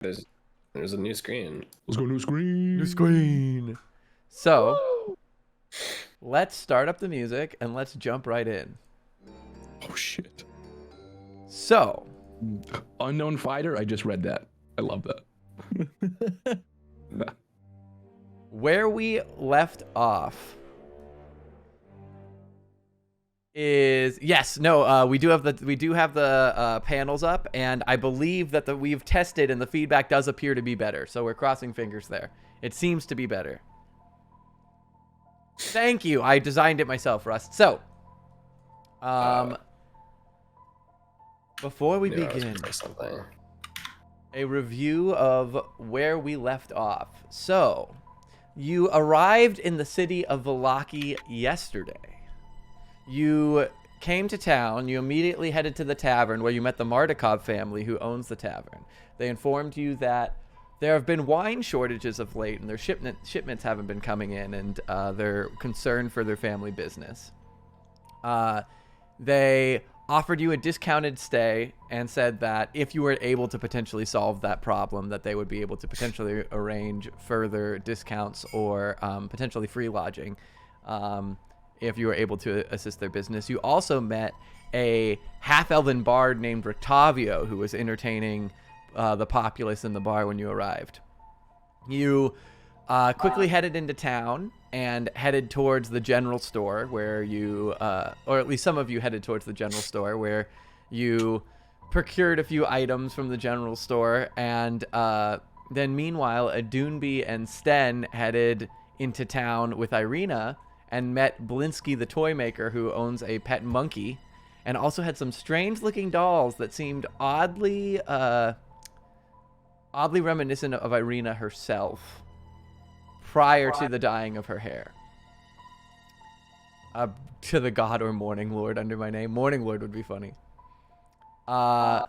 There's a new screen. Let's go new screen. New screen. So, let's start up the music and let's jump right in. Oh shit. So, Unknown fighter. I just read that. I love that. where we left off is we do have the panels up, and I believe that we've tested and the feedback does appear to be better. So we're crossing fingers there. It seems to be better. Thank you. I designed it myself, Rust. So, before we begin, a review of where we left off. So, you arrived in the city of Vallaki yesterday. You came to town. You immediately headed to the tavern where you met the Mardikov family who owns the tavern. They informed you that there have been wine shortages of late, and their shipments haven't been coming in, and they're concerned for their family business. They offered you a discounted stay and said that if you were able to potentially solve that problem, that they would be able to potentially arrange further discounts or potentially free lodging if you were able to assist their business. You also met a half-elven bard named Rictavio who was entertaining the populace in the bar when you arrived. You quickly headed into town and headed towards the general store where you, or at least some of you headed towards the general store where you procured a few items from the general store. And then meanwhile, Adunbi and Sten headed into town with Irina and met Blinsky the toy maker who owns a pet monkey and also had some strange looking dolls that seemed oddly reminiscent of Irina herself prior to the dyeing of her hair. To the god or Morning Lord under my name. Morning Lord would be funny. Oh,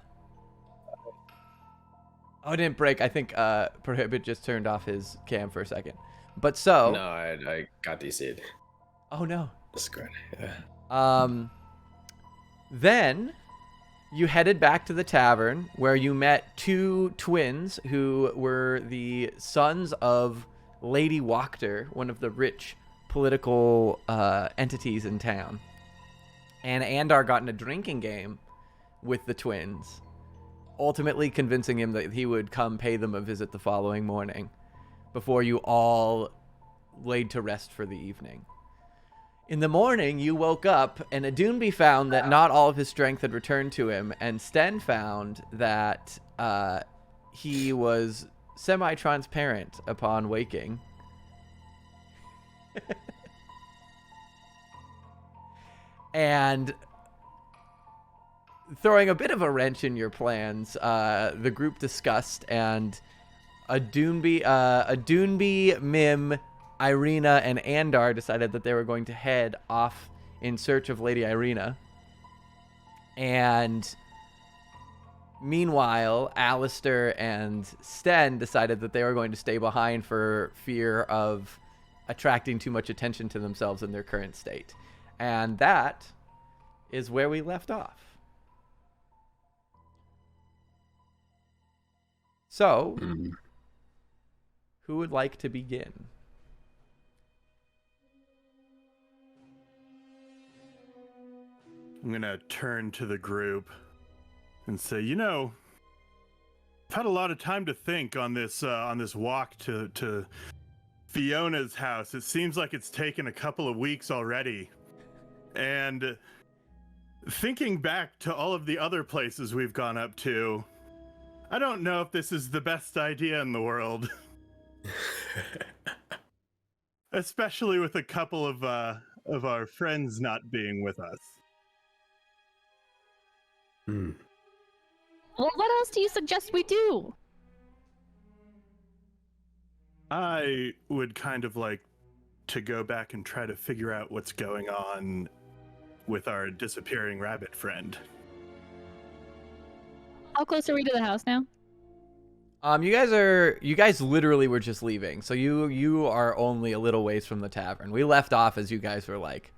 it didn't break. I think Prohibit just turned off his cam for a second. But so... No, I got DC'd. Oh, no. That's good. Yeah. Then you headed back to the tavern where you met two twins who were the sons of Lady Wachter, one of the rich political entities in town. And Andar got in a drinking game with the twins, ultimately convincing him that he would come pay them a visit the following morning before you all laid to rest for the evening. In the morning, you woke up, and Adunbi found that not all of his strength had returned to him, and Sten found that he was semi-transparent upon waking. And throwing a bit of a wrench in your plans, the group discussed, and Adunbi, Mim, Irina, and Andar decided that they were going to head off in search of Lady Irina. And meanwhile, Alistair and Sten decided that they were going to stay behind for fear of attracting too much attention to themselves in their current state. And that is where we left off. So, who would like to begin? I'm going to turn to the group and say, I've had a lot of time to think on this walk to Fiona's house. It seems like it's taken a couple of weeks already. And thinking back to all of the other places we've gone up to, I don't know if this is the best idea in the world. Especially with a couple of our friends not being with us. Well, what else do you suggest we do? I would kind of like to go back and try to figure out what's going on with our disappearing rabbit friend. How close are we to the house now? You guys literally were just leaving, so you are only a little ways from the tavern. We left off as you guys were like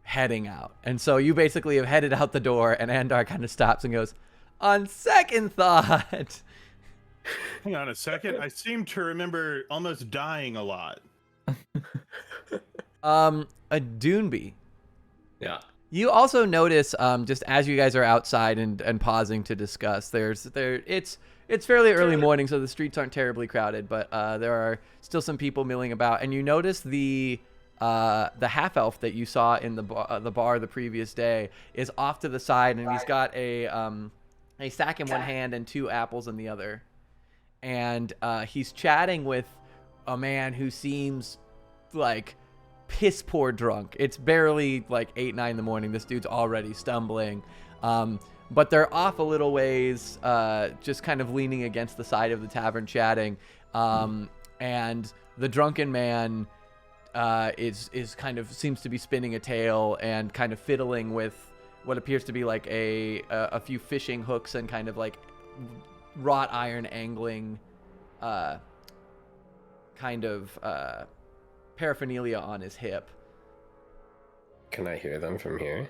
heading out, and so you basically have headed out the door, and Andar kind of stops and goes, "On second thought," Hang on a second. I seem to remember almost dying a lot. A Doonby. Yeah. You also notice, just as you guys are outside and pausing to discuss, it's fairly early morning, so the streets aren't terribly crowded, but there are still some people milling about, and you notice the half elf that you saw in the bar the previous day is off to the side, and he's got a sack in one hand and 2 apples in the other, and he's chatting with a man who seems like piss poor drunk. It's barely like 8, 9 in the morning. This dude's already stumbling. But they're off a little ways, just kind of leaning against the side of the tavern chatting. And the drunken man is kind of seems to be spinning a tale and kind of fiddling with what appears to be like a few fishing hooks and kind of like wrought iron angling kind of paraphernalia on his hip. Can I hear them from here?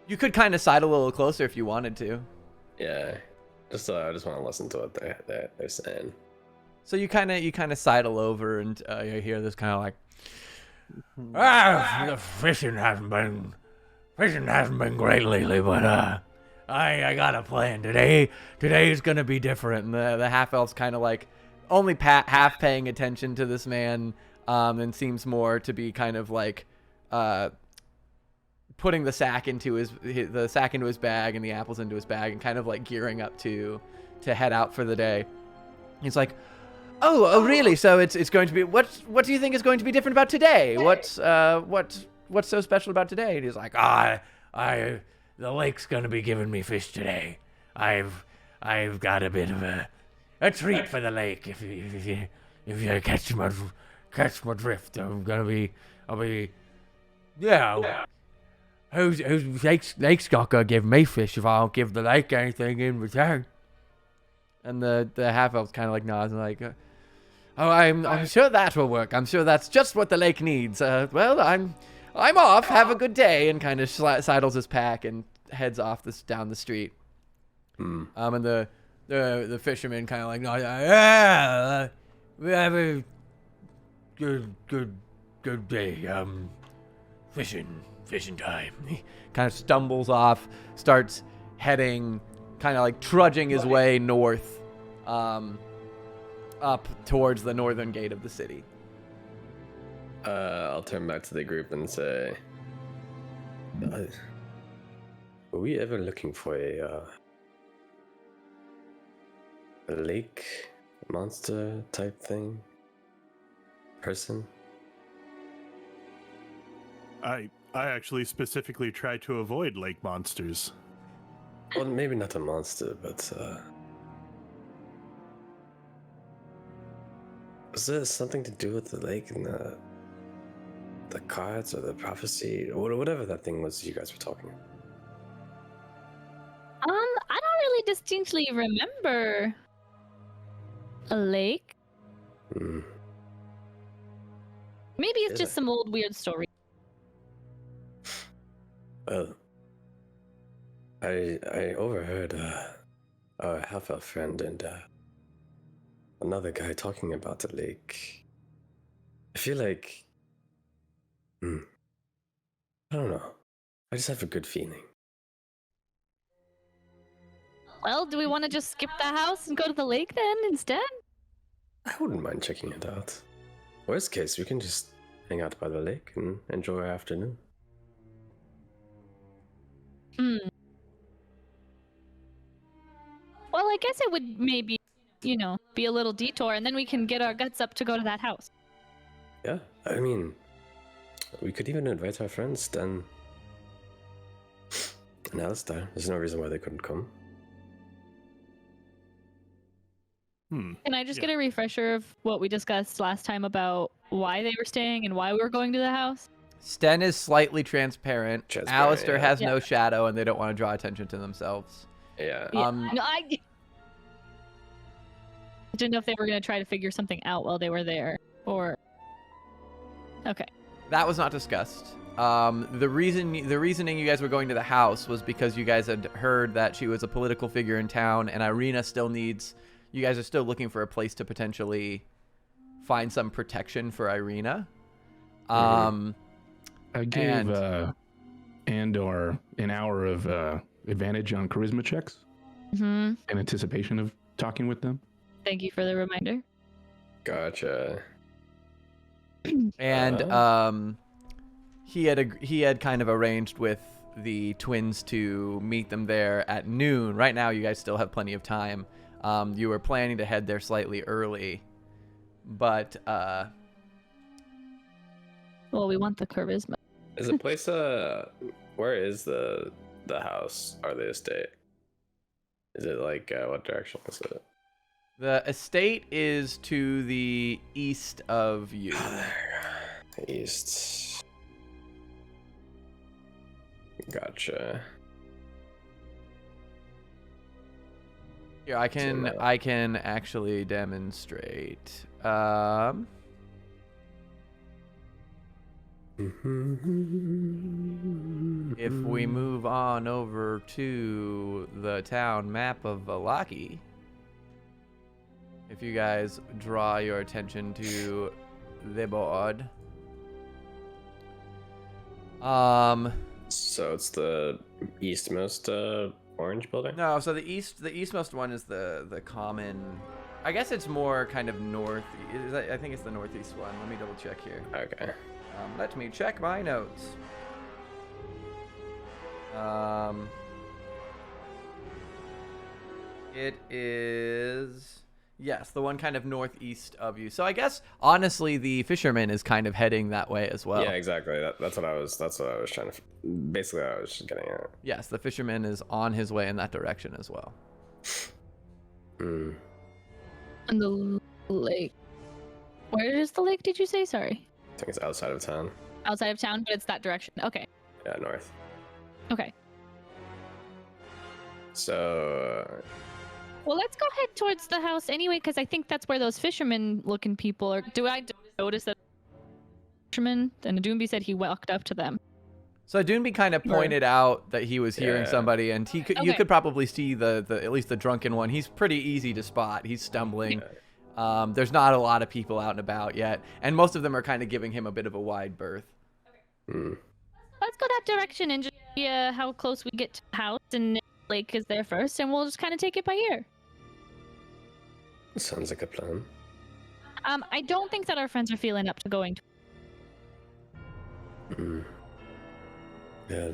You could kind of side a little closer if you wanted to. Yeah. Just I just want to listen to what they're saying. So you kind of sidle over and you hear this kind of like, The fishing hasn't been great lately, but I got a plan today. Today's gonna be different. and the half elf's kind of like only half paying attention to this man, and seems more to be kind of like putting the sack into his bag and the apples into his bag and kind of like gearing up to head out for the day. He's like, oh really? So it's going to be what do you think is going to be different about today? What's so special about today? And he's like, the lake's gonna be giving me fish today. I've got a bit of a treat for the lake. If you catch my drift, I'll be yeah. Who's lake's not gonna give me fish if I don't give the lake anything in return? and the half elf's kind of like nods and like, oh, I'm sure that will work. I'm sure that's just what the lake needs. Well, I'm off. Have a good day. And kind of sidles his pack and heads off down the street. And the fisherman kind of like, no, Yeah, we have a good day. Fishing time. he kind of stumbles off, starts heading, kind of like trudging his way north, up towards the northern gate of the city. I'll turn back to the group and say, were we ever looking for a lake monster type thing? Person? I actually specifically try to avoid lake monsters. Well, maybe not a monster, but was there something to do with the lake and the cards or the prophecy or whatever that thing was you guys were talking about? I don't really distinctly remember a lake. Hmm. Maybe it's Is just it? some old weird story. Well, I overheard our half-elf friend and another guy talking about the lake. I feel like, I don't know. I just have a good feeling. Well, do we want to just skip the house and go to the lake then instead? I wouldn't mind checking it out. Worst case, we can just hang out by the lake and enjoy our afternoon. Well, I guess it would maybe, be a little detour, and then we can get our guts up to go to that house. Yeah, I mean, we could even invite our friends, Stan and Alistair. There's no reason why they couldn't come. Can I just get a refresher of what we discussed last time about why they were staying and why we were going to the house? Sten is slightly transparent. Alistair yeah. has no shadow, and they don't want to draw attention to themselves. Yeah. No, I didn't know if they were going to try to figure something out while they were there, or... Okay. That was not discussed. The reasoning you guys were going to the house was because you guys had heard that she was a political figure in town, and Irina still needs you guys are still looking for a place to potentially find some protection for Irina. I gave Andor an hour of advantage on charisma checks in anticipation of talking with them. Thank you for the reminder. Gotcha. And he had kind of arranged with the twins to meet them there at noon. Right now, you guys still have plenty of time. You were planning to head there slightly early, but well, we want the charisma. Is the place where is the house or the estate? Is it like what direction is it? The estate is to the east of you. East. Gotcha. Here, I can actually demonstrate. If we move on over to the town map of Vallaki, if you guys draw your attention to the board, so it's the eastmost orange building? No, so the eastmost one is the common. I guess it's more kind of north. I think it's the northeast one. Let me double check here. Okay. Let me check my notes. It is, yes, the one kind of northeast of you. So I guess honestly, the fisherman is kind of heading that way as well. Yeah, exactly. That's what I was trying to. Basically, I was just getting at. Yes, the fisherman is on his way in that direction as well. Hmm. And the lake. Where is the lake? Did you say? Sorry. I think it's outside of town. Outside of town, but it's that direction. Okay. Yeah, north. Okay. So. Well, let's go head towards the house anyway, because I think that's where those fisherman-looking people are. Do I notice that fisherman? And Doomby said he walked up to them. So Doomby kind of pointed out that he was hearing somebody, and you could probably see the at least the drunken one. He's pretty easy to spot. He's stumbling. There's not a lot of people out and about yet, and most of them are kind of giving him a bit of a wide berth. Let's go that direction and just see how close we get to the house, and lake is there first, and we'll just kind of take it by ear. Sounds like a plan. I don't think that our friends are feeling up to going to. Yeah,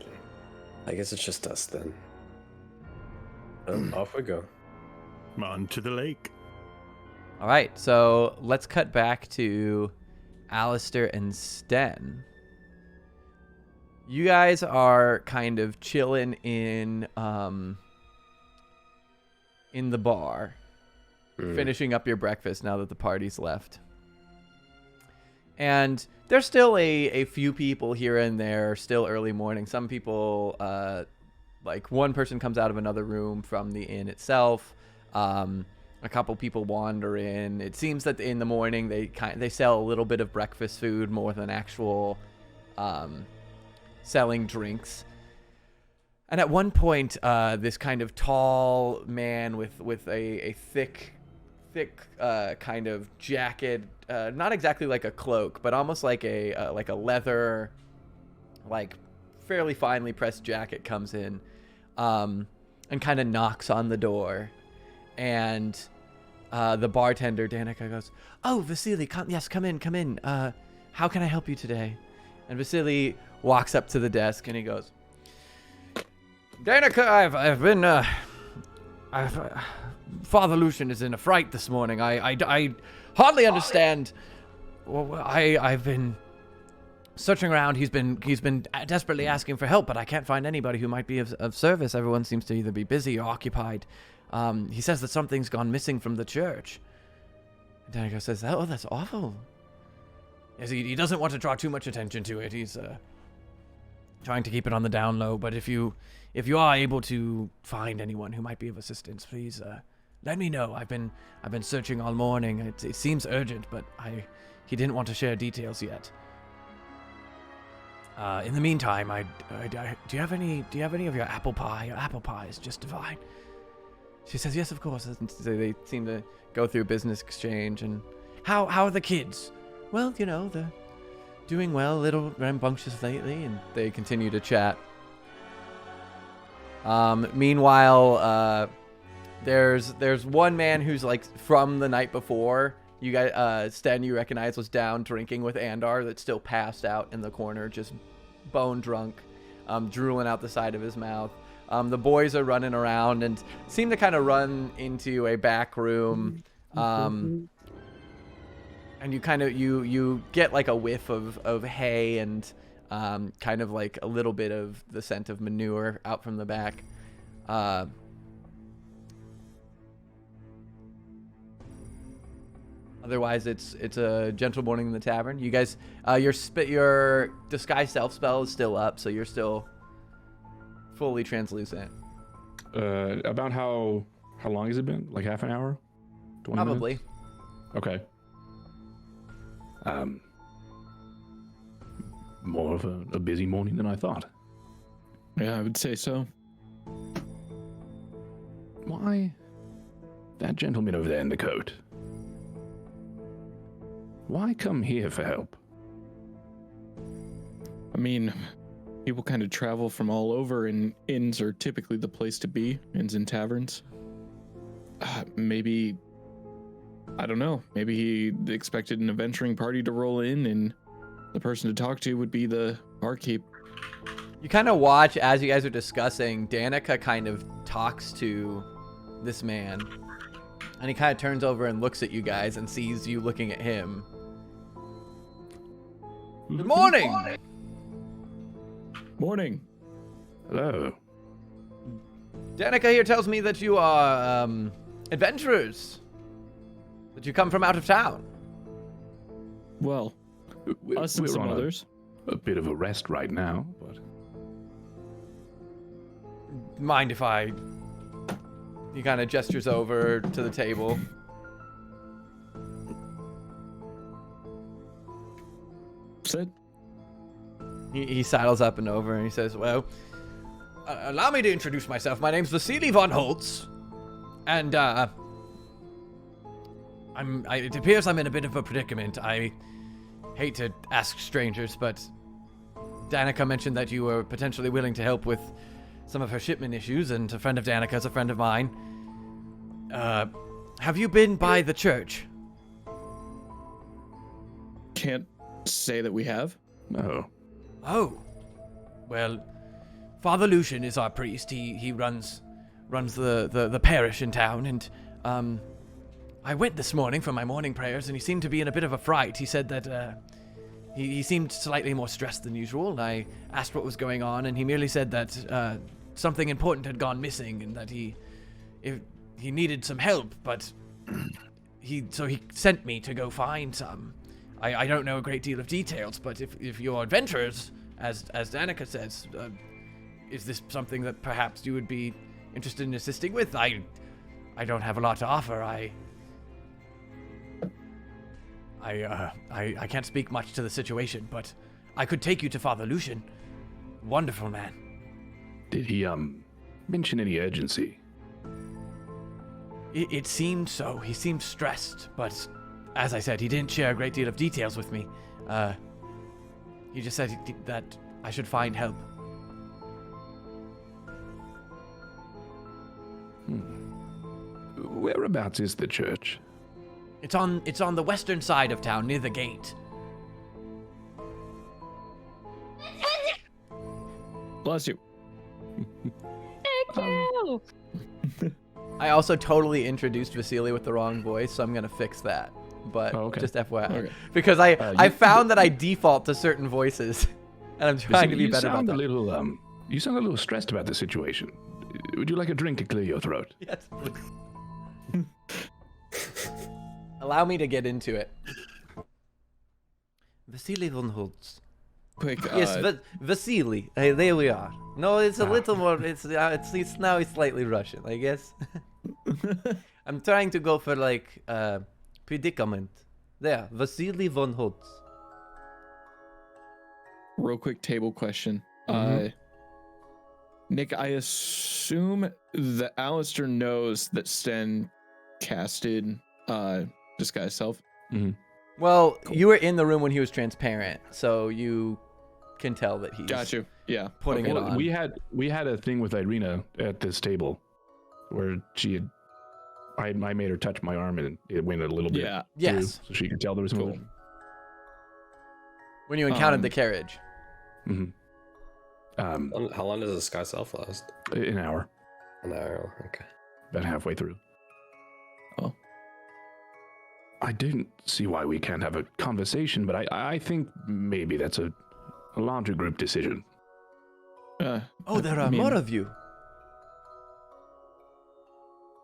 I guess it's just us then. Off we go. On to the lake. All right, so let's cut back to Alistair and Sten. You guys are kind of chilling in the bar, finishing up your breakfast now that the party's left. And there's still a few people here and there, still early morning. Some people, like one person comes out of another room from the inn itself. A couple people wander in. It seems that in the morning they sell a little bit of breakfast food more than actual selling drinks. And at one point, this kind of tall man with a thick kind of jacket, not exactly like a cloak, but almost like a leather, like fairly finely pressed jacket comes in, and kind of knocks on the door, and the bartender Danica goes, "Oh, Vasili, come in. How can I help you today?" And Vasili walks up to the desk and he goes, "Danica, I've been Father Lucian is in a fright this morning. I hardly understand. Well, I've been searching around. He's been desperately asking for help, but I can't find anybody who might be of service. Everyone seems to either be busy or occupied. He says that something's gone missing from the church." And Danica says, "Oh, that's awful." Yes, he doesn't want to draw too much attention to it. He's trying to keep it on the down low. But if you are able to find anyone who might be of assistance, please let me know. I've been searching all morning. It seems urgent, but he didn't want to share details yet. In the meantime, do you have any of your apple pie? Your apple pie is just divine. She says, yes, of course. And so they seem to go through business exchange. And how are the kids? Well, you know, they're doing well, a little rambunctious lately, and they continue to chat. Meanwhile, there's one man who's like from the night before. You guys, Sten, you recognize, was down drinking with Andar, that's still passed out in the corner, just bone drunk, drooling out the side of his mouth. The boys are running around and seem to kind of run into a back room. And you kind of, you get like a whiff of hay and kind of like a little bit of the scent of manure out from the back. Otherwise, it's a gentle morning in the tavern. You guys, your disguise self spell is still up, so you're still fully translucent. About how long has it been? Like half an hour? 20 Probably. minutes? Okay. More of a busy morning than I thought. Yeah, I would say so. Why? That gentleman over there in the coat. Why come here for help? I mean, people kind of travel from all over, and inns are typically the place to be. Inns and taverns. Maybe, I don't know. Maybe he expected an adventuring party to roll in, and the person to talk to would be the barkeep. You kind of watch as you guys are discussing. Danica kind of talks to this man, and he kind of turns over and looks at you guys and sees you looking at him. Good morning. Morning. Hello. Danica here tells me that you are adventurers. That you come from out of town. Well, us and some others. A bit of a rest right now, but... Mind if I... He kind of gestures over to the table. Sit. He sidles up and over and he says, well, allow me to introduce myself. My name's Vasili von Holtz. And, it appears I'm in a bit of a predicament. I hate to ask strangers, but Danica mentioned that you were potentially willing to help with some of her shipment issues, and a friend of Danica's a friend of mine. Have you been by the church? Can't say that we have. No. Oh. Well, Father Lucian is our priest. He runs the parish in town, and I went this morning for my morning prayers, and he seemed to be in a bit of a fright. He said that he seemed slightly more stressed than usual, and I asked what was going on, and he merely said that something important had gone missing, and that he needed some help, but he sent me to go find some. I don't know a great deal of details, but if you're adventurers, as Danica says, is this something that perhaps you would be interested in assisting with? I don't have a lot to offer. I can't speak much to the situation, but I could take you to Father Lucian. Wonderful man. Did he mention any urgency? It seemed so. He seemed stressed, but as I said, he didn't share a great deal of details with me. He just said that I should find help. Whereabouts is the church? It's on the western side of town, near the gate. Bless you. Thank you. I also totally introduced Vasili with the wrong voice, so I'm gonna fix that. But just FYI, Okay. because I found that I default to certain voices, and I'm trying to be better about that. You sound a little stressed about the situation. Would you like a drink to clear your throat? Yes, please. Allow me to get into it. Vasili von Holtz. Quick. Yes, Vasili. Hey, there we are. No, it's a little more. It's now it's slightly Russian, I guess. I'm trying to go for like predicament. There, Vasili von Holtz. Real quick table question. Nick, I assume that Alistair knows that Sten casted Disguise Self. Mm-hmm. Well, you were in the room when he was transparent, so you can tell that he's Got you. Yeah. putting it on. We had a thing with Irina at this table where I made her touch my arm and it went a little bit. Yeah. Yes. So she could tell there was Cool. When you encountered the carriage. Mm-hmm. How long does the sky self last? An hour. An hour, okay. About halfway through. Oh. I don't see why we can't have a conversation, but I think maybe that's a larger group decision. There are more of you.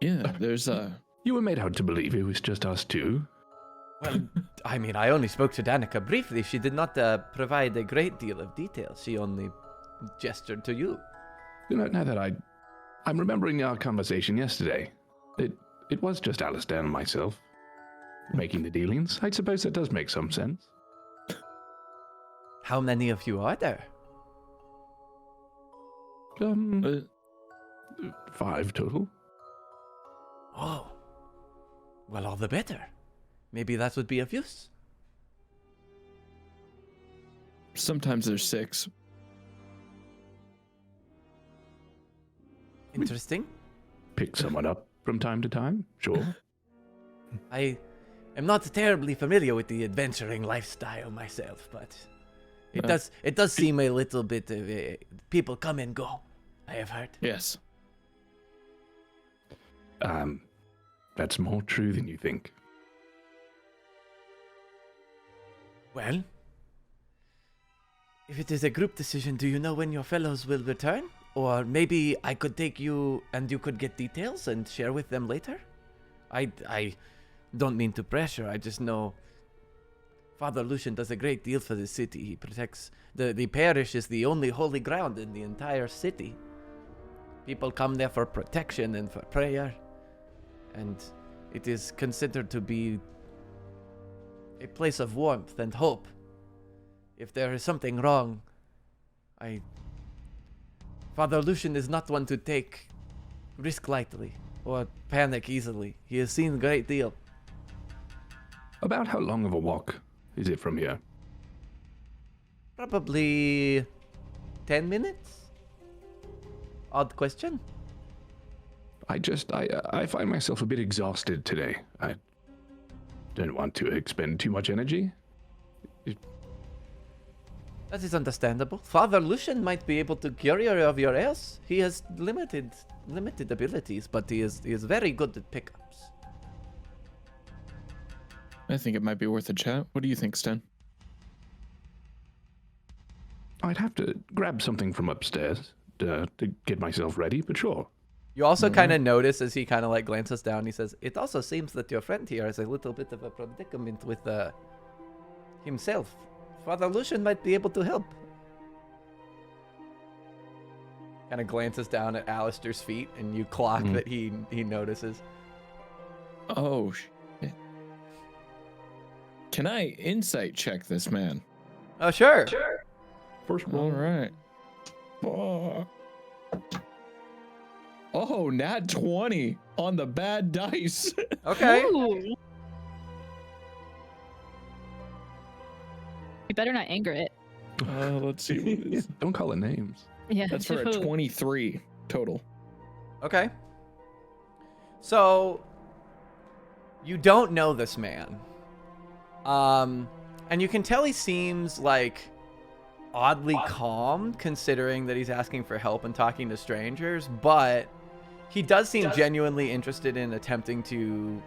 Yeah, there's You were made out to believe it was just us two. Well, I mean, I only spoke to Danica briefly. She did not provide a great deal of detail. She only gestured to you. Now that I'm remembering our conversation yesterday. It was just Alistair and myself making the dealings. I suppose that does make some sense. How many of you are there? 5 total. Oh. Well, all the better. Maybe that would be of use. sometimes there's 6. Interesting. Pick someone up from time to time, sure. I am not terribly familiar with the adventuring lifestyle myself, but it does seem a little bit of people come and go, I have heard. Yes. That's more true than you think. Well, if it is a group decision, do you know when your fellows will return? Or maybe I could take you and you could get details and share with them later? I don't mean to pressure, I just know Father Lucian does a great deal for the city. He protects the parish is the only holy ground in the entire city. People come there for protection and for prayer, and it is considered to be a place of warmth and hope. If there is something wrong, Father Lucian is not one to take risk lightly or panic easily. He has seen a great deal. About how long of a walk is it from here? Probably 10 minutes? Odd question. I find myself a bit exhausted today. I don't want to expend too much energy. That is understandable. Father Lucian might be able to cure you of your ails. He has limited abilities, but he is very good at pickups. I think it might be worth a chat. What do you think, Sten? I'd have to grab something from upstairs to get myself ready, but sure. You also kind of notice as he kind of like glances down, he says, it also seems that your friend here has a little bit of a predicament with himself. Father Lucian might be able to help. Kind of glances down at Alistair's feet, and you clock that he notices. Oh, shit. Can I insight check this man? Oh, sure. First All right. Oh, nat 20 on the bad dice. Okay. Ooh. You better not anger it. Let's see what it is. Don't call it names. Yeah. That's for a 23 total. Okay. So, you don't know this man. And you can tell he seems like oddly calm considering that he's asking for help and talking to strangers, but he does seem genuinely interested in attempting to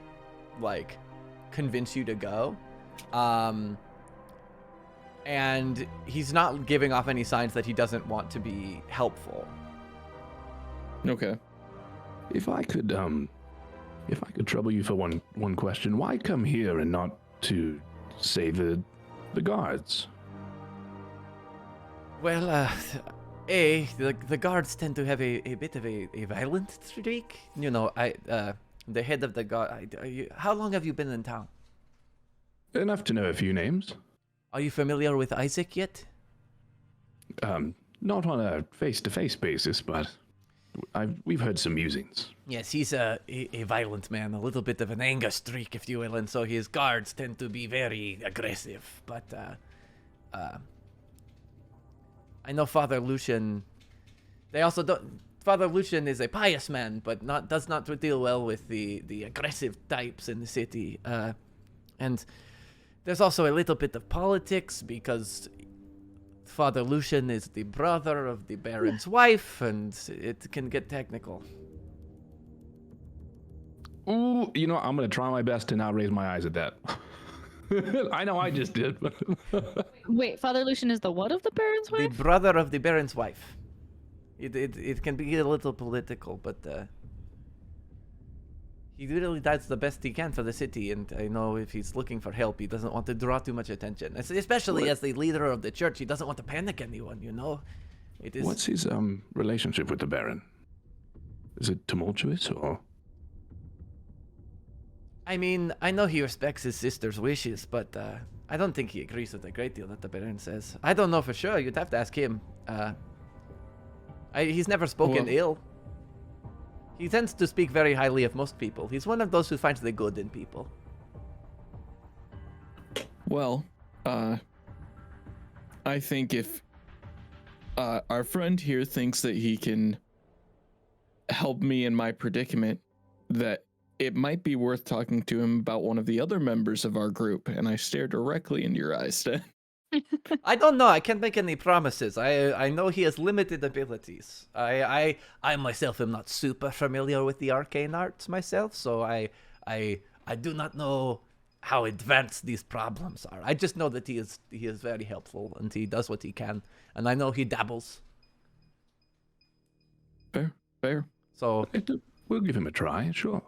like convince you to go. And he's not giving off any signs that he doesn't want to be helpful. Okay. If I could trouble you for one question, why come here and not to, say, the guards? Well, the guards tend to have a bit of a violent streak. You know, the head of the guard. How long have you been in town? Enough to know a few names. Are you familiar with Isaac yet? Not on a face-to-face basis, but we've heard some musings. Yes, he's a violent man, a little bit of an anger streak, if you will, and so his guards tend to be very aggressive. But I know Father Lucian. They also don't. Father Lucian is a pious man, but does not deal well with the aggressive types in the city. And there's also a little bit of politics because Father Lucian is the brother of the Baron's wife, and it can get technical. Ooh, you know, I'm going to try my best to not raise my eyes at that. I know I just did. Wait, Father Lucian is the what of the Baron's wife? The brother of the Baron's wife. It can be a little political, but he really does the best he can for the city, and I know if he's looking for help, he doesn't want to draw too much attention. Especially as the leader of the church, he doesn't want to panic anyone, you know? It is... What's his relationship with the Baron? Is it tumultuous, or...? I mean, I know he respects his sister's wishes, but I don't think he agrees with a great deal that the Baron says. I don't know for sure, you'd have to ask him. He's never spoken ill. He tends to speak very highly of most people. He's one of those who finds the good in people. Well, I think if our friend here thinks that he can help me in my predicament, that it might be worth talking to him about one of the other members of our group. And I stare directly into your eyes, Stan. I don't know. I can't make any promises. I know he has limited abilities. I myself am not super familiar with the arcane arts myself, so I do not know how advanced these problems are. I just know that he is very helpful and he does what he can, and I know he dabbles. Fair. So we'll give him a try, sure.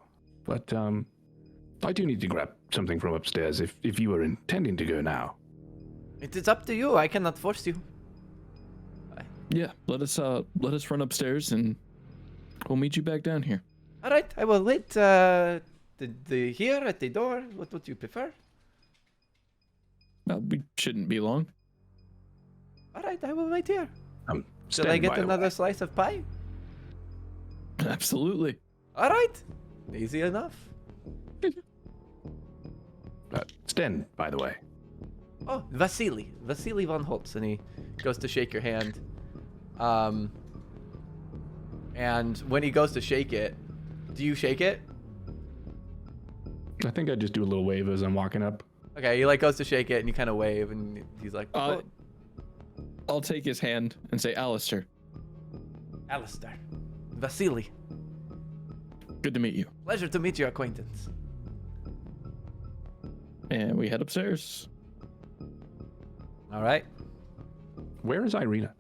But I do need to grab something from upstairs if you were intending to go now. It is up to you. I cannot force you. Yeah, let us run upstairs and we'll meet you back down here. All right, I will wait here at the door. What would you prefer? Well, we shouldn't be long. All right, I will wait here. Shall I Stand get by another slice of pie? Absolutely. All right, easy enough. Sten, by the way. Oh, Vasili von Holtz, and he goes to shake your hand. And when he goes to shake it, do you shake it? I think I just do a little wave as I'm walking up. Okay, he goes to shake it, and you kind of wave, and he's like, oh. I'll take his hand and say, Alistair. Alistair. Vasili. Good to meet you. Pleasure to meet your acquaintance. And we head upstairs. All right. Where is Irina?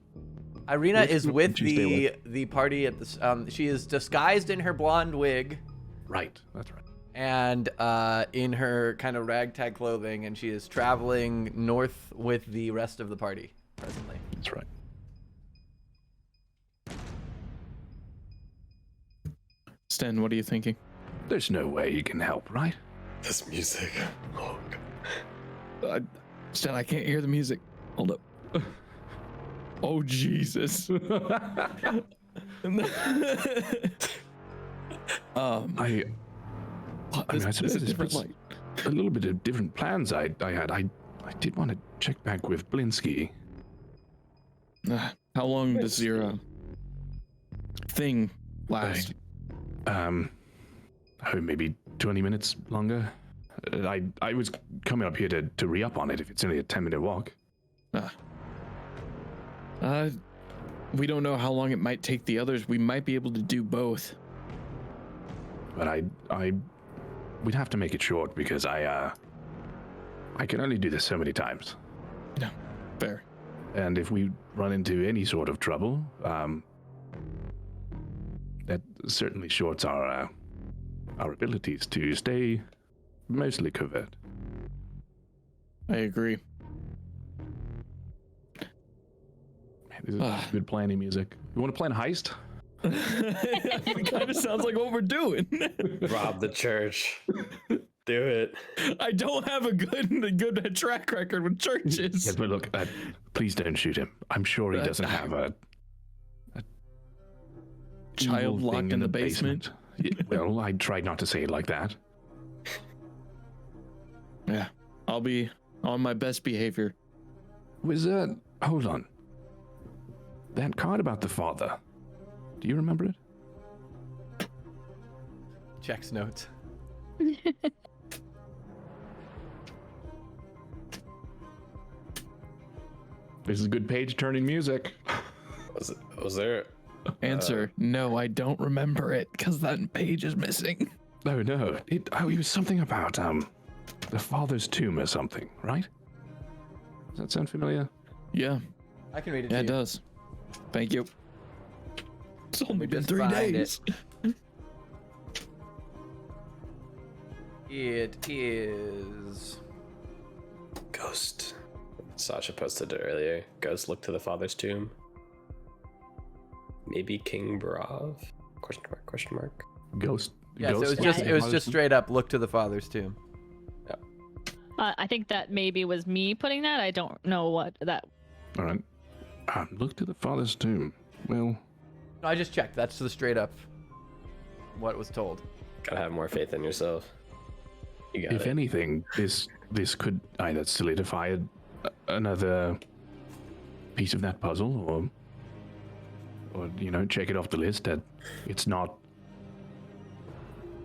Irina is with the party at the. She is disguised in her blonde wig. Right, that's right. And in her kind of ragtag clothing, and she is traveling north with the rest of the party presently. That's right. Sten, what are you thinking? There's no way you can help, right? This music. Oh, Sten, I can't hear the music. Hold up. Oh, Jesus. I suppose there's a little bit of different plans I had. I did want to check back with Blinsky. How long does your thing last? Maybe 20 minutes longer. I was coming up here to re-up on it if it's only a 10-minute walk. We don't know how long it might take the others. We might be able to do both. But we'd have to make it short because I can only do this so many times. No, fair. And if we run into any sort of trouble, that certainly shorts our abilities to stay mostly covert. I agree. Man, this is good planning music. You want to plan a heist? It kind of sounds like what we're doing. rob the church. Do it. I don't have a good track record with churches. Yeah, but look, please don't shoot him. I'm sure he doesn't have a child evil locked thing in the basement. Well, I tried not to say it like that. Yeah, I'll be on my best behavior. Was hold on. That card about the father. Do you remember it? Checks notes. This is good page turning music. Was there? Answer: No, I don't remember it because that page is missing. Oh no! It was something about the father's tomb or something, right? Does that sound familiar? Yeah, I can read it. yeah, to it you. does. Thank you. It's only been just 3 find days. It is. Ghost. Sasha posted it earlier. Ghost look to the father's tomb. Maybe King Brav? Question mark, question mark. Ghost. Yeah, so it was just straight up look to the father's tomb. I think that maybe was me putting that. I don't know what that. All right. Look to the father's tomb. Well, No, I just checked. That's the straight up what was told. Gotta have more faith in yourself. You got if it. anything, this could either solidify another piece of that puzzle, or check it off the list that it's not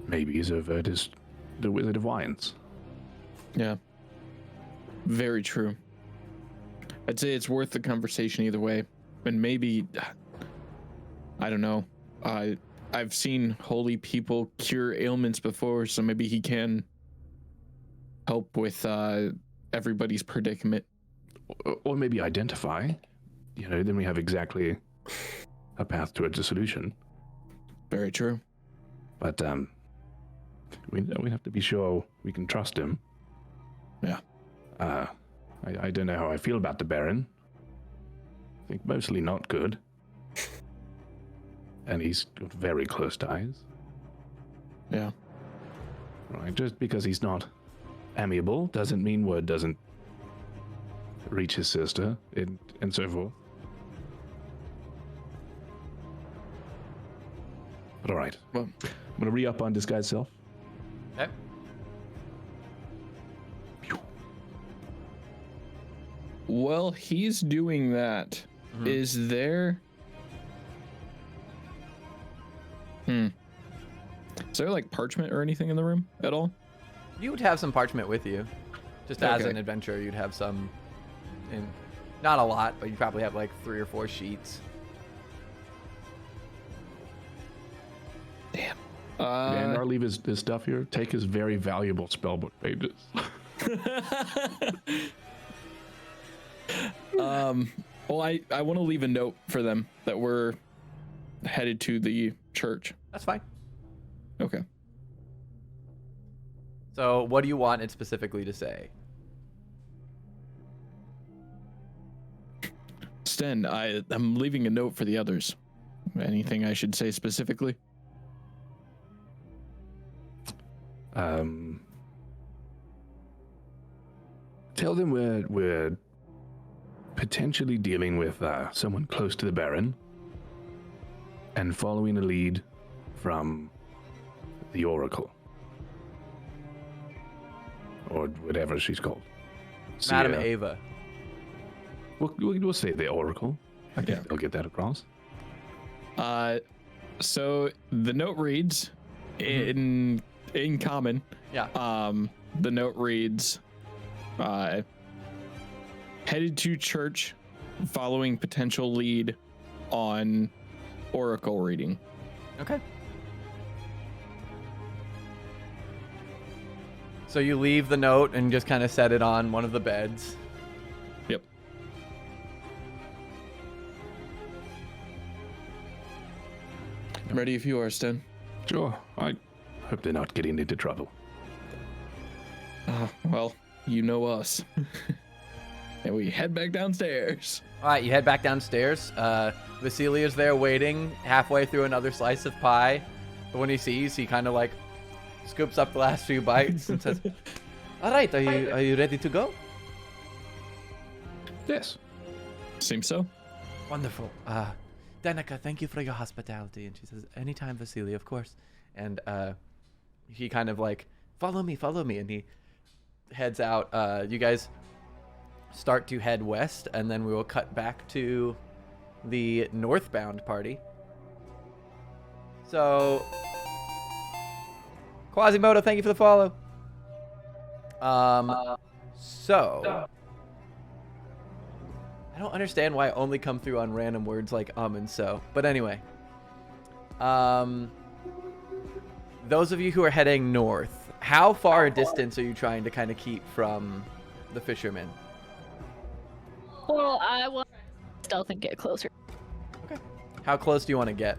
maybe as overt as the Wizard of Wines. Yeah. Very true. I'd say it's worth the conversation either way. And maybe, I don't know. I've seen holy people cure ailments before, so maybe he can help with everybody's predicament. Or maybe identify. Then we have exactly a path towards a solution. Very true. But we have to be sure we can trust him. Yeah. I don't know how I feel about the Baron. I think mostly not good. And he's got very close ties. Yeah. Right, just because he's not amiable doesn't mean word doesn't reach his sister and so forth. But all right. Well, I'm going to re-up on Disguise Self. Okay. while he's doing that, is there... Is there like parchment or anything in the room at all? You would have some parchment with you. Just as Okay. an adventurer, you'd have some not a lot, but you probably have like 3 or 4 sheets. Damn. And I'll leave his stuff here. Take his very valuable spellbook pages. Well, I want to leave a note for them that we're headed to the church. That's fine. Okay. So what do you want it specifically to say? Sten, I'm leaving a note for the others. Anything I should say specifically? Tell them we're potentially dealing with someone close to the Baron and following a lead from the Oracle. Or whatever she's called. Madam Seer. Ava. We'll say the Oracle. Yeah. I'll get that across. So the note reads in common. Yeah. The note reads, headed to church following potential lead on Oracle reading. Okay. So you leave the note and just kind of set it on one of the beds. Yep. I'm ready if you are, Sten. Sure. I hope they're not getting into trouble. Well, you know us. And we head back downstairs. All right, you head back downstairs. Vasili is there waiting halfway through another slice of pie. But when he sees, he kind of like scoops up the last few bites and says, "All right, are you ready to go?" Yes. Seems so. Wonderful. Danica, thank you for your hospitality. And she says, "Anytime, Vasili, of course." And he kind of like, follow me. And he heads out. You guys start to head west, and then we will cut back to the northbound party. So, Quasimodo, thank you for the follow. So, I don't understand why I only come through on random words like and so. But anyway, those of you who are heading north, how far a distance are you trying to kind of keep from the fisherman? Well, I want to stealth and get closer. Okay. How close do you want to get?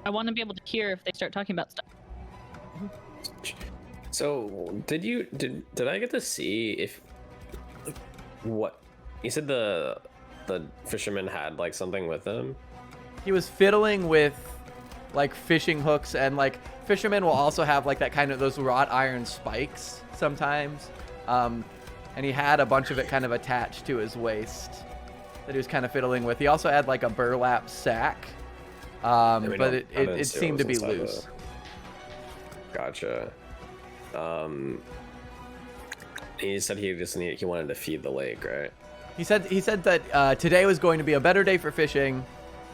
I want to be able to hear if they start talking about stuff. So, did I get to see if what you said the fisherman had like something with him? He was fiddling with like fishing hooks, and like fishermen will also have like that kind of those wrought iron spikes sometimes. And he had a bunch of it kind of attached to his waist that he was kind of fiddling with. He also had like a burlap sack, but it seemed to be loose. Gotcha. He said he wanted to feed the lake, right? He said that today was going to be a better day for fishing,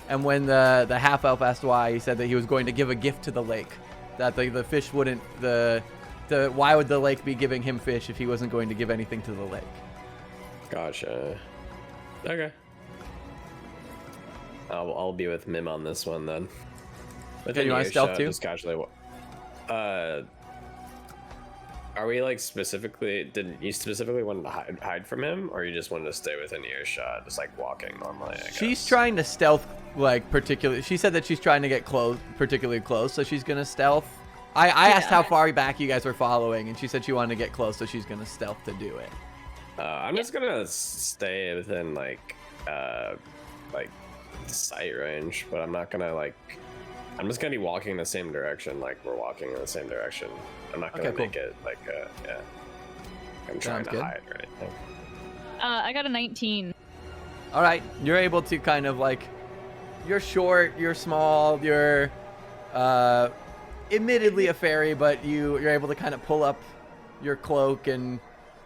and when the half elf asked why, he said that he was going to give a gift to the lake. That the fish wouldn't why would the lake be giving him fish if he wasn't going to give anything to the lake? Gotcha. Okay. I'll be with Mim on this one then. Okay, you want to stealth too? Just casually. Are we like did you specifically want to hide from him, or you just wanted to stay within earshot, just like walking normally, I guess? She's trying to stealth, like particularly. She said that she's trying to get particularly close, so she's gonna stealth. I asked how far back you guys were following, and she said she wanted to get close, so she's gonna stealth to do it. I'm just gonna stay within like sight range, but I'm not gonna I'm just gonna be walking in the same direction, like we're walking in the same direction. I'm not gonna make it like yeah. I'm trying to hide or anything. I got a 19. All right, you're able to kind of like, you're short, you're small, you're admittedly a fairy, but you're able to kind of pull up your cloak and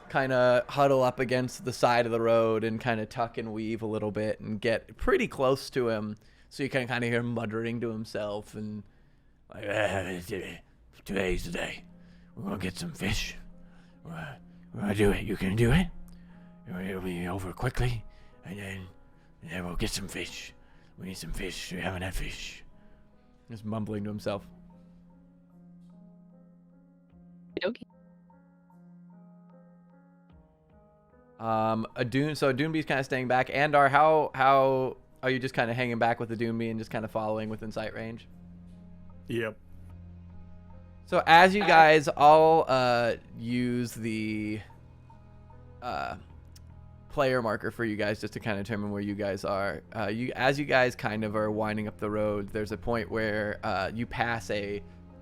kind of huddle up against the side of the road and kind of tuck and weave a little bit and get pretty close to him, so you can kind of hear him muttering to himself and like, today's the day. We're gonna get some fish. We're gonna do it. You can do it. It'll be over quickly, and then we'll get some fish. We need some fish. We haven't had fish. Just mumbling to himself. Okay. So Doonbee's kind of staying back. Andar, how are you just kind of hanging back with the Doonbee and just kind of following within sight range? Yep. So as you guys all use the player marker for you guys just to kind of determine where you guys are, as you guys kind of are winding up the road, there's a point where you pass a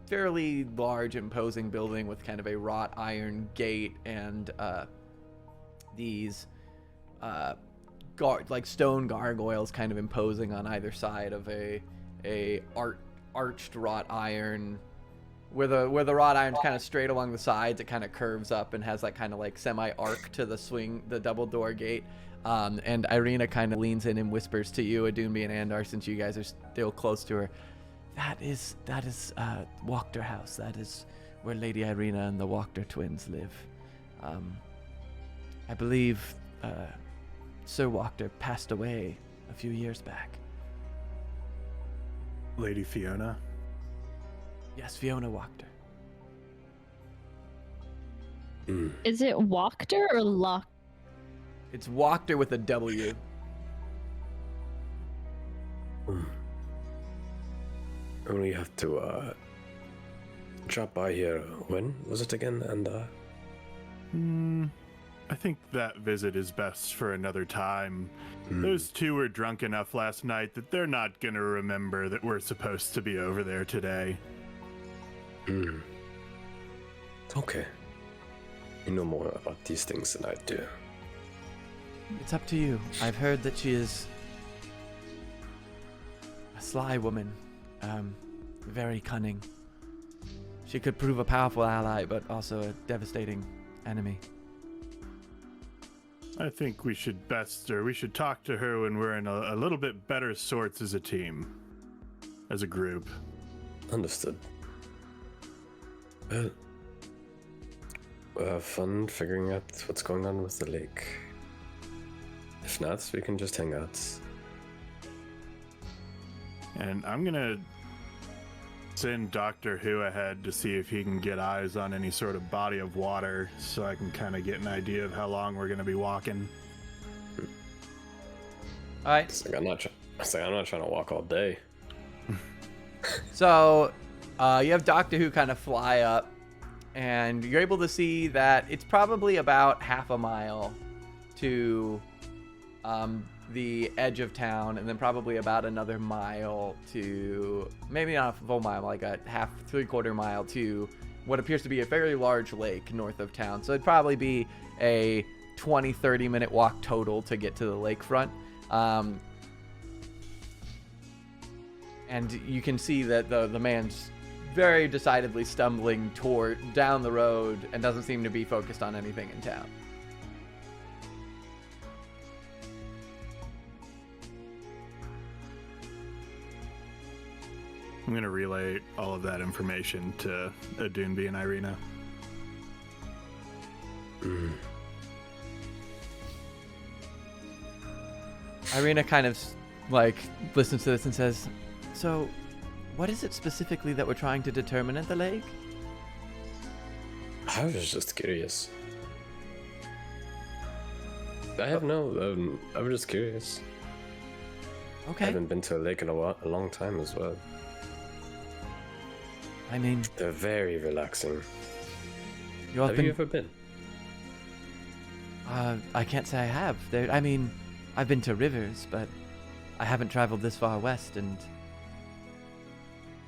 fairly large, imposing building with kind of a wrought iron gate and these like stone gargoyles kind of imposing on either side of a arched wrought iron, where the wrought iron's kind of straight along the sides. It kind of curves up and has that kind of like semi-arc to the double door gate. And Irina kind of leans in and whispers to you, Adunbi and Andar, since you guys are still close to her, that is Wachter House. That is where Lady Irina and the Wachter twins live. I believe Sir Wachter passed away a few years back. Lady Fiona? Yes, Fiona Wachter. Is it Wachter or Lock? It's Wachter with a W. We have to drop by here. When was it again? And I think that visit is best for another time. Those two were drunk enough last night that they're not gonna remember that we're supposed to be over there today. Hmm. Okay. You know more about these things than I do. It's up to you. I've heard that she is a sly woman, very cunning. She could prove a powerful ally, but also a devastating enemy. I think we should talk to her when we're in a little bit better sorts as a team, as a group. Understood. Well, we'll have fun figuring out what's going on with the lake. If not, we can just hang out. And I'm gonna send Doctor Who ahead to see if he can get eyes on any sort of body of water, so I can kind of get an idea of how long we're gonna be walking. All right. It's like I'm not trying to walk all day. So you have Doctor Who kind of fly up, and you're able to see that it's probably about half a mile to the edge of town, and then probably about another mile to, maybe not a full mile, like a half, 3/4 mile to what appears to be a fairly large lake north of town. So it'd probably be a 20-30 minute walk total to get to the lakefront. And you can see that the man's very decidedly stumbling down the road and doesn't seem to be focused on anything in town. I'm gonna relay all of that information to Adunbi and Irina. Irina kind of like listens to this and says, "So, what is it specifically that we're trying to determine at the lake?" I was just curious. I was just curious. Okay. I haven't been to a lake in a long time as well. I mean, They're very relaxing. you all Have been. you ever been? I can't say I have. I've been to rivers, but I haven't traveled this far west, and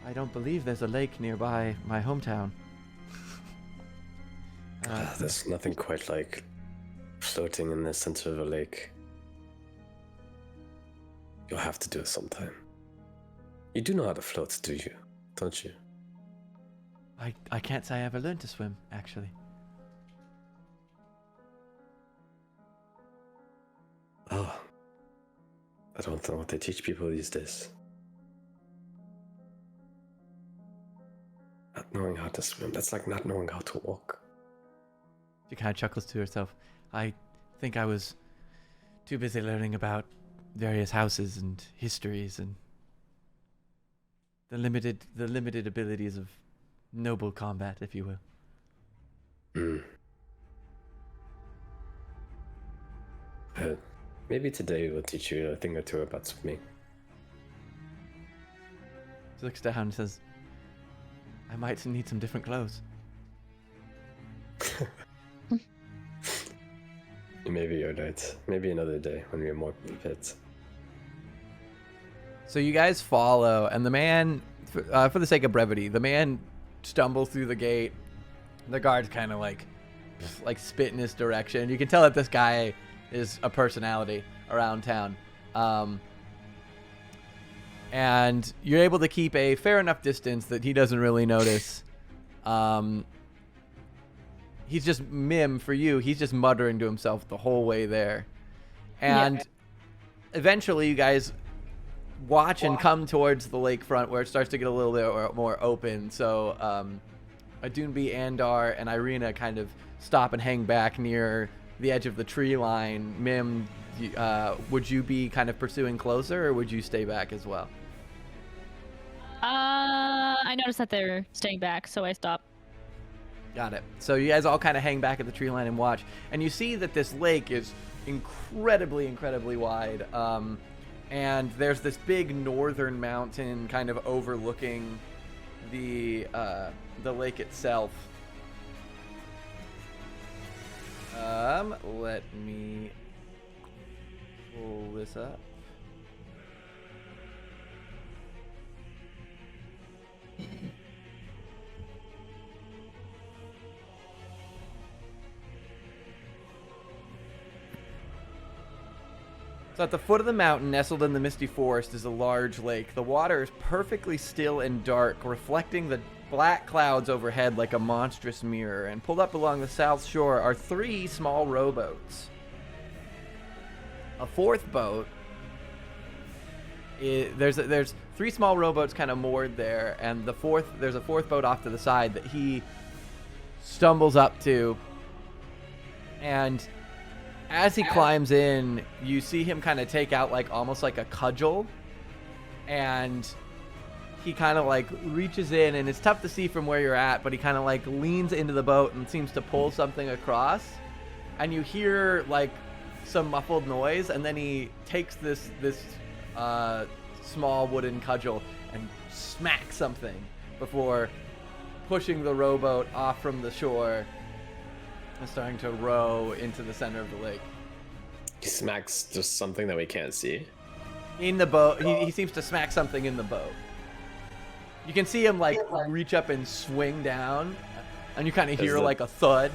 I don't believe there's a lake nearby my hometown. There's nothing quite like floating in the center of a lake. You'll have to do it sometime. You do know how to float, do you? Don't you? I can't say I ever learned to swim, actually. Oh. I don't know what they teach people these days. Not knowing how to swim, that's like not knowing how to walk. She kind of chuckles to herself. I think I was too busy learning about various houses and histories and the limited abilities of noble combat, if you will. Maybe today we'll teach you a thing or two about swimming. She looks down and says, "I might need some different clothes." Maybe you're right. Maybe another day when we're more fit. So you guys follow, and the man, for the sake of brevity, the man stumbles through the gate. The guards kind of like spit in his direction. You can tell that this guy is a personality around town. And you're able to keep a fair enough distance that he doesn't really notice. He's just Mim for you. He's just muttering to himself the whole way there. And eventually you guys watch and come towards the lakefront where it starts to get a little bit more open. So Adunbi, Andar, and Irina kind of stop and hang back near the edge of the tree line. Mim, would you be kind of pursuing closer, or would you stay back as well? I noticed that they're staying back, so I stopped. Got it. So you guys all kind of hang back at the tree line and watch, and you see that this lake is incredibly wide. And there's this big northern mountain kind of overlooking the lake itself. Let me pull this up. So at the foot of the mountain, nestled in the misty forest, is a large lake. The water is perfectly still and dark, reflecting the black clouds overhead like a monstrous mirror. And pulled up along the south shore are 3 small rowboats. A fourth boat. There's 3 small rowboats kind of moored there, and there's a fourth boat off to the side that he stumbles up to. And as he climbs in, you see him kind of take out like almost like a cudgel, and he kind of like reaches in, and it's tough to see from where you're at, but he kind of like leans into the boat and seems to pull something across, and you hear like some muffled noise, and then he takes this small wooden cudgel and smacks something before pushing the rowboat off from the shore and starting to row into the center of the lake. He smacks just something that we can't see. In the boat, he seems to smack something in the boat. You can see him like reach up and swing down, and you kind of hear like a thud.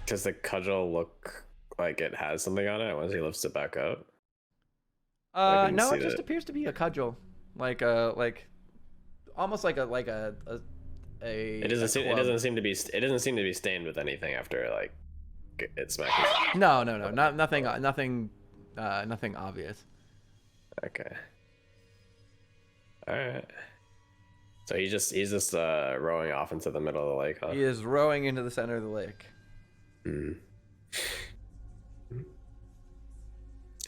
Does the cudgel look like it has something on it once he lifts it back up? No, it just appears to be a cudgel, like almost like a. It doesn't seem to be stained with anything after like it smacks. No, nothing obvious. Okay. All right. So he's just rowing off into the middle of the lake, huh? He is rowing into the center of the lake.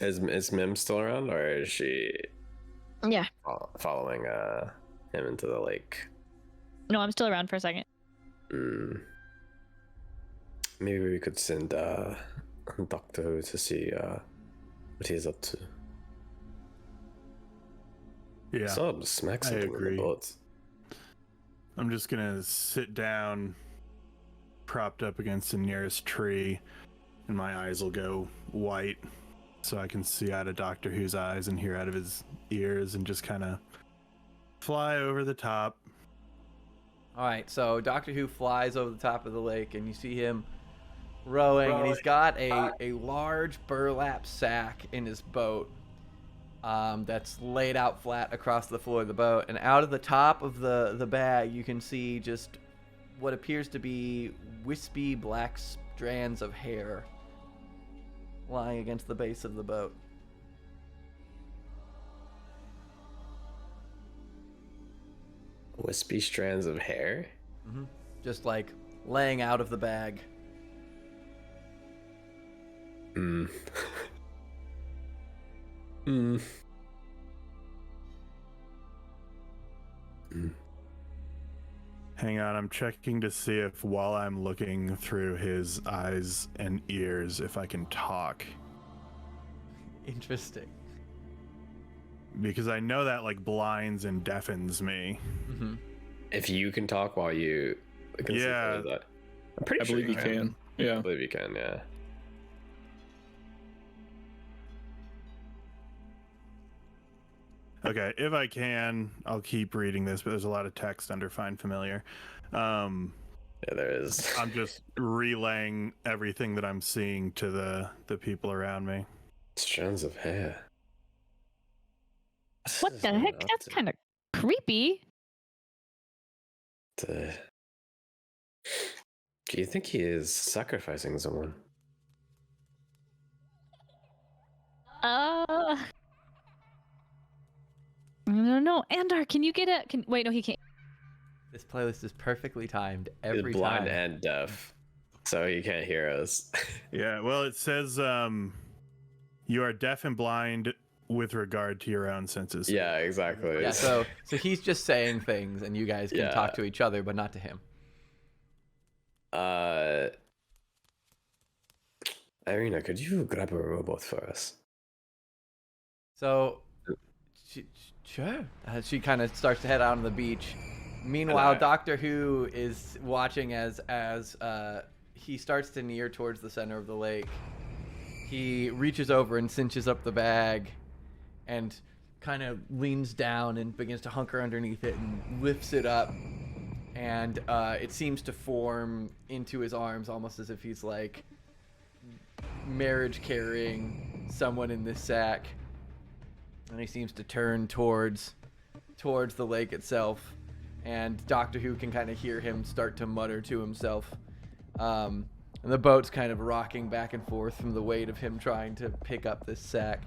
Is Mim still around, or is she? Yeah. Following him into the lake. No, I'm still around for a second. Maybe we could send Doctor Who to see what he's up to. Yeah. I saw him smack something in the boat. I'm just gonna sit down, propped up against the nearest tree, and my eyes will go white, so I can see out of Doctor Who's eyes and hear out of his ears, and just kind of fly over the top. All right, so Doctor Who flies over the top of the lake, and you see him rowing, and he's got a large burlap sack in his boat that's laid out flat across the floor of the boat. And out of the top of the bag, you can see just what appears to be wispy black strands of hair lying against the base of the boat. Wispy strands of hair? Mm-hmm. Just like laying out of the bag. Hang on, I'm checking to see if while I'm looking through his eyes and ears, if I can talk. Interesting. Because I know that like blinds and deafens me. Mm-hmm. If you can talk while you can see that. I'm pretty sure believe you can. Yeah. I believe you can, yeah. Okay, if I can, I'll keep reading this, but there's a lot of text under Find Familiar. Yeah, there is. I'm just relaying everything that I'm seeing to the people around me. Strands of hair. What the heck? That's kind of creepy. Do you think he is sacrificing someone? I don't know. Andar, can you get a... Wait, no, he can't. This playlist is perfectly timed He's every blind time. and deaf, so he can't hear us. Yeah, well, it says you are deaf and blind with regard to your own senses. Yeah, exactly. Yeah, so he's just saying things, and you guys can talk to each other, but not to him. Irina, could you grab a robot for us? So, sure. She kind of starts to head out on the beach. Meanwhile, Doctor Who is watching as he starts to near towards the center of the lake. He reaches over and cinches up the bag and kind of leans down and begins to hunker underneath it and lifts it up. And it seems to form into his arms almost as if he's like marriage carrying someone in this sack. And he seems to turn towards the lake itself. And Doctor Who can kind of hear him start to mutter to himself. And the boat's kind of rocking back and forth from the weight of him trying to pick up this sack.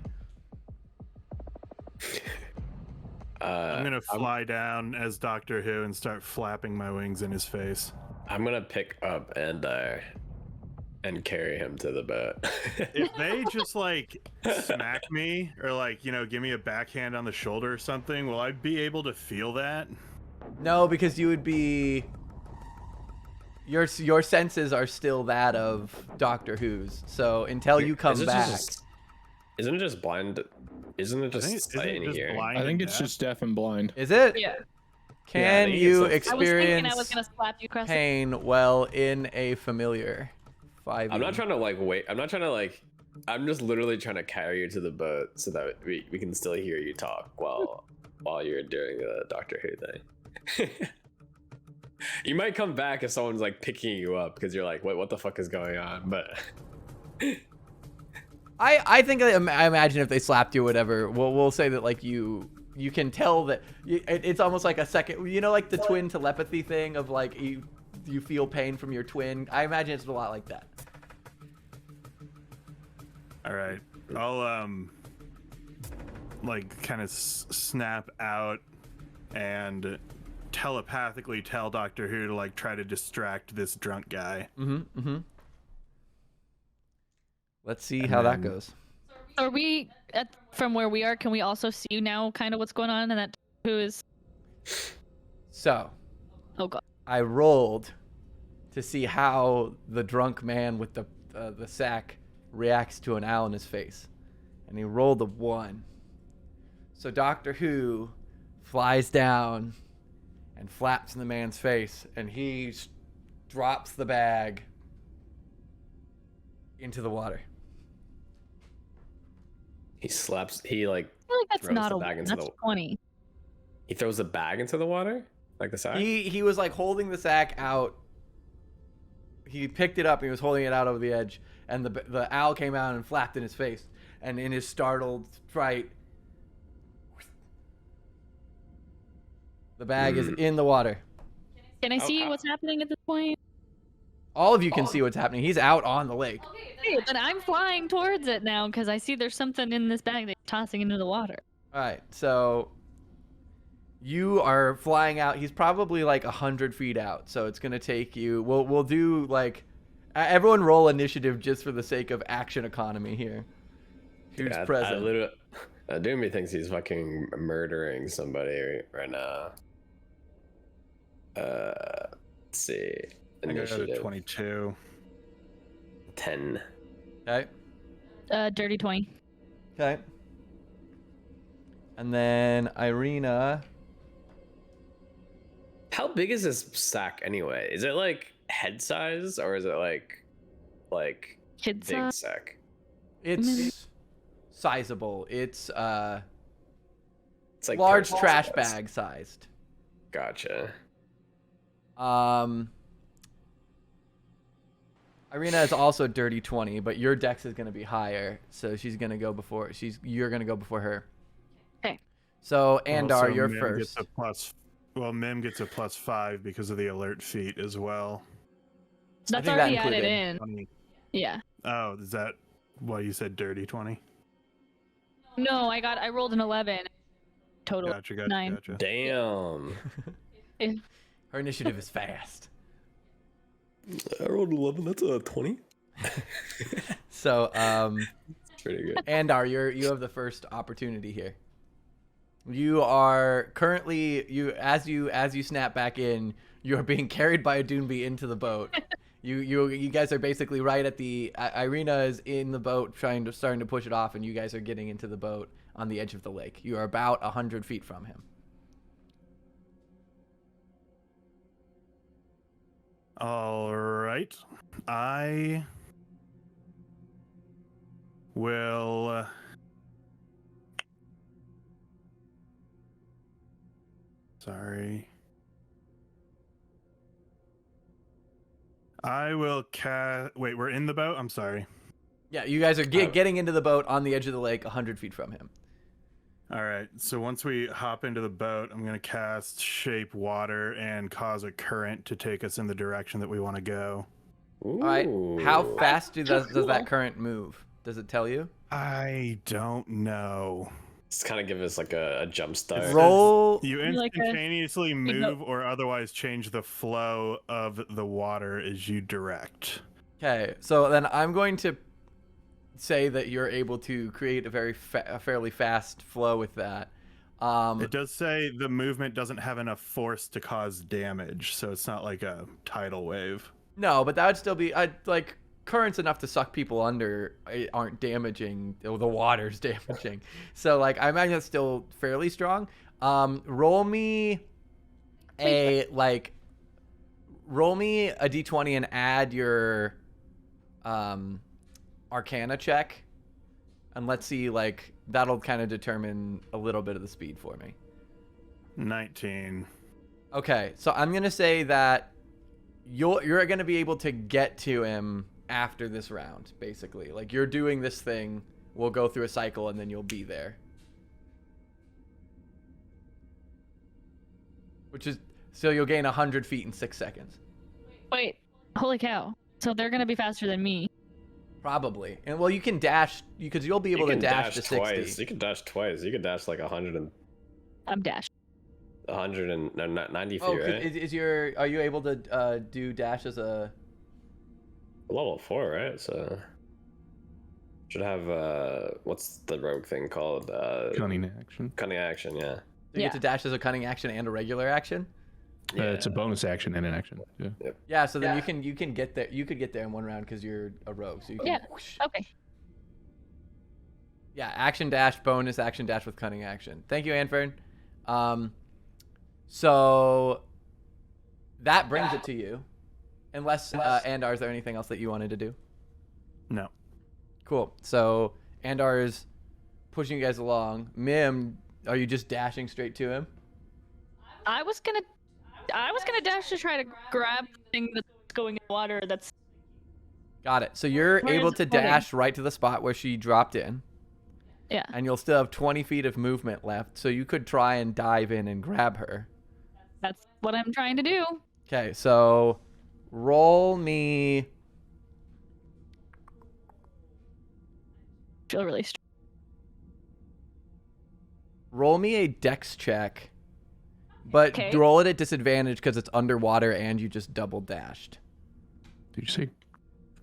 I'm gonna fly down as Doctor Who and start flapping my wings in his face. I'm gonna pick up and carry him to the boat. If they just like smack me or like, you know, give me a backhand on the shoulder or something, will I be able to feel that? No, because you would be... Your senses are still that of Doctor Who's. So until you come back... Isn't it just blind? Isn't it just sight and hearing? I think it's just deaf and blind. Is it? Yeah. Can Yeah, you I was I was thinking experience I was gonna slap you across the pain while in a familiar? 5e. I'm not trying to like wait. I'm not trying to like. I'm just literally trying to carry you to the boat so that we can still hear you talk while you're doing the Doctor Who thing. You might come back if someone's like picking you up because you're like, wait, what the fuck is going on? But I think I imagine if they slapped you or whatever, we'll say that like you can tell that it's almost like a second, you know, like the twin telepathy thing of like you feel pain from your twin. I imagine it's a lot like that. All right, I'll like kind of snap out and telepathically tell Doctor Who to like try to distract this drunk guy. Let's see how that goes. Are we from where we are? Can we also see now kind of what's going on? And that who is? So, Oh god. I rolled to see how the drunk man with the sack reacts to an owl in his face, and he rolled a 1. So Doctor Who flies down and flaps in the man's face, and he drops the bag into the water. he slaps. He like. I feel like that's throws not the a bag one. into That's the. 20. He throws the bag into the water, like the sack. He was like holding the sack out. He picked it up and he was holding it out over the edge, and the owl came out and flapped in his face, and in his startled fright, the bag is in the water. Can I see what's happening at this point? All of you can see what's happening. He's out on the lake. Okay, then I'm flying towards it now because I see there's something in this bag that's tossing into the water. All right, so you are flying out. He's probably like 100 feet out, so it's gonna take you. We'll do like everyone roll initiative just for the sake of action economy here. Who's present? Doomy thinks he's fucking murdering somebody right now. Let's see. I got a Initiative 22. 10. Okay. Dirty 20. Okay. And then Irina. How big is this sack anyway? Is it like head size or is it like Kid big size? sack? It's sizable. It's It's like large person trash size. bag sized. Gotcha. Irina is also dirty 20, but your dex is going to be higher, so she's going to go before you're going to go before her. Okay. So Andar, Also, you're Mim first. Mim gets a +5 because of the alert feat as well. That's think that already added included. in. 20. Yeah. Oh, is that why you said dirty 20? No, I rolled an 11. Total Gotcha, 9. gotcha. Damn. Her initiative is fast. I rolled 11. That's a 20. So It's pretty good. Andar, you have the first opportunity here. You are currently as you snap back in, you are being carried by a Doonbee into the boat. You guys are basically right at the Irina is in the boat starting to push it off, and you guys are getting into the boat on the edge of the lake. You are about 100 feet from him. All right. I will sorry. I will wait, we're in the boat? I'm sorry. Yeah, you guys are getting into the boat on the edge of the lake 100 feet from him. All right. So once we hop into the boat, I'm gonna cast Shape Water and cause a current to take us in the direction that we want to go. All right. How Ooh. fast does that current move? Does it tell you? I don't know. Just kind of give us like a jump start. Roll. You Like a- instantaneously move or otherwise change the flow of the water as you direct. Okay, so then I'm going to say that you're able to create a fairly fast flow with that. It does say the movement doesn't have enough force to cause damage, so it's not like a tidal wave. No, but that would still be like currents enough to suck people under aren't damaging. The water's damaging. So like I imagine it's still fairly strong. Roll me a d20 and add your Arcana check, and let's see, like that'll kind of determine a little bit of the speed for me. 19. Okay, so I'm gonna say that you're gonna be able to get to him after this round, basically. Like you're doing this thing, we'll go through a cycle, and then you'll be there. Which is so you'll gain 100 feet in 6 seconds. Wait, holy cow! So they're gonna be faster than me. Probably. And well, you can dash because you'll be able to dash to 60. Twice. You can dash twice. You can dash like 190 I'm dashed. feet, Oh, right? are you able to do dash as a Level 4, right? So should have what's the rogue thing called? Cunning action. Cunning action, yeah. you get to dash as a cunning action and a regular action? It's a bonus action and an action. Yeah. Yeah, so then you can get there. You could get there in one round because you're a rogue. So you can whoosh. Okay. Yeah, action dash, bonus action dash with cunning action. Thank you, Anfern. So that brings it to you. Unless Andar, is there anything else that you wanted to do? No. Cool. So Andar is pushing you guys along. Mim, are you just dashing straight to him? I was gonna dash to try to grab the thing that's going in the water. That's Got it. So you're Where able is to it floating? dash right to the spot where she dropped in. yeah. And you'll still have 20 feet of movement left. So you could try and dive in and grab her. That's what I'm trying to do. Okay, so roll me. Feel really. Roll me a dex check. But Okay. roll it at disadvantage because it's underwater and you just double dashed. Did you say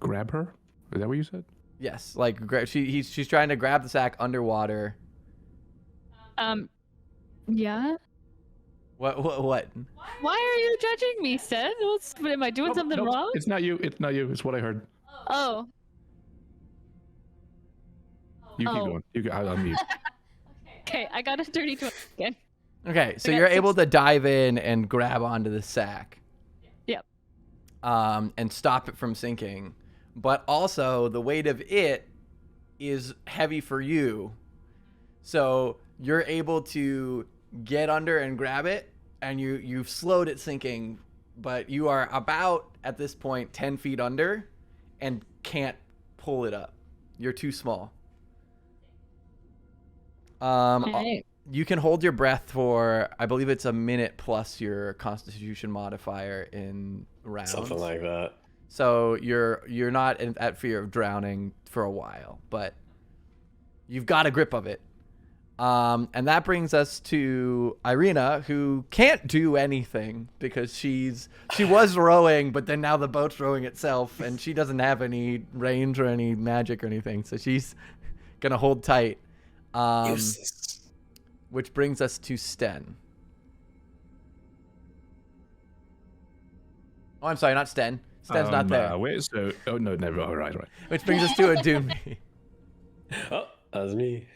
grab her? Is that what you said? Yes, like she's trying to grab the sack underwater. Yeah. What? Why are you judging me, Seth? Am I doing something Nope, wrong? It's not you. It's not you. It's what I heard. Oh. You keep Oh. going. I'll mute. Okay, I got a dirty 20 again. Okay, so I got you're 6. able to dive in and grab onto the sack. Yep. And stop it from sinking. But also, the weight of it is heavy for you. So you're able to get under and grab it, and you've slowed it sinking, but you are about, at this point, 10 feet under and can't pull it up. You're too small. Okay. You can hold your breath for, I believe it's a minute plus your Constitution modifier in rounds. Something like that. So you're not at fear of drowning for a while, but you've got a grip of it. And that brings us to Irina, who can't do anything because she was rowing, but then now the boat's rowing itself, and she doesn't have any range or any magic or anything, so she's gonna hold tight. Useless. Which brings us to Sten. Oh, I'm sorry, not Sten. Sten's not there. Wait, so no, never. All right. Which brings us to a Doomby. Oh, that was me.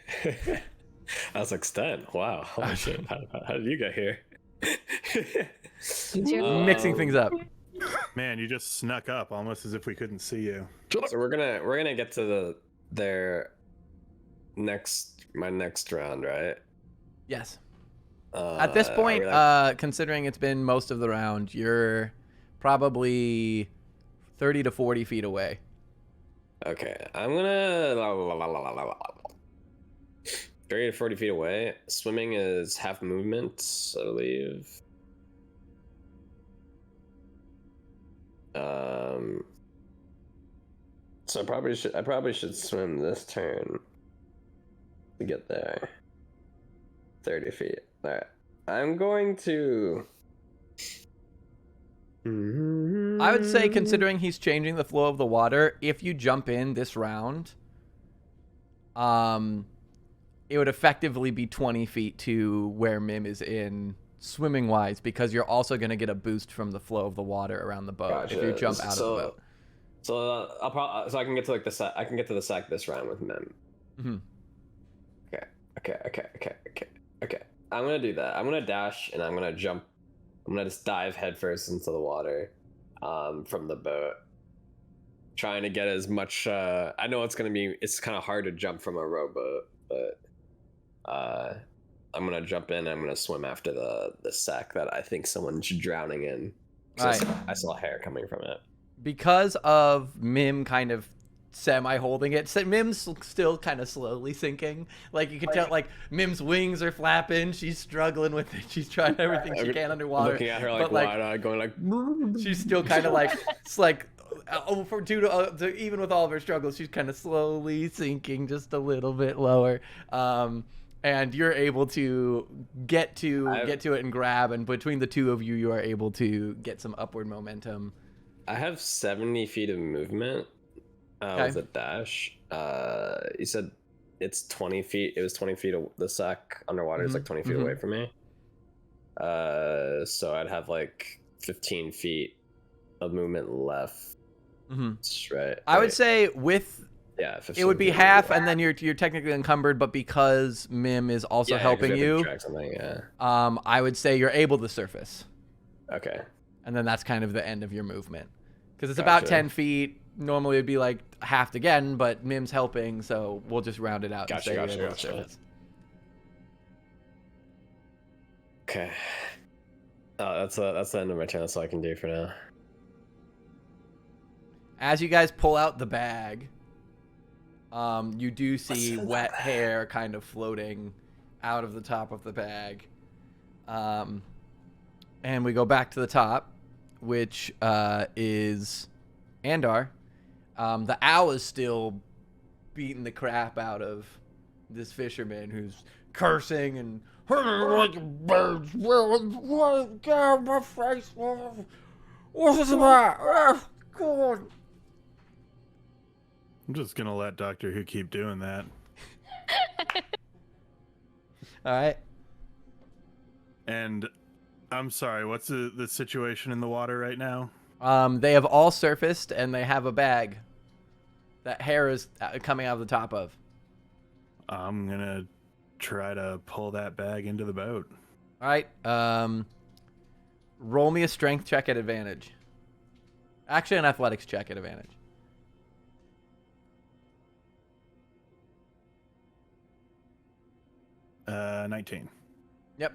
I was like, Stan, wow. Holy shit. How did you get here? Mixing things up. Man, you just snuck up almost as if we couldn't see you. So we're gonna get to my next round, right? Yes. At this point, considering it's been most of the round, you're probably 30 to 40 feet away. Okay, I'm gonna 30 to 40 feet away. Swimming is half movement, I believe. So I probably should swim this turn to get there. 30 feet. All right. I'm going to. I would say, considering he's changing the flow of the water, if you jump in this round, it would effectively be 20 feet to where Mim is in swimming wise, because you're also going to get a boost from the flow of the water around the boat. Gotcha. If you jump out of the boat. So I'll probably I can get to like the sack. I can get to the sack this round with Mim. Okay. I'm gonna do that. I'm gonna dash and I'm gonna jump. I'm gonna just dive headfirst into the water, from the boat. Trying to get as much. I know it's kind of hard to jump from a rowboat, but I'm gonna jump in. And I'm gonna swim after the sack that I think someone's drowning in. I saw hair coming from it. Because of Mim kind of semi-holding it, so Mim's still kind of slowly sinking. Like, you can tell, like, Mim's wings are flapping. She's struggling with it. She's trying everything she can underwater. Looking at her like wide-eyed, going like... She's still kind of like... It's like... even with all of her struggles, she's kind of slowly sinking just a little bit lower. And you're able to get to it and grab, and between the two of you, you are able to get some upward momentum. I have 70 feet of movement with a dash. You said it's 20 feet. It was 20 feet. The sack underwater is like 20 feet away from me. So I'd have like 15 feet of movement left. Right. I would say it would be half, and then you're technically encumbered, but because Mim is also helping you, I would say you're able to surface. Okay. And then that's kind of the end of your movement. Because it's about 10 feet. Normally it'd be like halved again, but Mim's helping, so we'll just round it out. Gotcha. Okay. Oh, that's the end of my turn. That's all I can do for now. As you guys pull out the bag, you do see wet hair kind of floating out of the top of the bag. And we go back to the top, which is Andar. The owl is still beating the crap out of this fisherman who's cursing and like birds. Get out of my face! What's the matter? God. I'm just gonna let Doctor Who keep doing that. All right. And I'm sorry, what's the situation in the water right now? They have all surfaced, and they have a bag that hair is coming out of the top of. I'm gonna try to pull that bag into the boat. All right. Roll me a strength check at advantage. Actually, an athletics check at advantage. 19. Yep.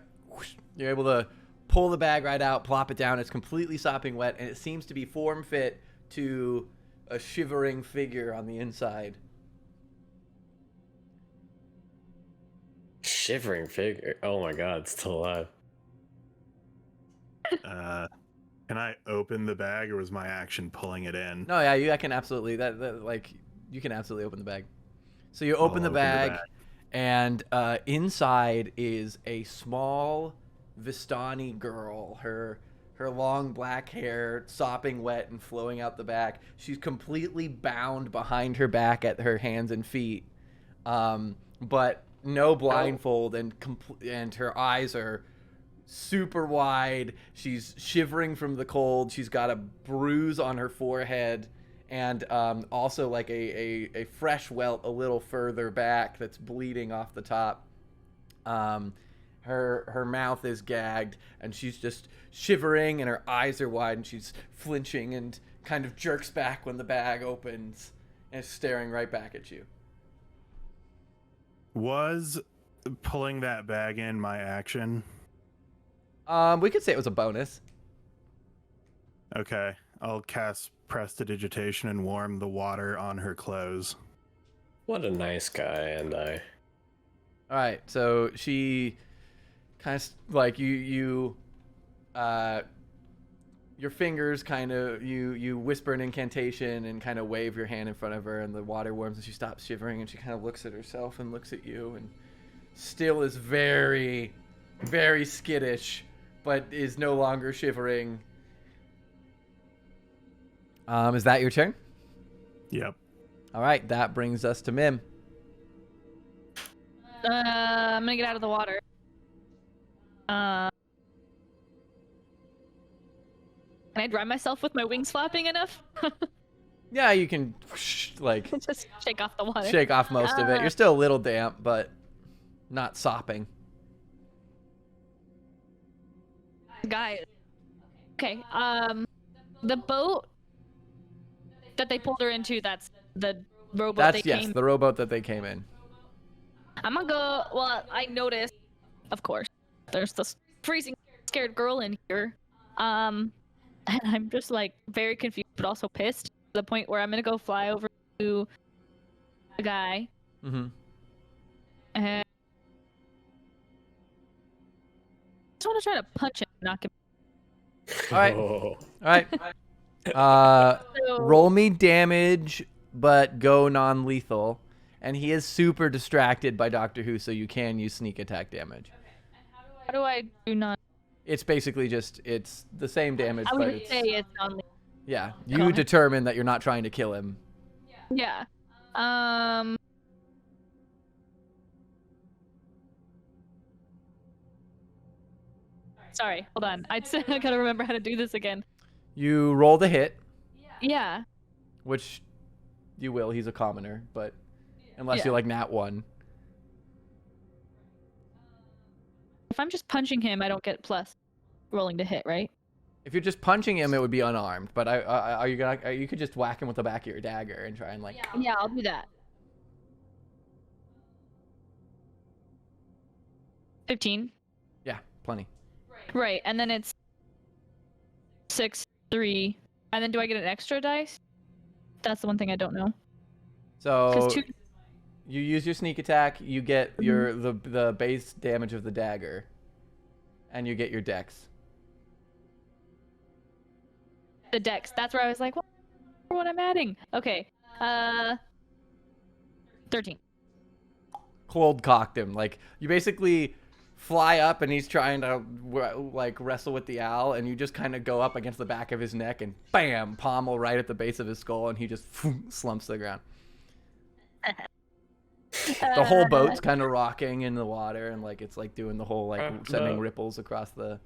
You're able to pull the bag right out, plop it down. It's completely sopping wet, and it seems to be form fit to a shivering figure on the inside. Shivering figure? Oh my god, it's still alive. Can I open the bag, or was my action pulling it in? No, yeah, I can absolutely. You can absolutely open the bag. So you open the bag, and inside is a small Vistani girl. Her long black hair sopping wet and flowing out the back. She's completely bound behind her back at her hands and feet, but no blindfold, and her eyes are super wide. She's shivering from the cold. She's got a bruise on her forehead, and also like a fresh welt a little further back that's bleeding off the top. Her mouth is gagged, and she's just shivering, and her eyes are wide, and she's flinching and kind of jerks back when the bag opens and is staring right back at you. Was pulling that bag in my action? We could say it was a bonus. Okay, I'll cast Prestidigitation and warm the water on her clothes. What a nice guy, and I. All right, so she kind of like your fingers kind of you whisper an incantation and kind of wave your hand in front of her, and the water warms and she stops shivering and she kind of looks at herself and looks at you and still is very, very skittish, but is no longer shivering. Is that your turn? Yep. All right, that brings us to Mim. I'm gonna get out of the water. Can I dry myself with my wings flapping enough? Yeah, you can like Just shake off the water. shake off most of it. You're still a little damp, but not sopping. Guys. Okay. The boat that they pulled her into, that's the rowboat That's they yes, came. the rowboat that they came in. I'm gonna go. Well, I noticed, of course, there's this freezing scared girl in here. And I'm just like very confused, but also pissed to the point where I'm gonna go fly over to the guy. Mm-hmm. And I just want to try to punch him, knock him. All right. Oh. All right. So, Roll me damage, but go non-lethal. And he is super distracted by Doctor Who, so you can use sneak attack damage. how do I do not? It's basically just, it's the same damage, I but would it's, say it's on. yeah. You Okay. determine that you're not trying to kill him. Yeah. Sorry, hold on. I gotta remember how to do this again. You roll the hit, Yeah. which you will. He's a commoner, but unless Yeah. you're like Nat 1. If I'm just punching him, I don't get plus rolling to hit, right? If you're just punching him, it would be unarmed. But are you gonna? You could just whack him with the back of your dagger and try and like. Yeah, I'll do that. 15. Yeah, plenty. Right, and then it's 6, 3, and then do I get an extra dice? That's the one thing I don't know. So 'Cause 2. you use your sneak attack. You get your the base damage of the dagger, and you get your dex. The dex. That's where I was like, what I'm adding. Okay. 13. Cold cocked him. Like you basically fly up and he's trying to like wrestle with the owl, and you just kind of go up against the back of his neck and bam, pommel right at the base of his skull, and he just slumps to the ground. The whole boat's kind of rocking in the water, and like it's like doing the whole like sending ripples across the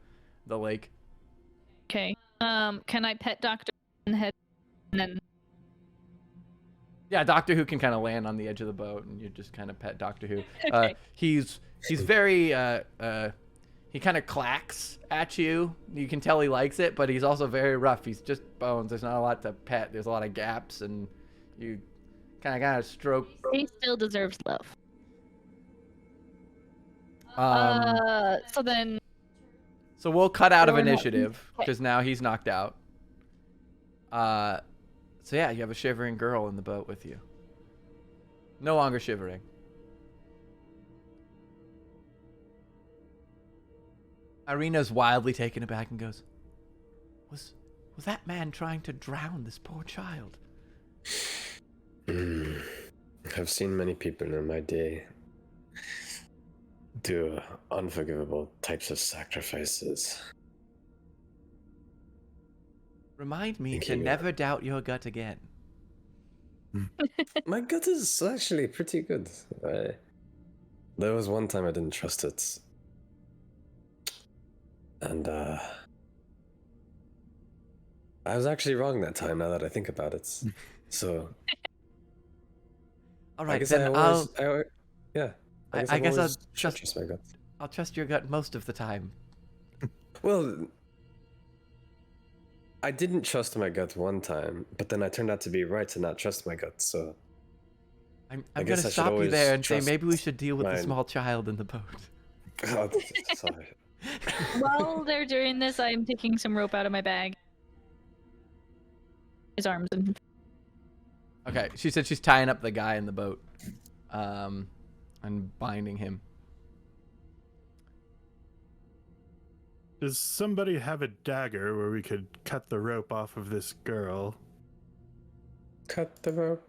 lake. Okay. Can I pet Doctor in the head and then? Yeah, Doctor Who can kind of land on the edge of the boat, and you just kind of pet Doctor Who. Okay. He's very he kind of clacks at you. You can tell he likes it, but he's also very rough. He's just bones. There's not a lot to pet. There's a lot of gaps, and you kind of stroke. He still deserves love. So then. So we'll cut out of We're not- initiative because now he's knocked out. So yeah, you have a shivering girl in the boat with you. No longer shivering. Irina's wildly taken aback and goes, Was that man trying to drown this poor child? I've seen many people in my day do unforgivable types of sacrifices. Remind me Thank to you. never doubt your gut again. My gut is actually pretty good. There was one time I didn't trust it. And I was actually wrong that time, now that I think about it. So All I right, guess then I'll I guess I'll always just- trust my gut. I'll trust your gut most of the time. Well, I didn't trust my gut one time, but then I turned out to be right to not trust my gut. So I'm I going guess to I should stop you always there and say trust maybe we should deal with the mine. small child in the boat. God, sorry. While they're doing this, I'm taking some rope out of my bag. His arms and. Okay, she said she's tying up the guy in the boat, and binding him. Does somebody have a dagger where we could cut the rope off of this girl? Cut the rope.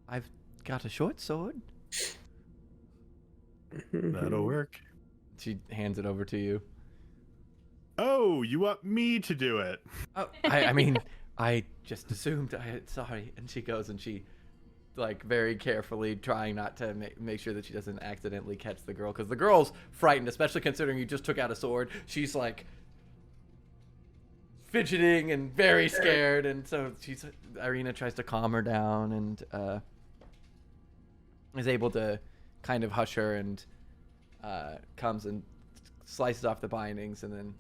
I've got a short sword. That'll work. She hands it over to you. Oh, you want me to do it? Oh, I mean, I just assumed. Sorry. And she goes and she, like, very carefully trying not to make sure that she doesn't accidentally catch the girl, because the girl's frightened, especially considering you just took out a sword. She's like fidgeting and very scared, and so Irina tries to calm her down and is able to kind of hush her, and comes and slices off the bindings and then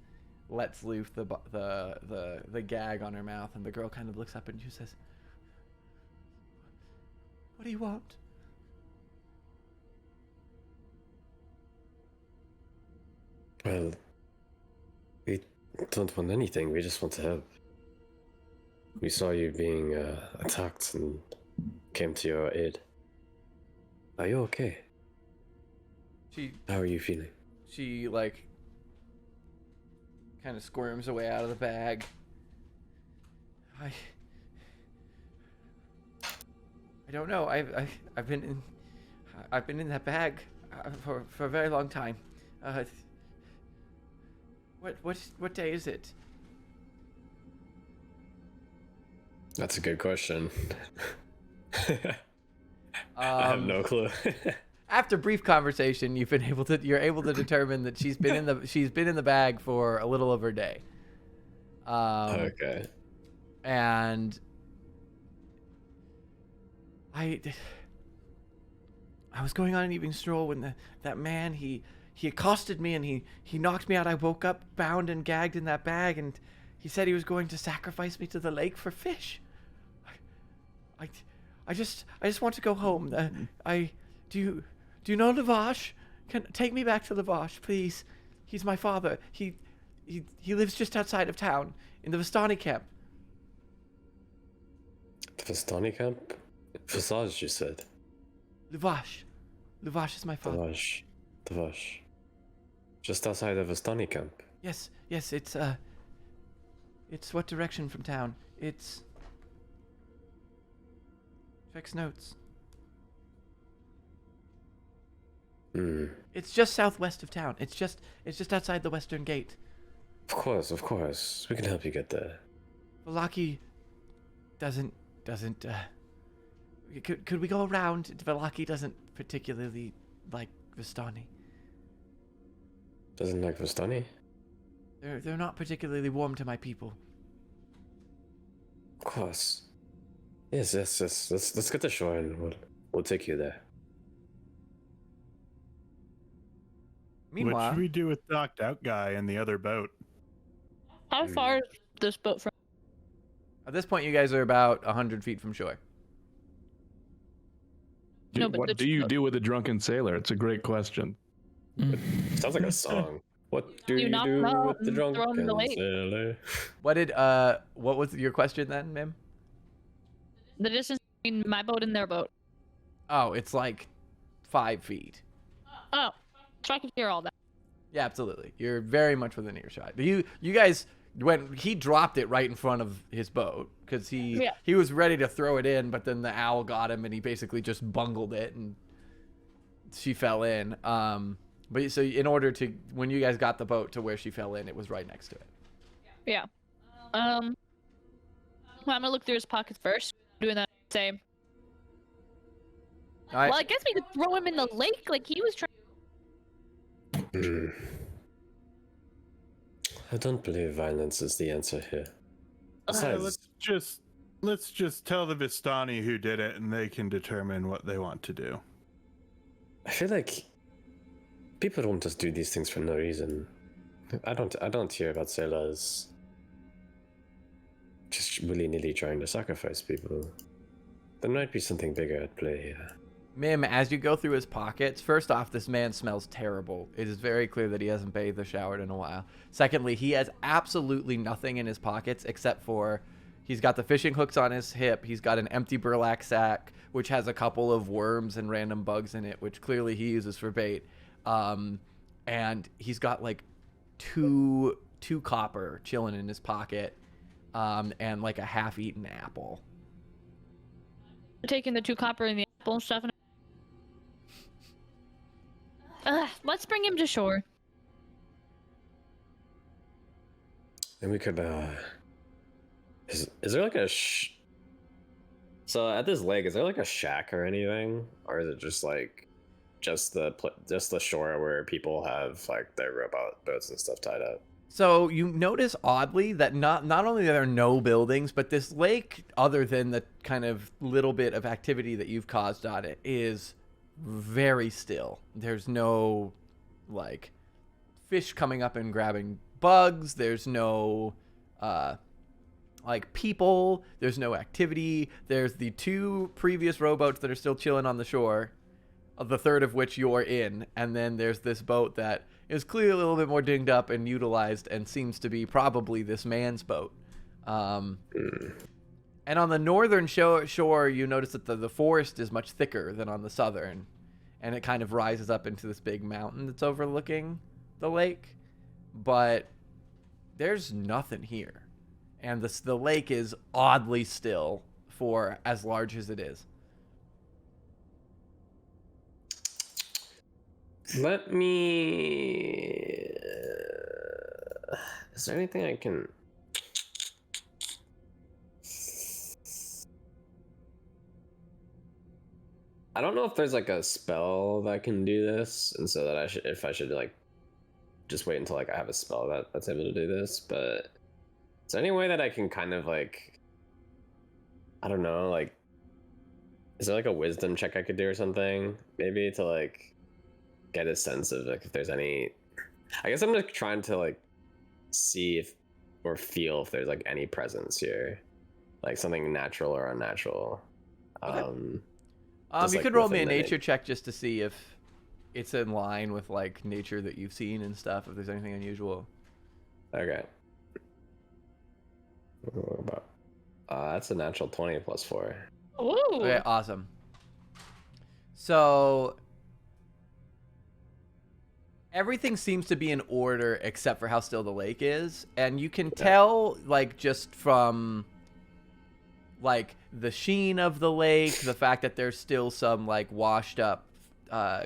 lets loose the gag on her mouth, and the girl kind of looks up and she says, "What do you want?" Well, we don't want anything. We just want to help. We saw you being attacked and came to your aid. Are you okay? How are you feeling? She like kind of squirms away out of the bag. I don't know. I've been in that bag for a very long time. What day is it? That's a good question. I have no clue. After brief conversation, you're able to determine that she's been in the bag for a little over a day. Okay. And I was going on an evening stroll when that man he accosted me and he knocked me out. I woke up bound and gagged in that bag, and he said he was going to sacrifice me to the lake for fish. I just want to go home. Do you know Luvash? Take me back to Luvash, please. He's my father. He lives just outside of town in the Vistani camp. The Vistani camp? Visage, you said. Luvash. Luvash is my father. Luvash. Just outside of Vistani camp. Yes, it's what direction from town? It's checks notes. It's just southwest of town. It's just outside the western gate. Of course. We can help you get there. Vallaki doesn't could we go around? Vallaki doesn't particularly like Vistani. Doesn't like Vistani? They're not particularly warm to my people. Of course. Yes. Let's get to shore and we'll take you there. Meanwhile, What should we do with knocked out guy in the other boat? How far is this boat from? at this point, you guys are about 100 feet from shore. No, but What do you do with a drunken sailor? It's a great question. Sounds like a song. What do you knock do him out with the and throw him in the drunken lake. sailor? What was your question then, Mim? The distance between my boat and their boat. Oh, it's like 5 feet. Oh, so I can hear all that. Yeah, absolutely. You're very much within earshot. You guys, when he dropped it right in front of his boat, because he was ready to throw it in, but then the owl got him and he basically just bungled it and she fell in. But so in order to, when you guys got the boat to where she fell in, it was right next to it. Yeah. Well, I'm gonna look through his pockets first. Doing that same. All right. Well, I guess we could throw him in the lake like he was trying. I don't believe violence is the answer here. Besides, Let's just tell the Vistani who did it, and they can determine what they want to do. I feel like people don't just do these things for no reason. I don't hear about sailors just willy-nilly trying to sacrifice people. There might be something bigger at play here. Mim, as you go through his pockets, first off, this man smells terrible. It is very clear that he hasn't bathed or showered in a while. Secondly, he has absolutely nothing in his pockets except for he's got the fishing hooks on his hip. He's got an empty burlap sack, which has a couple of worms and random bugs in it, which clearly he uses for bait. And he's got like two 2 copper chilling in his pocket, and like a half-eaten apple. Taking the 2 copper and the apple and stuff. Let's bring him to shore. And we could, is there like a so at this lake, is there like a shack or anything? Or is it just like, just the shore where people have like their rowboat boats and stuff tied up? So you notice oddly that not only are there no buildings, but this lake, other than the kind of little bit of activity that you've caused on it, is very still. There's no like fish coming up and grabbing bugs. There's no like people. There's no activity. There's the 2 previous rowboats that are still chilling on the shore, the third of which you're in, and then there's this boat that is clearly a little bit more dinged up and utilized and seems to be probably this man's boat. And on the northern shore, you notice that the forest is much thicker than on the southern, and it kind of rises up into this big mountain that's overlooking the lake. But there's nothing here, and the lake is oddly still for as large as it is. Let me... Is there anything I can... I don't know if there's like a spell that can do this, and so that I should like just wait until like I have a spell that's able to do this. But is there any way that I can kind of like, I don't know, like, is there like a wisdom check I could do or something, maybe, to like get a sense of like if there's any... I guess I'm just trying to like see if or feel if there's like any presence here, like something natural or unnatural. Okay. Just, you like, could roll me a within the nature check just to see if it's in line with like nature that you've seen and stuff, if there's anything unusual. Okay. That's a natural 20 plus 4. Ooh. Okay, awesome. So everything seems to be in order except for how still the lake is, and you can tell like just from like the sheen of the lake, the fact that there's still some like washed up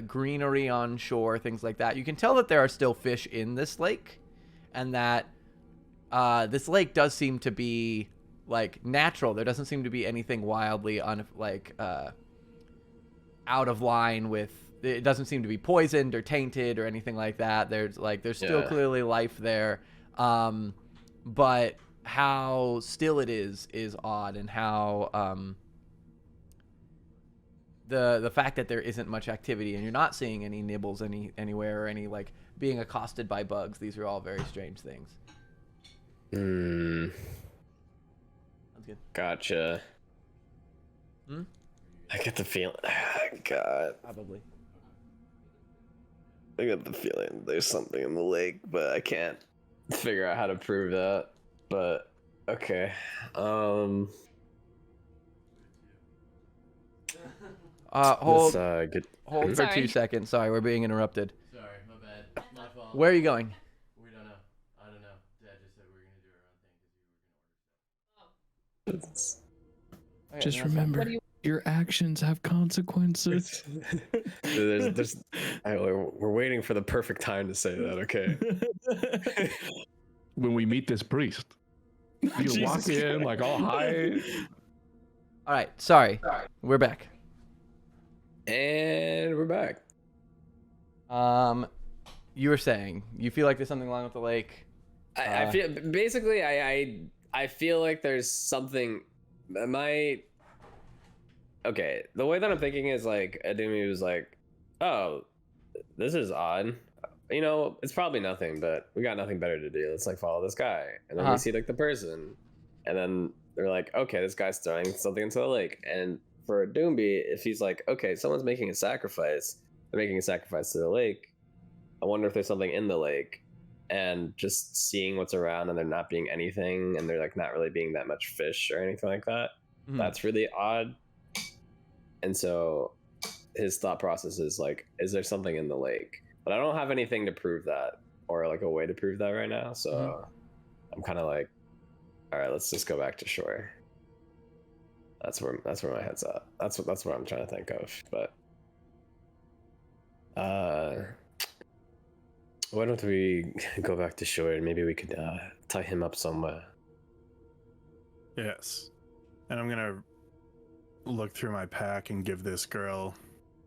greenery on shore, things like that. You can tell that there are still fish in this lake, and that this lake does seem to be like natural. There doesn't seem to be anything wildly out of line with. It doesn't seem to be poisoned or tainted or anything like that. There's still clearly life there, but how still it is odd, and how the fact that there isn't much activity and you're not seeing any nibbles anywhere or any like being accosted by bugs. These are all very strange things. That's good. Gotcha. I get the feeling. God. Probably. I get the feeling there's something in the lake, but I can't figure out how to prove that. But okay. Hold for Sorry. 2 seconds. Sorry, we're being interrupted. Sorry, my bad. My fault. Where are you going? We don't know. I don't know. Dad just said we were gonna do our own thing because we were gonna order stuff. Okay, Just no, remember, your actions have consequences. We're waiting for the perfect time to say that. Okay. When we meet this priest, you walk in like all high. All right, sorry. We're back. And we're back. You were saying you feel like there's something wrong with the lake. I feel basically I feel like there's something. Okay, the way that I'm thinking is like Adumi was like, oh, this is odd. You know, it's probably nothing, but we got nothing better to do. Let's like follow this guy, and then we see like the person, and then they're like, okay, this guy's throwing something into the lake. And for Doomby, if he's like, okay, someone's making a sacrifice, they're making a sacrifice to the lake. I wonder if there's something in the lake, and just seeing what's around, and there not being anything, and there like not really being that much fish or anything like that. That's really odd. And so his thought process is like, is there something in the lake? But I don't have anything to prove that. or like a way to prove that right now. So I'm kind of like, all right, let's just go back to shore. That's where my head's at. That's what I'm trying to think of. But why don't we go back to shore and maybe we could tie him up somewhere. Yes. And I'm gonna look through my pack and give this girl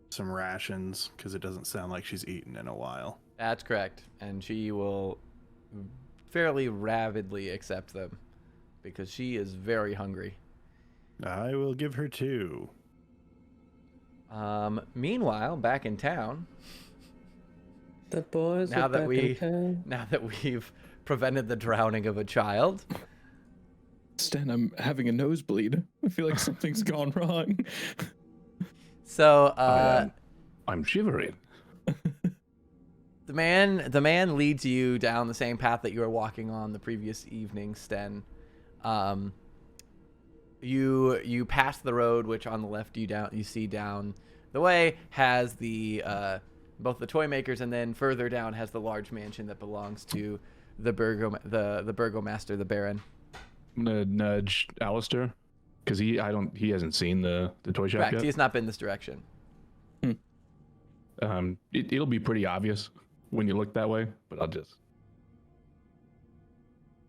some rations because it doesn't sound like she's eaten in a while. That's correct, and she will fairly rapidly accept them because she is very hungry. I will give her 2. Meanwhile, back in town, The boys. now that we've prevented the drowning of a child, Stan, I'm having a nosebleed. I feel like something's gone wrong. so I'm shivering. the man leads you down the same path that you were walking on the previous evening, Sten. You pass the road, which on the left you see down the way has the both the toy makers, and then further down has the large mansion that belongs to the burgomaster, the Baron. I'm gonna nudge Alistair because he hasn't seen the toy shop Correct. yet. He has not been this direction. It'll be pretty obvious when you look that way, but I'll just.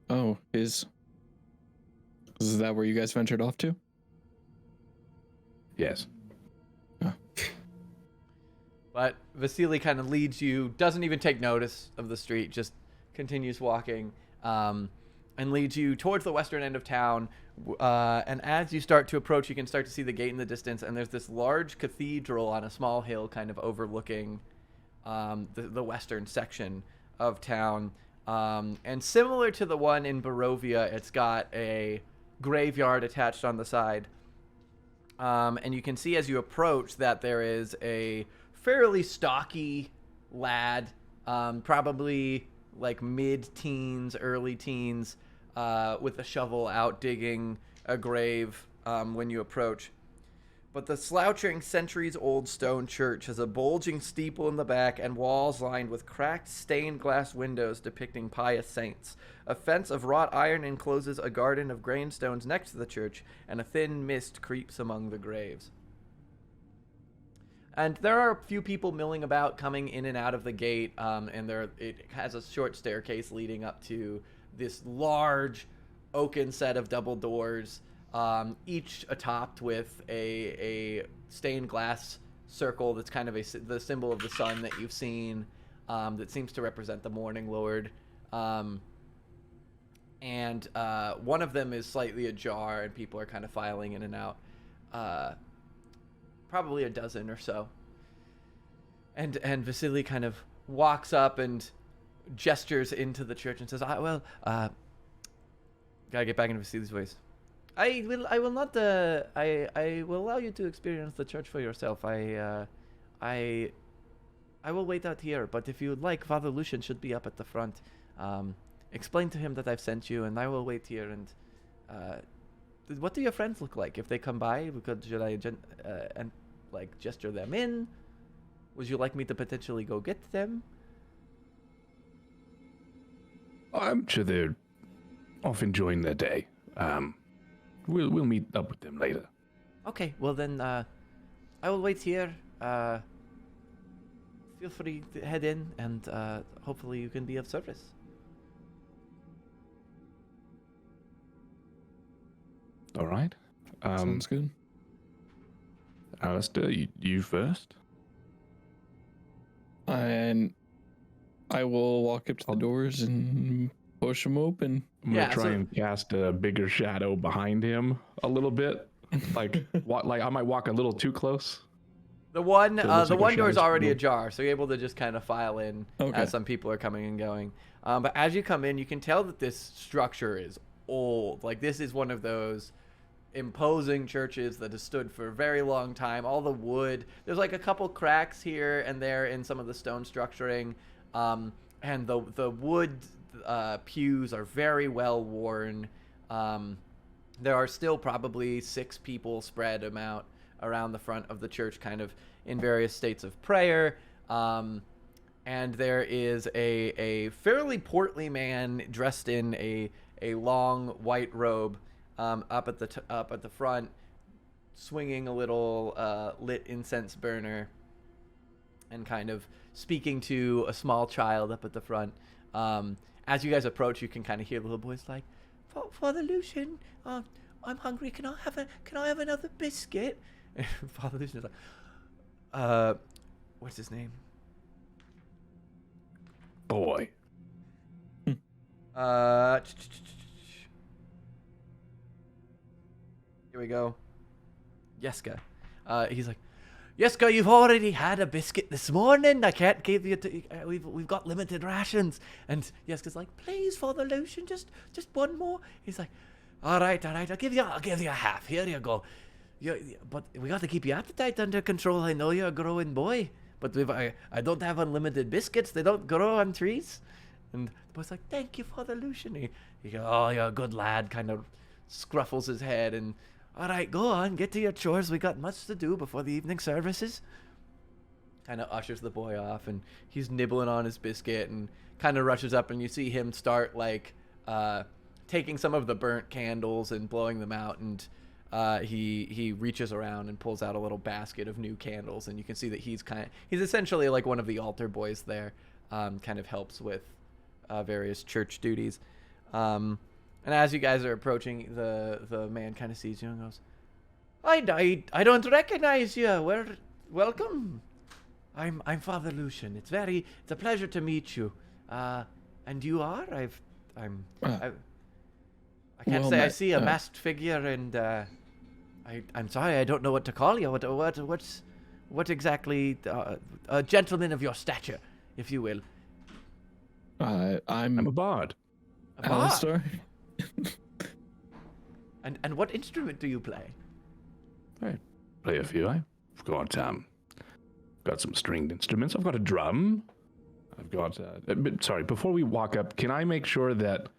Oh, is that where you guys ventured off to? Yes. But Vasili kind of leads you, doesn't even take notice of the street, just continues walking, and leads you towards the western end of town. And as you start to approach, you can start to see the gate in the distance, and there's this large cathedral on a small hill kind of overlooking the western section of town. And similar to the one in Barovia, it's got a graveyard attached on the side. And you can see as you approach that there is a fairly stocky lad, probably like mid-teens, early teens, with a shovel out digging a grave when you approach. But the slouching centuries-old stone church has a bulging steeple in the back and walls lined with cracked stained glass windows depicting pious saints. A fence of wrought iron encloses a garden of grainstones next to the church, and a thin mist creeps among the graves. And there are a few people milling about, coming in and out of the gate, and it has a short staircase leading up to this large oaken set of double doors, each atop with a stained glass circle that's kind of the symbol of the sun that you've seen, that seems to represent the morning lord. And one of them is slightly ajar, and people are kind of filing in and out. Probably a dozen or so. And Vasili kind of walks up and gestures into the church and says, gotta get back into Vasili's voice. I will not, I will allow you to experience the church for yourself. I will wait out here, but if you would like, Father Lucian should be up at the front. Explain to him that I've sent you, and I will wait here. And what do your friends look like? If they come by, should I gesture them in? Would you like me to potentially go get them? I'm sure they're off enjoying their day. We'll meet up with them later. Okay, well then, I will wait here. Feel free to head in, and hopefully you can be of service. All right. Sounds good. Alistair, you first. And I will walk up to the doors and push them open. I'm gonna try and cast a bigger shadow behind him a little bit. Like I might walk a little too close. The one door is already cool. ajar, so you're able to just kind of file in as some people are coming and going. But as you come in, you can tell that this structure is old. Like, this is one of those imposing churches that has stood for a very long time. All the wood, there's like a couple cracks here and there in some of the stone structuring, and the wood pews are very well worn. There are still probably 6 people spread around the front of the church, kind of in various states of prayer. and there is a fairly portly man dressed in a long white robe up at the front, swinging a little lit incense burner and kind of speaking to a small child up at the front. As you guys approach, you can kind of hear the little voice like, "Father Lucian, I'm hungry. Can I have another biscuit?" And Father Lucian is like, what's his name? Boy. Here we go. Yeska. He's like, "Yeska, you've already had a biscuit this morning. I can't give you. We've got limited rations." And Yeska's like, "Please, Father Lucian, just one more." He's like, All right. I'll give you a half. Here you go. But we got to keep your appetite under control. I know you're a growing boy, but I don't have unlimited biscuits. They don't grow on trees." And the boy's like, "Thank you, Father Lucian." He goes, "Oh, you're a good lad." Kind of scruffles his head and, "All right, go on, get to your chores. We got much to do before the evening services." Kind of ushers the boy off, and he's nibbling on his biscuit and kind of rushes up, and you see him start like taking some of the burnt candles and blowing them out, and he reaches around and pulls out a little basket of new candles, and you can see that he's essentially like one of the altar boys there, kind of helps with various church duties. And as you guys are approaching, the man kind of sees you and goes, I don't recognize you. Welcome. I'm Father Lucian. It's a pleasure to meet you. And you are? I can't say I see a masked figure, and I'm sorry, I don't know what to call you. What exactly? A gentleman of your stature, if you will. I'm a bard. A bard? Alistair. And what instrument do you play? I play a few. I've got some stringed instruments. I've got a drum. I've got. Sorry, before we walk up, can I make sure that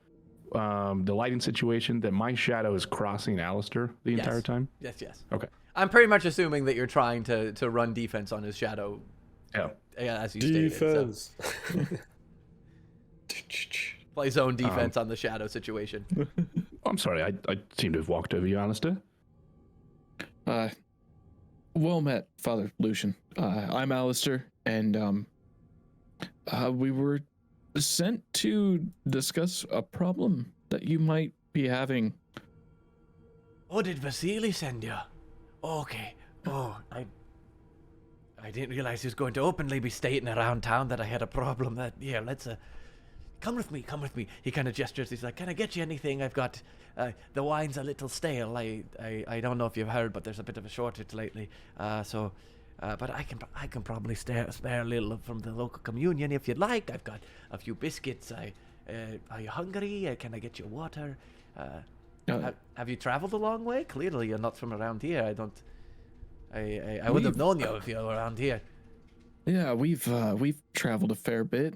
the lighting situation, that my shadow is crossing Alistair the entire time? Yes. Okay. I'm pretty much assuming that you're trying to run defense on his shadow. Yeah. As you defense. stated. Play zone defense on the shadow situation. I'm sorry. I seem to have walked over you, Alistair. Well met, Father Lucian. I'm Alistair, and we were sent to discuss a problem that you might be having. Oh, did Vasili send you? Okay. Oh, I didn't realize he was going to openly be stating around town that I had a problem. Let's come with me. He kind of gestures. He's like, "Can I get you anything? I've got the wine's a little stale. I don't know if you've heard, but there's a bit of a shortage lately. But I can probably spare a little from the local communion if you'd like. I've got a few biscuits. Are you hungry? Can I get you water? Have you traveled a long way? Clearly, you're not from around here. I wouldn't have known you if you were around here." Yeah, we've traveled a fair bit.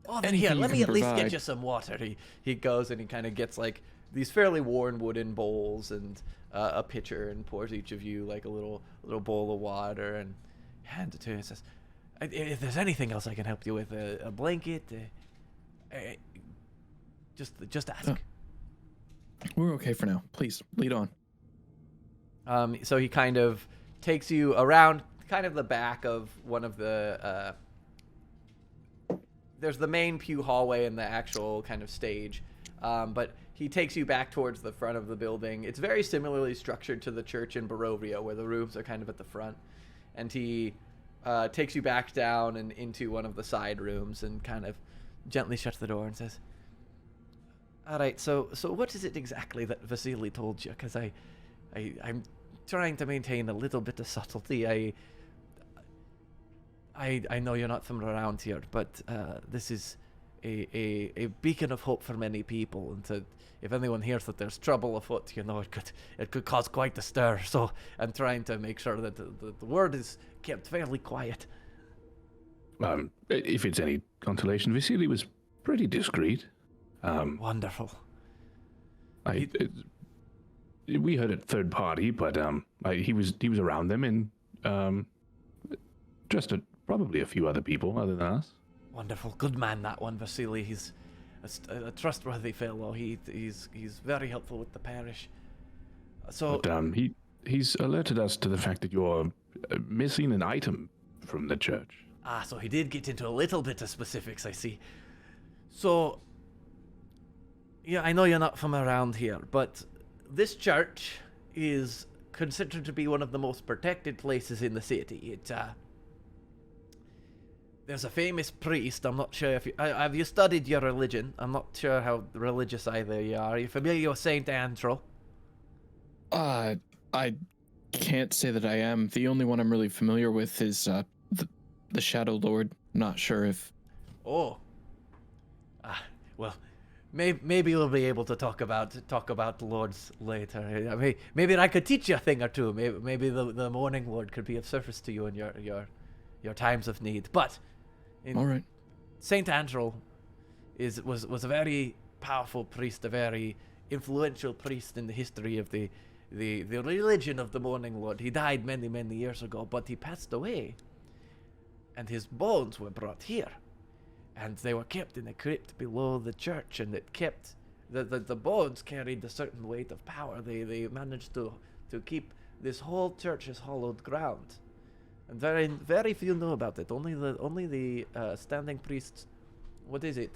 Oh, then here, let me at least get you some water. He goes and he kind of gets like these fairly worn wooden bowls and a pitcher, and pours each of you like a little bowl of water and hands it to you and says, "If there's anything else I can help you with, a blanket, just ask." We're okay for now. Please, lead on. So he kind of takes you around kind of the back of one of the there's the main pew hallway and the actual kind of stage, but he takes you back towards the front of the building. It's very similarly structured to the church in Barovia, where the rooms are kind of at the front, and he takes you back down and into one of the side rooms and kind of gently shuts the door and says, "All right, so what is it exactly that Vasili told you? Because I'm trying to maintain a little bit of subtlety. I know you're not from around here, but this is a beacon of hope for many people, and if anyone hears that there's trouble afoot, it could cause quite a stir. So I'm trying to make sure that the word is kept fairly quiet." If it's any consolation, Vasili was pretty discreet. Wonderful. We heard it third party, but he was around them and dressed probably a few other people other than us. Wonderful, good man, that one, Vasili. He's a trustworthy fellow. He's very helpful with the parish. So But he's alerted us to the fact that you're missing an item from the church. so he did get into a little bit of specifics, I see. So, yeah, I know you're not from around here, but this church is considered to be one of the most protected places in the city. There's a famous priest. I'm not sure if you have you studied your religion. I'm not sure how religious either you are. Are you familiar with Saint Andrew? I can't say that I am. The only one I'm really familiar with is the Shadow Lord. Not sure if. Oh. Well, maybe we'll be able to talk about lords later. Maybe I could teach you a thing or two. Maybe the Morning Lord could be of service to you in your times of need. But All right. Saint Andrew was a very powerful priest, a very influential priest in the history of the religion of the Morning Lord. He died many years ago, but he passed away, and his bones were brought here, and they were kept in a crypt below the church, and it kept the bones carried a certain weight of power. They managed to keep this whole church as hallowed ground, and very few know about it. Only the standing priests. What is it?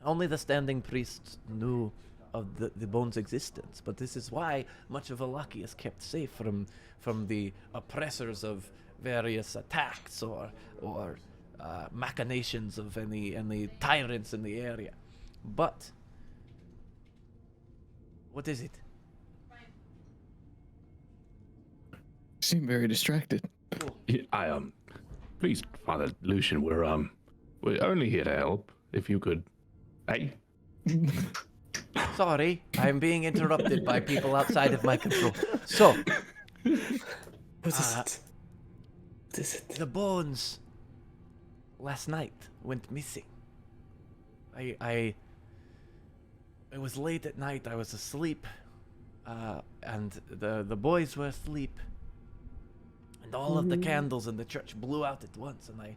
Only the standing priests knew of the bones' existence, but this is why much of Vallaki is kept safe from the oppressors of various attacks or machinations of any tyrants in the area. But what is it? Seem very distracted. Yeah, please, Father Lucian, we're only here to help. If you could, hey. Sorry, I'm being interrupted by people outside of my control. So, What is it? What is it? the bones last night went missing. It was late at night. I was asleep, and the boys were asleep, and all of the candles in the church blew out at once. And I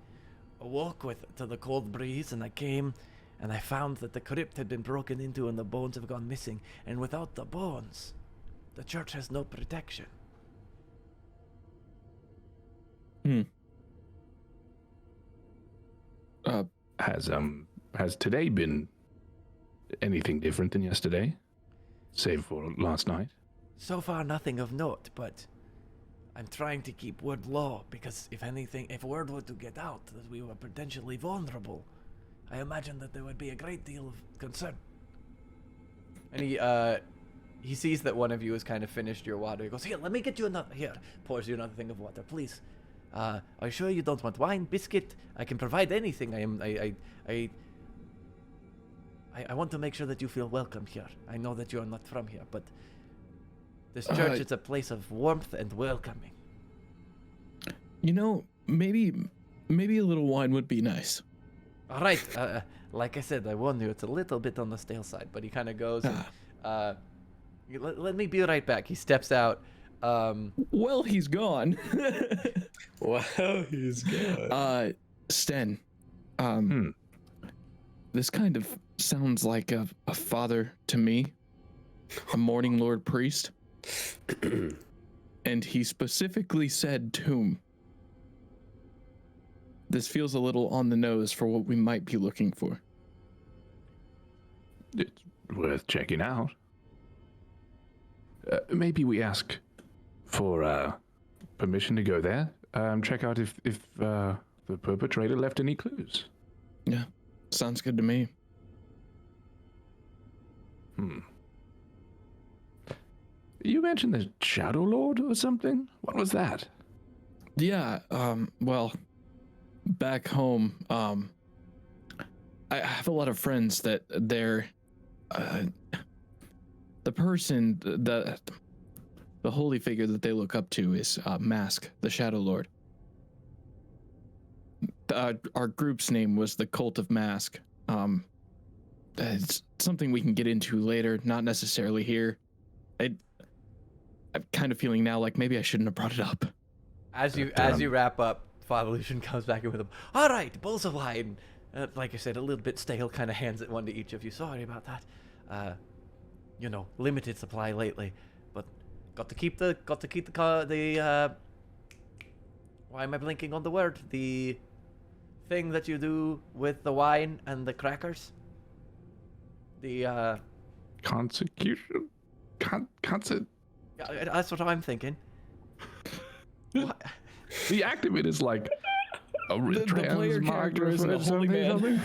awoke to the cold breeze, and I came, and I found that the crypt had been broken into, and the bones have gone missing. And without the bones, the church has no protection. Has today been anything different than yesterday, save for last night? So far, nothing of note, but I'm trying to keep word low, because if word were to get out that we were potentially vulnerable, I imagine that there would be a great deal of concern. And he sees that one of you has kind of finished your water. He goes, "Here, let me get you another." Here, pours you another thing of water, please. Are you sure you don't want wine, biscuit? I can provide anything. I want to make sure that you feel welcome here. I know that you are not from here, but this church is a place of warmth and welcoming. You know, maybe a little wine would be nice. All right. Like I said, I warned you, it's a little bit on the stale side, but he kind of goes and let me be right back. He steps out. Well, he's gone. Wow, he's good. Sten, this kind of sounds like a father to me, a Morning Lord priest. And he specifically said tomb. This feels a little on the nose for what we might be looking for. It's worth checking out. Maybe we ask for permission to go there. Check out if the perpetrator left any clues. Yeah, sounds good to me. You mentioned the Shadow Lord or something? What was that? Yeah, well, back home, I have a lot of friends that they're, the person, the holy figure that they look up to is Mask, the Shadow Lord. Our group's name was the Cult of Mask. It's something we can get into later, not necessarily here. I'm kind of feeling now like maybe I shouldn't have brought it up. As you wrap up, Father Lucian comes back in with him. All right, bowls of wine. Like I said, a little bit stale. Kind of hands it one to each of you. Sorry about that. Limited supply lately, but got to keep the why am I blinking on the word? The thing that you do with the wine and the crackers. The Consecution? Yeah, that's what I'm thinking. What? The act of it is like a The player character is a holy man.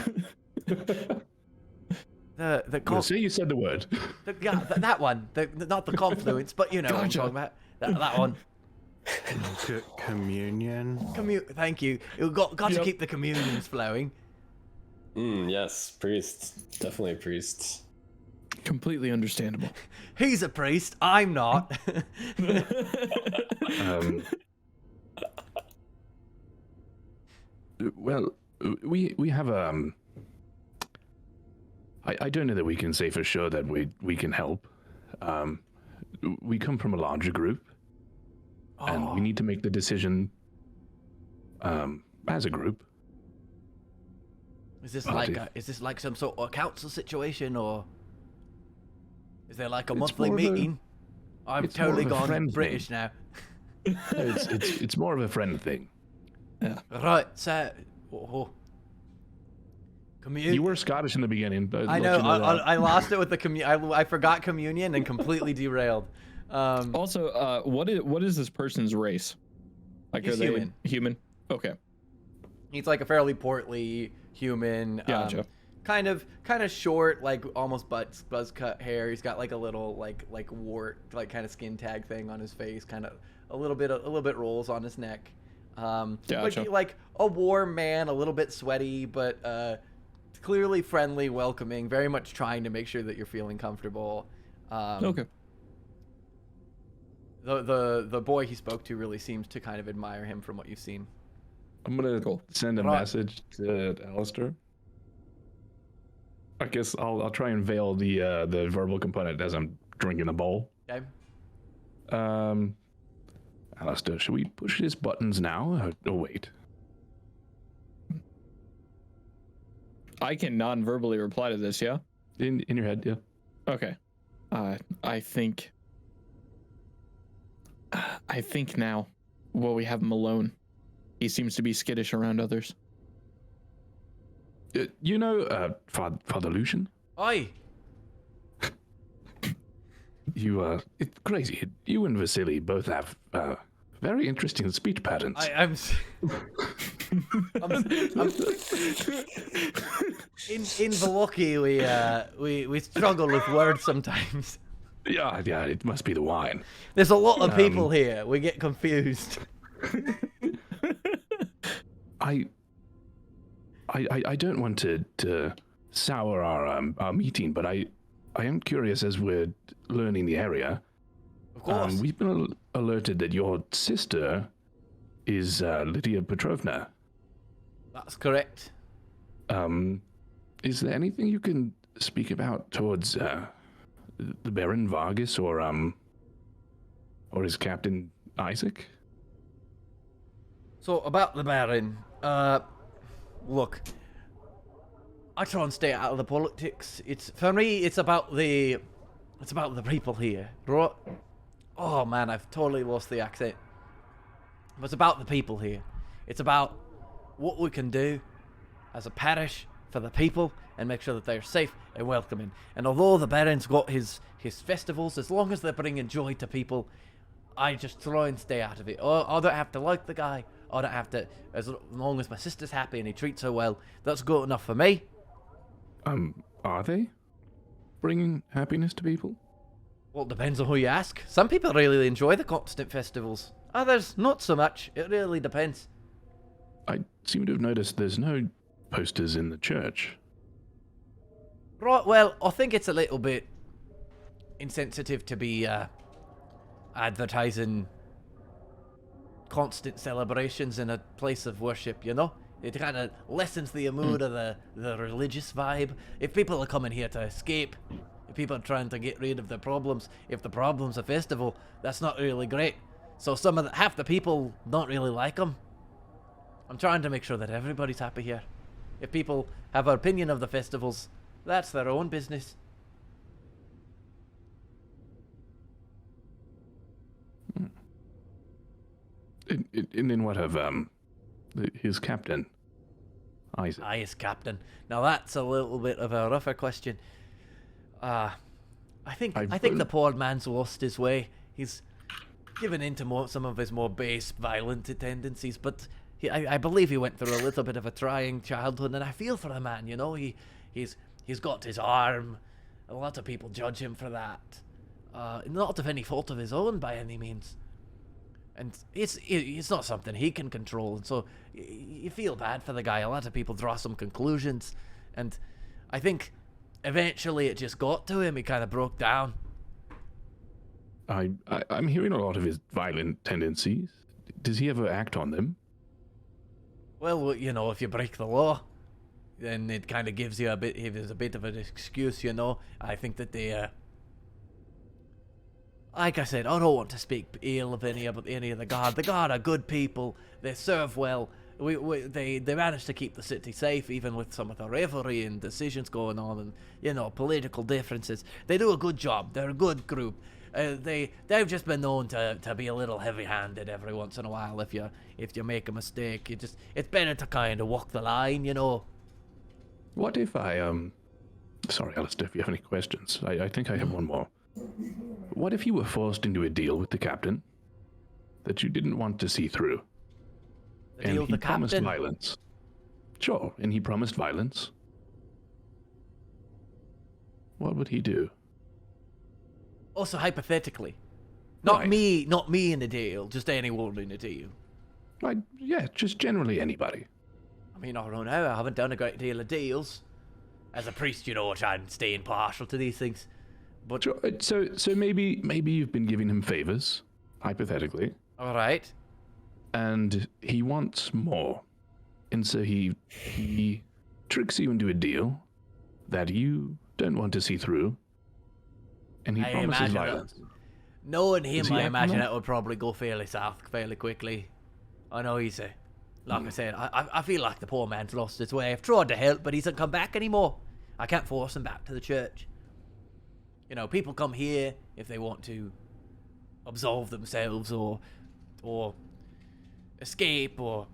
Well, say you said the word. That one. Not the confluence, but you know what I'm talking about. That one. Communion. Thank you. You got to keep the communions flowing. Yes, priest. Definitely a priest. Completely understandable. He's a priest. I'm not. Well, we have I don't know that we can say for sure that we can help. We come from a larger group, and we need to make the decision as a group. Is this like some sort of council situation, or is there like a monthly meeting? I'm totally gone British now. It's more of a friend thing. Yeah. Right, so You were Scottish in the beginning. I know. I lost it with the I forgot communion and completely derailed. Also, what is this person's race? Like, He's are they human. Human? Okay. He's like a fairly portly human. Gotcha. Kind of short, like almost buzz cut hair. He's got like a little like wart, like kind of skin tag thing on his face. Kind of a little bit rolls on his neck. Gotcha. Like a warm man, a little bit sweaty, but clearly friendly, welcoming. Very much trying to make sure that you're feeling comfortable. Okay. The boy he spoke to really seems to kind of admire him from what you've seen. I'm gonna send a message to Alistair. I guess I'll try and veil the verbal component as I'm drinking the bowl. Okay. Alistair, should we push his buttons now or wait? I can non-verbally reply to this, yeah? In your head, yeah. Okay. I think now, well, we have him alone. He seems to be skittish around others. Father Lucian? Oi! It's crazy. You and Vasili both have very interesting speech patterns. I'm in Vallaki, we struggle with words sometimes. Yeah, it must be the wine. There's a lot of people here. We get confused. I don't want to sour our meeting, but I am curious as we're learning the area. Of course. We've been alerted that your sister is Lydia Petrovna. That's correct. Is there anything you can speak about towards the Baron Vargas or his Captain Isaac? So about the Baron, look, I try and stay out of the politics. For me, it's about the people here, right? Oh man, I've totally lost the accent. But it's about the people here. It's about what we can do as a parish for the people and make sure that they're safe and welcoming. And although the Baron's got his festivals, as long as they're bringing joy to people, I just try and stay out of it. I don't have to like the guy. I don't have to, as long as my sister's happy and he treats her well, that's good enough for me. Are they bringing happiness to people? Well, it depends on who you ask. Some people really enjoy the constant festivals. Others, not so much. It really depends. I seem to have noticed there's no posters in the church. Right, well, I think it's a little bit insensitive to be advertising constant celebrations in a place of worship, you know? It kind of lessens the mood of the religious vibe. If people are coming here to escape, if people are trying to get rid of their problems, if the problem's a festival, that's not really great. So half the people don't really like him. I'm trying to make sure that everybody's happy here. If people have an opinion of the festivals, that's their own business. And then what of his captain, Isaac? His captain. Now that's a little bit of a rougher question. I think the poor man's lost his way. He's given in to some of his more base, violent tendencies, but I believe he went through a little bit of a trying childhood, and I feel for the man. You know, he's got his arm. A lot of people judge him for that. Not of any fault of his own by any means. And it's not something he can control, and so you feel bad for the guy. A lot of people draw some conclusions, and I think eventually it just got to him. He kind of broke down. I'm hearing a lot of his violent tendencies. Does he ever act on them? Well, you know, if you break the law, then it kind of gives you a bit. There's a bit of an excuse, you know. I think that they. Like I said, I don't want to speak ill of any of the guard. The guard are good people. They serve well. They manage to keep the city safe, even with some of the revelry and decisions going on, and you know, political differences. They do a good job. They're a good group. They've just been known to be a little heavy-handed every once in a while. If you make a mistake, it's better to kind of walk the line, you know. What if I Sorry, Alistair, if you have any questions, I think I have one more. What if you were forced into a deal with the captain that you didn't want to see through? The deal with the promised captain? violence. Sure, and he promised violence. What would he do? Also, hypothetically, not Right. me in a deal, just anyone in a deal. Yeah, just generally anybody. I mean, I don't know. I haven't done a great deal of deals. As a priest, you know, I try and stay impartial to these things. But Sure, so maybe you've been giving him favors, hypothetically, all right. and he wants more, and so he tricks you into a deal that you don't want to see through, and he I promises imagine violence. Knowing him, Does he I act on imagine that? it would probably go fairly south fairly quickly. I know he's like I said, I feel like the poor man's lost his way. I've tried to help, but he doesn't come back anymore. I can't force him back to the church. You know, people come here if they want to absolve themselves or escape or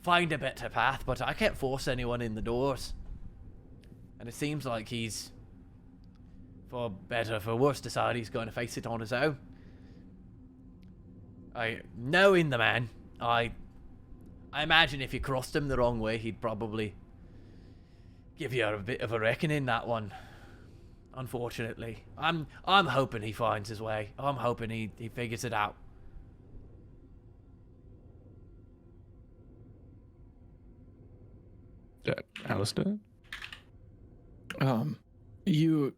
find a better path, but I can't force anyone in the doors. And it seems like he's, for better or for worse, decided he's going to face it on his own. Knowing the man, I imagine if you crossed him the wrong way, he'd probably give you a bit of a reckoning, that one. Unfortunately. I'm hoping he finds his way. I'm hoping he figures it out. Alistair? You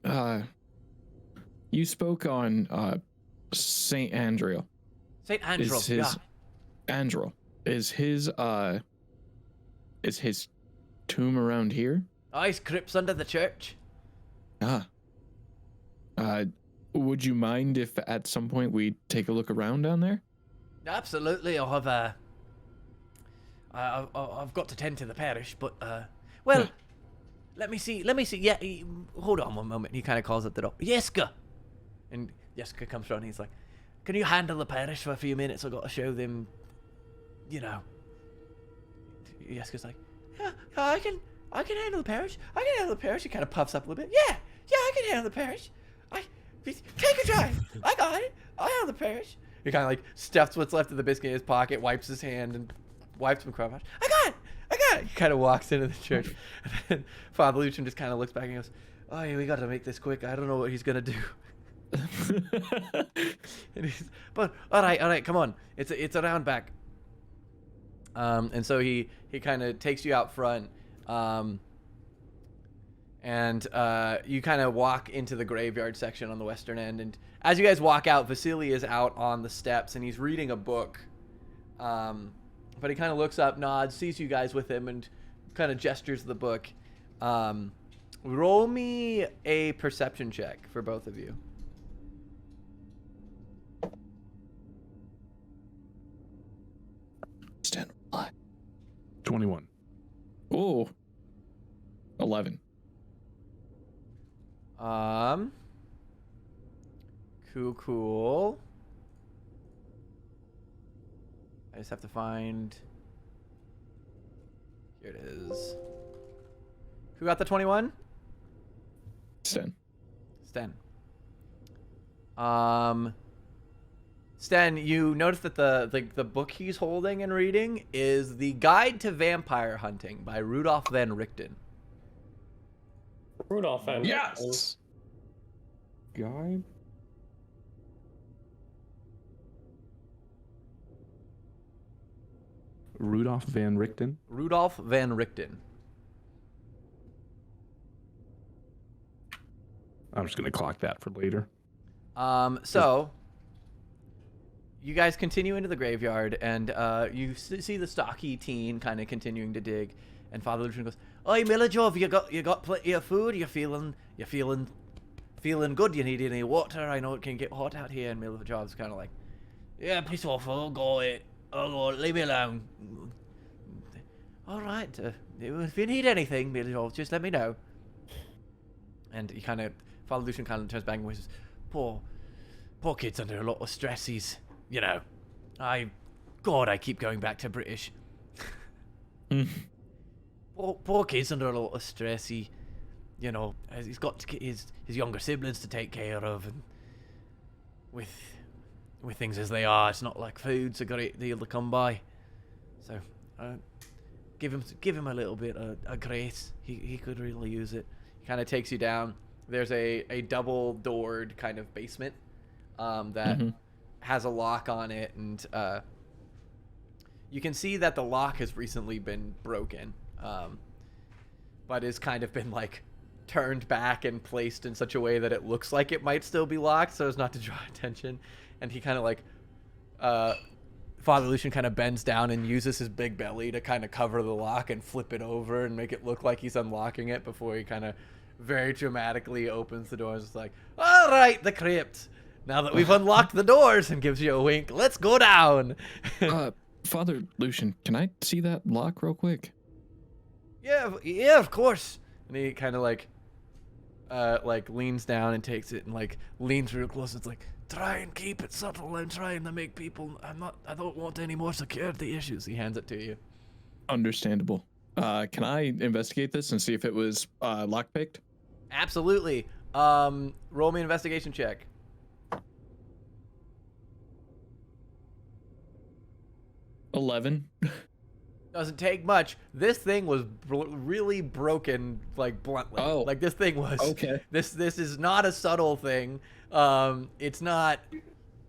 spoke on Saint Andrew. St. Andrew, yeah. Andrew. Is his tomb around here? Oh, his crypt's under the church. Would you mind if at some point we take a look around down there? Absolutely. I'll have I've got to tend to the parish, but well, let me see. Yeah, hold on one moment. He kind of calls at the door. Yeska, and Yeska comes around. And he's like, "Can you handle the parish for a few minutes? I've got to show them, you know." Yeska's like, "Yeah, I can handle the parish. I can handle the parish." He kind of puffs up a little bit. Yeah, I can handle the parish. Take a drive. I got it. I handle the parish. He kind of like stuffs what's left of the biscuit in his pocket, wipes his hand, and wipes some crap out. I got it. He kind of walks into the church. And then Father Lucian just kind of looks back and goes, "Oh, yeah, we got to make this quick. I don't know what he's gonna do." But all right, come on. It's around back. And so he kind of takes you out front. And you kind of walk into the graveyard section on the western end. And as you guys walk out, Vasili is out on the steps and he's reading a book. But he kind of looks up, nods, sees you guys with him, and kind of gestures the book. Roll me a perception check for both of you. Stand by. 21. Oh. 11. Cool. I just have to find. Here it is. Who got the 21? Sten. Sten, you notice that the book he's holding and reading is The Guide to Vampire Hunting by Rudolf van Richten. Rudolph and Yes! Guy? Rudolph van Richten? Rudolf van Richten. I'm just going to clock that for later. So you guys continue into the graveyard, and you see the stocky teen kind of continuing to dig, and Father Lucian goes, "Oi, Milajov, you got plenty of food? You feeling good? You need any water? I know it can get hot out here." And Milajov's kind of like, "Yeah, piss off. I'll go. Leave me alone." All right. If you need anything, Milajov, just let me know. And he kind of, Father Lucian kind of turns back and whispers, Poor kid's under a lot of stress. He's, I keep going back to British. Poor kid's under a lot of stress. He, he's got his younger siblings to take care of, and with things as they are, it's not like food's a great deal to come by. So, give him a little bit of grace. He could really use it. He kind of takes you down. There's a double-doored kind of basement that has a lock on it, and you can see that the lock has recently been broken, but has kind of been like turned back and placed in such a way that it looks like it might still be locked, so as not to draw attention. And he kind of like Father Lucian kind of bends down and uses his big belly to kind of cover the lock and flip it over and make it look like he's unlocking it before he kind of very dramatically opens the doors. It's like, all right, the crypt. Now that we've unlocked the doors, and gives you a wink, let's go down. Father Lucian, can I see that lock real quick? Yeah, of course. And he kind of like leans down and takes it and like leans real close. It's like, try and keep it subtle. I'm trying to make people. I don't want any more security issues. He hands it to you. Understandable. Can I investigate this and see if it was lockpicked? Absolutely. Roll me an investigation check. 11. Doesn't take much. This thing was really broken, like bluntly. Oh. Like this thing was. Okay. This is not a subtle thing. It's not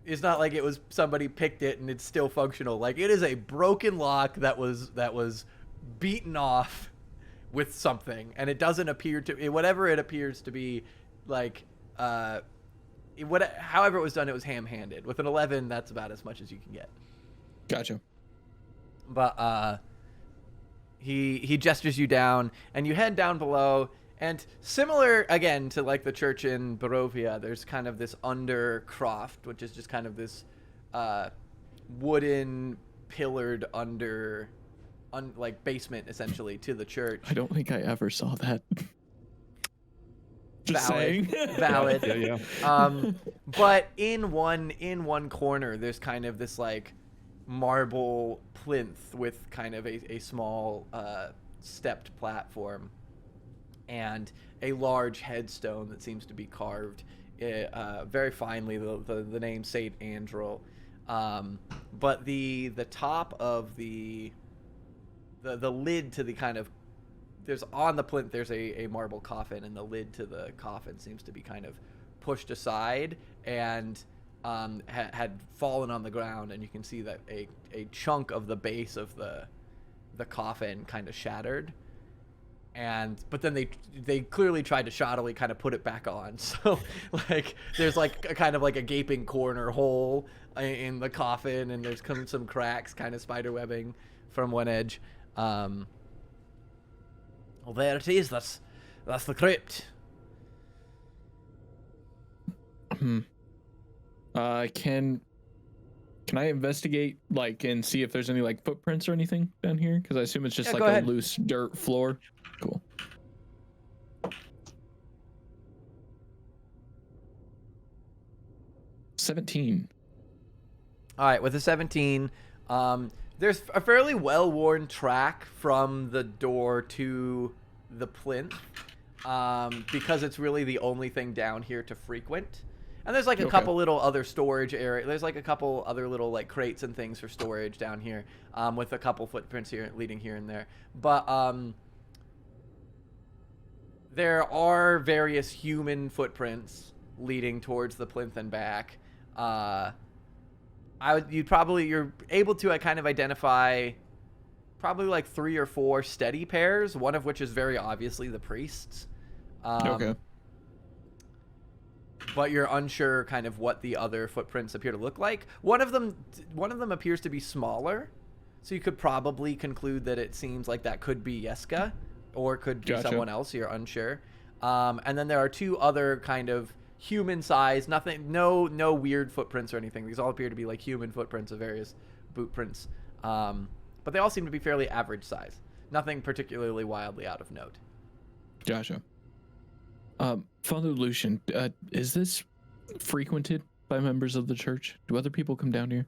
like it was somebody picked it and it's still functional. Like it is a broken lock that was beaten off with something, and it doesn't appear to whatever it appears to be, like however it was done, it was ham-handed. With an 11, that's about as much as you can get. Gotcha. But he gestures you down, and you head down below, and similar again to like the church in Barovia, there's kind of this undercroft, which is just kind of this wooden pillared like basement essentially to the church. I don't think I ever saw that. Just Valid. saying. Valid. Yeah. But in one corner, there's kind of this like marble plinth with kind of a small stepped platform and a large headstone that seems to be carved very finely, the name Saint Andrel. But the top of the lid to the kind of, there's on the plinth, there's a marble coffin, and the lid to the coffin seems to be kind of pushed aside and had fallen on the ground, and you can see that a chunk of the base of the coffin kind of shattered. But then they clearly tried to shoddily kind of put it back on. So like there's like a kind of like a gaping corner hole in the coffin, and there's some cracks, kind of spider webbing from one edge. Well, there it is. That's the crypt. Can Can I investigate, like, and see if there's any, like, footprints or anything down here? Because I assume it's just, Yeah, like, go a ahead. loose dirt floor. Cool. $17. All right, with a 17, there's a fairly well-worn track from the door to the plinth, because it's really the only thing down here to frequent. And there's like a couple little other storage area. There's like a couple other little like crates and things for storage down here, with a couple footprints here leading here and there. But there are various human footprints leading towards the plinth and back. You're able to kind of identify probably like 3 or 4 steady pairs, one of which is very obviously the priest's. Okay. But you're unsure kind of what the other footprints appear to look like. One of them appears to be smaller, so you could probably conclude that it seems like that could be Yeska, or could be someone else. You're unsure. And then there are 2 other kind of human-sized, no weird footprints or anything. These all appear to be like human footprints of various boot prints. But they all seem to be fairly average size. Nothing particularly wildly out of note. Gotcha. Father Lucian, is this frequented by members of the church? Do other people come down here?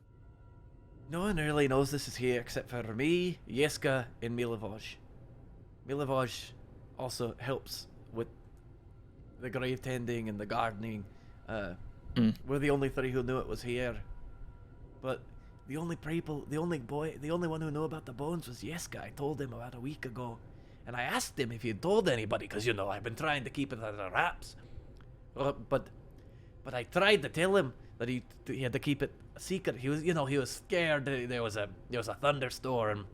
No one really knows this is here except for me, Yeska, and Milovaj. Milovaj also helps with the grave tending and the gardening. We're the only 3 who knew it was here. But the only one who knew about the bones was Yeska. I told him about a week ago. And I asked him if he'd told anybody, because, you know, I've been trying to keep it under wraps. But I tried to tell him that he had to keep it a secret. He was scared. There was a thunderstorm.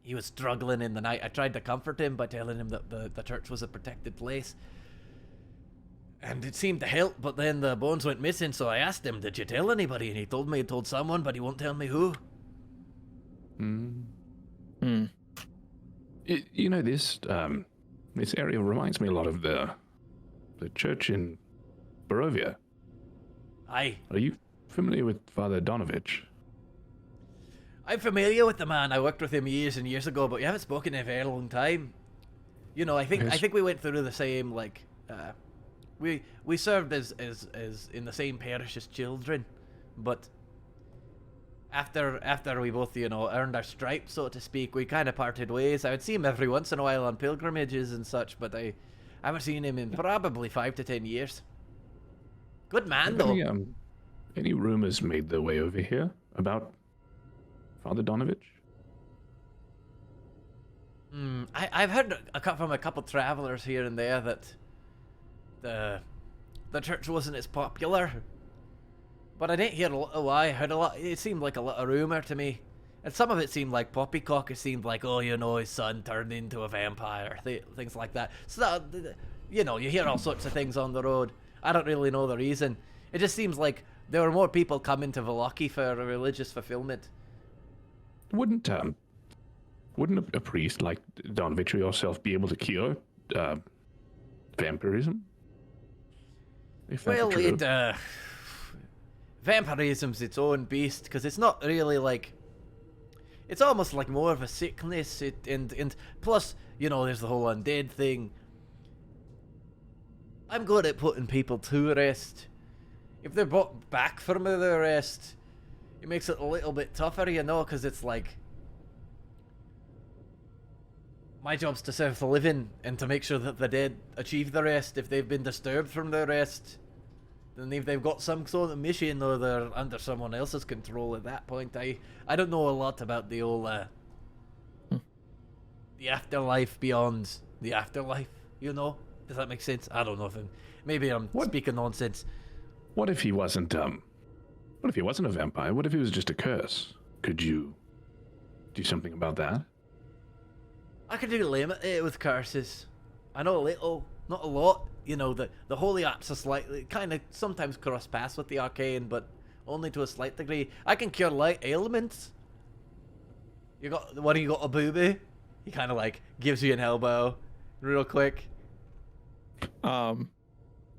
He was struggling in the night. I tried to comfort him by telling him that the church was a protected place. And it seemed to help, but then the bones went missing, so I asked him, did you tell anybody? And he told me he told someone, but he won't tell me who. This area reminds me a lot of the church in Barovia. Aye. Are you familiar with Father Donovich? I'm familiar with the man. I worked with him years and years ago, but we haven't spoken in a very long time. You know, I think we went through the same, like, we served as in the same parish as children, but after we both, you know, earned our stripes, so to speak, we kind of parted ways. I would see him every once in a while on pilgrimages and such, but I haven't seen him in probably 5 to 10 years. Good man, though. Any rumors made their way over here about Father Donovich? I've heard from a couple travelers here and there that the church wasn't as popular. But I didn't hear a lot why. I heard a lot. It seemed like a lot of rumor to me. And some of it seemed like poppycock. It seemed like, oh, you know, his son turned into a vampire. Things like that. So, you know, you hear all sorts of things on the road. I don't really know the reason. It just seems like there were more people coming to Vallaki for a religious fulfillment. Wouldn't a priest like Donovich or yourself be able to cure vampirism? Well, vampirism's its own beast, because it's not really like... It's almost like more of a sickness, and plus, you know, there's the whole undead thing. I'm good at putting people to rest. If they're brought back from their rest, it makes it a little bit tougher, you know, because it's like... My job's to serve the living, and to make sure that the dead achieve the rest. If they've been disturbed from their rest, then they've got some sort of mission, or they're under someone else's control at that point. I don't know a lot about the old the afterlife beyond the afterlife, you know? Does that make sense? I don't know if maybe I'm speaking nonsense. What if he wasn't a vampire? What if he was just a curse? Could you do something about that? I could do limited with curses. I know a little, not a lot. You know, the holy arts are slightly, kind of sometimes cross paths with the arcane, but only to a slight degree. I can cure light ailments. What do you got, a boo-boo? He kind of like gives you an elbow real quick.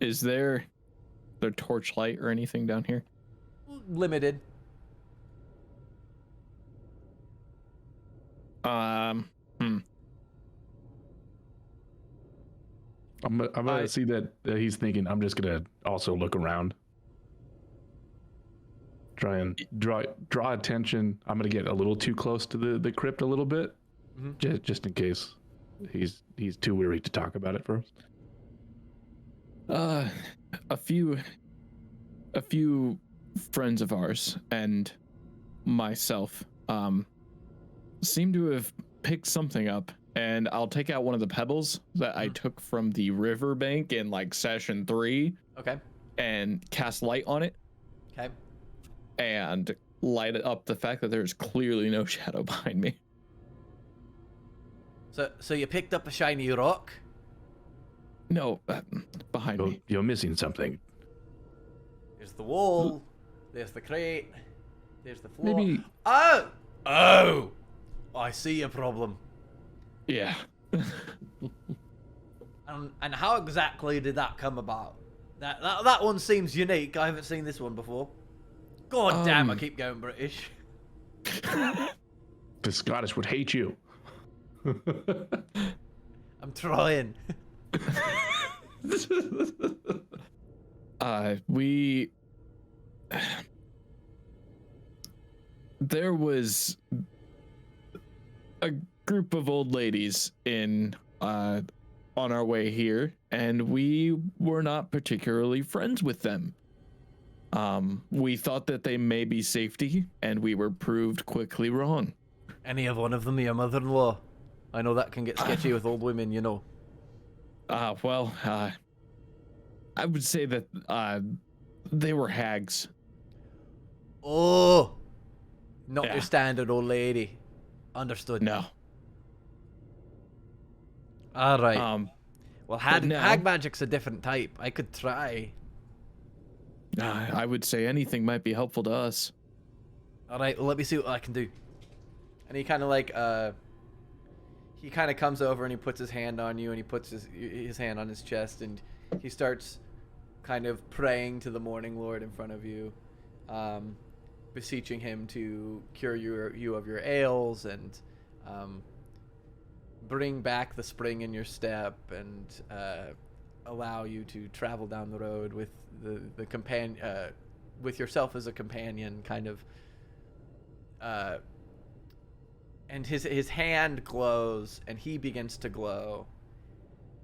Is there torchlight or anything down here? limited. I'm gonna see that he's thinking. I'm just gonna also look around, try and draw attention. I'm gonna get a little too close to the crypt a little bit, just in case he's too weary to talk about it first. A few friends of ours and myself seem to have picked something up, and I'll take out one of the pebbles that I took from the riverbank in like session 3. Okay. And cast light on it. Okay. And light up the fact that there's clearly no shadow behind me. So you picked up a shiny rock? No, behind me. You're missing something. There's the wall. There's the crate. There's the floor. Maybe. Oh! I see a problem. Yeah. And how exactly did that come about? That one seems unique. I haven't seen this one before. God damn, I keep going British. The Scottish would hate you. I'm trying. There was a group of old ladies on our way here, and we were not particularly friends with them. We thought that they may be safety, and we were proved quickly wrong. Any of one of them your mother-in-law? I know that can get sketchy with old women, you know. I would say that they were hags. Oh, not Yeah. your standard old lady. Understood. No. All right. Well, hag now- magic's a different type. I could try. I would say anything might be helpful to us. All right. Well, let me see what I can do. And he kind of like he kind of comes over and he puts his hand on you and he puts his hand on his chest and he starts kind of praying to the Morning Lord in front of you, beseeching him to cure you of your ails and bring back the spring in your step and allow you to travel down the road with the companion, with yourself as a companion, kind of. And his hand glows, and he begins to glow,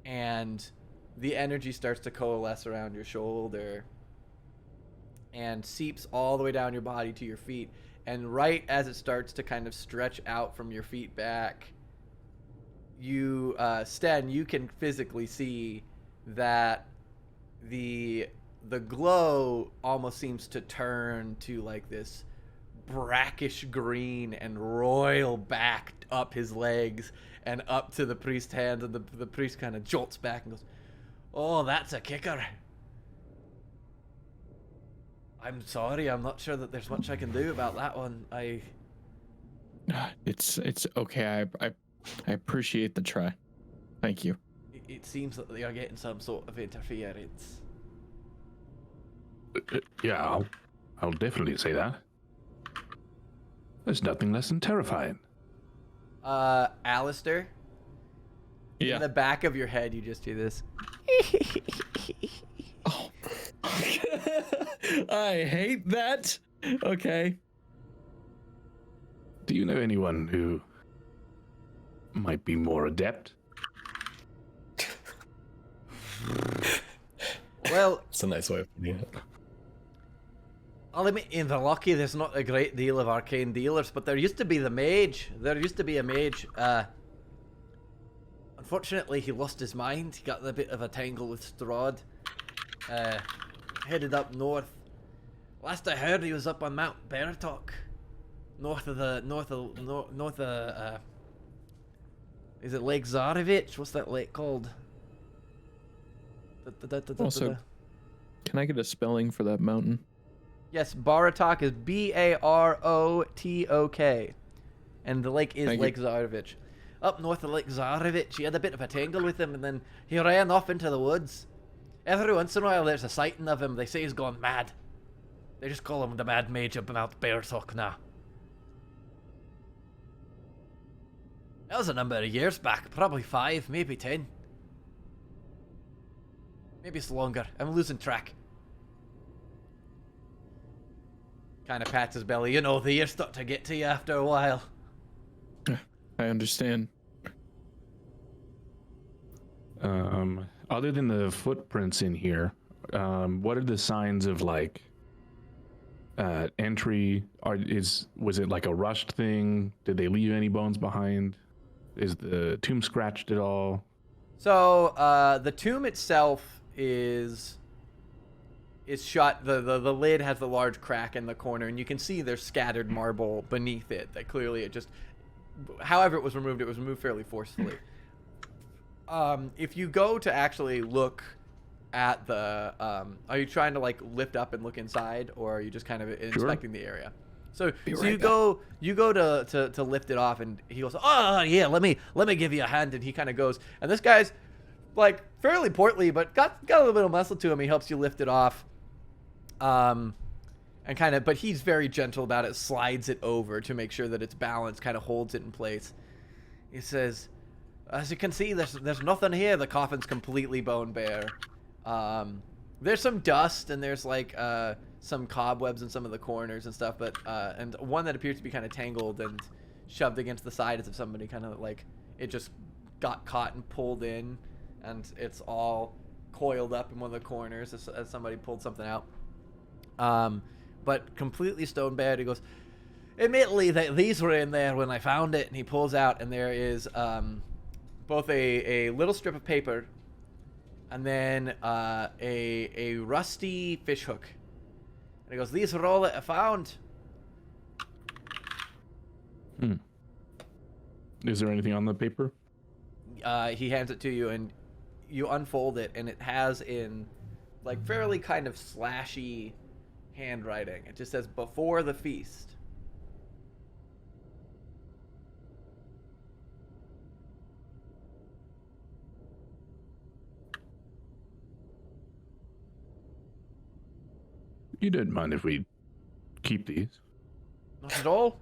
and the energy starts to coalesce around your shoulder, and seeps all the way down your body to your feet. And right as it starts to kind of stretch out from your feet back, you, Sten, you can physically see that the glow almost seems to turn to like this brackish green and roil back up his legs and up to the priest's hands, and the priest kind of jolts back and goes, "Oh, that's a kicker. I'm sorry, I'm not sure that there's much I can do about that one. It's okay. I appreciate the try. Thank you. It seems that they are getting some sort of interference." Yeah, I'll definitely say that. There's nothing less than terrifying. Alistair? Yeah. In the back of your head, you just hear this. Oh. I hate that. Okay. Do you know anyone who might be more adept? Well, It's a nice way of putting it. I'll admit, in Vallaki, there's not a great deal of arcane dealers, but there used to be the mage. There used to be a mage. Unfortunately, he lost his mind. He got in a bit of a tangle with Strahd. Headed up north. Last I heard, he was up on Mount Barovia, is it Lake Zarovich? What's that lake called? Also, can I get a spelling for that mountain? Yes, Barovia is Barotok, and the lake is Thank Lake you. Zarovich. Up north of Lake Zarovich, he had a bit of a tangle with him, and then he ran off into the woods. Every once in a while, there's a sighting of him. They say he's gone mad. They just call him the Mad Mage of Mount Beartalk now. That was a number of years back, probably 5, maybe 10. Maybe it's longer. I'm losing track. Kind of pats his belly. You know, the years start to get to you after a while. I understand. Other than the footprints in here, what are the signs of like entry? Was it like a rushed thing? Did they leave any bones behind? Is the tomb scratched at all? So the tomb itself is shut. The lid has the large crack in the corner, and you can see there's scattered marble beneath it. That clearly however it was removed fairly forcefully. If you go to actually look at the, are you trying to like lift up and look inside, or are you just kind of inspecting the area? So you go to lift it off, and he goes, oh yeah, let me give you a hand, and he kind of goes, and this guy's like fairly portly, but got a little bit of muscle to him. He helps you lift it off, and but he's very gentle about it, slides it over to make sure that it's balanced, kind of holds it in place. He says, as you can see, there's nothing here. The coffin's completely bone bare. There's some dust, and there's like some cobwebs in some of the corners and stuff, but and one that appears to be kind of tangled and shoved against the side as if somebody kind of like it just got caught and pulled in, and it's all coiled up in one of the corners as somebody pulled something out. But completely stone bare. He goes, admittedly, these were in there when I found it, and he pulls out, and there is both a little strip of paper and then a rusty fish hook. And he goes, these are all that I found. Is there anything on the paper? He hands it to you, and you unfold it, and it has in like fairly kind of slashy handwriting. It just says, before the feast. You don't mind if we keep these? Not at all.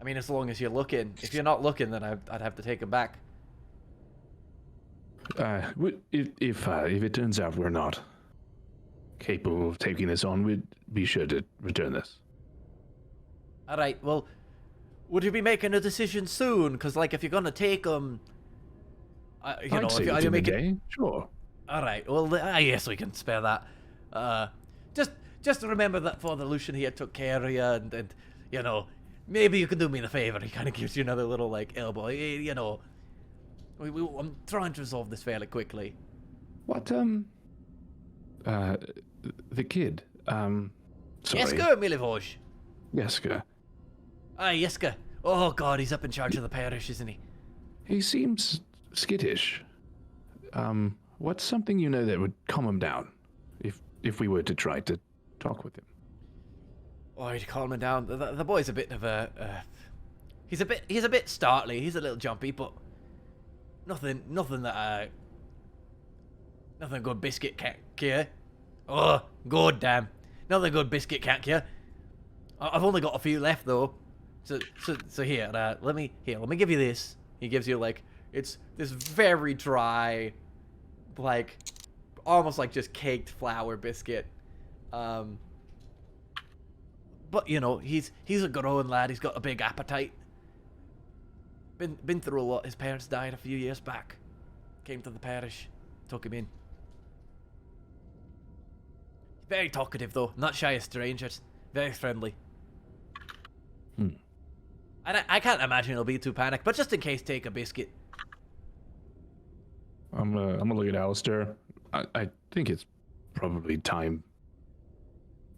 I mean, as long as you're looking. If you're not looking, then I'd have to take them back. If it turns out we're not capable of taking this on, we'd be sure to return this. All right. Well, would you be making a decision soon? Because, like, if you're gonna take them, I'd say within the day. Sure. All right. Well, I guess we can spare that. Just remember that Father Lucian here took care of you, and you know, maybe you can do me the favor. He kind of gives you another little like elbow. You know, I'm trying to resolve this fairly quickly. What the kid. Sorry. Jeska, Milivosh. Jeska. Jeska. Oh God, he's up in charge of the parish, isn't he? He seems skittish. What's something you know that would calm him down, if we were to try to talk with him? Oh, he'd calm him down. The boy's a bit of a. He's a bit startly. He's a little jumpy, but nothing that nothing good biscuit can't cure. Oh, god damn. Nothing good biscuit can't cure. I've only got a few left though. So here, let me give you this. He gives you like it's this very dry, like almost like just caked flour biscuit. But you know, he's a growing lad. He's got a big appetite. Been through a lot. His parents died a few years back. Came to the parish, took him in. Very talkative though, not shy of strangers. Very friendly. I can't imagine he'll be too panicked, but just in case, take a biscuit. I'm gonna look at Alistair. I think it's probably time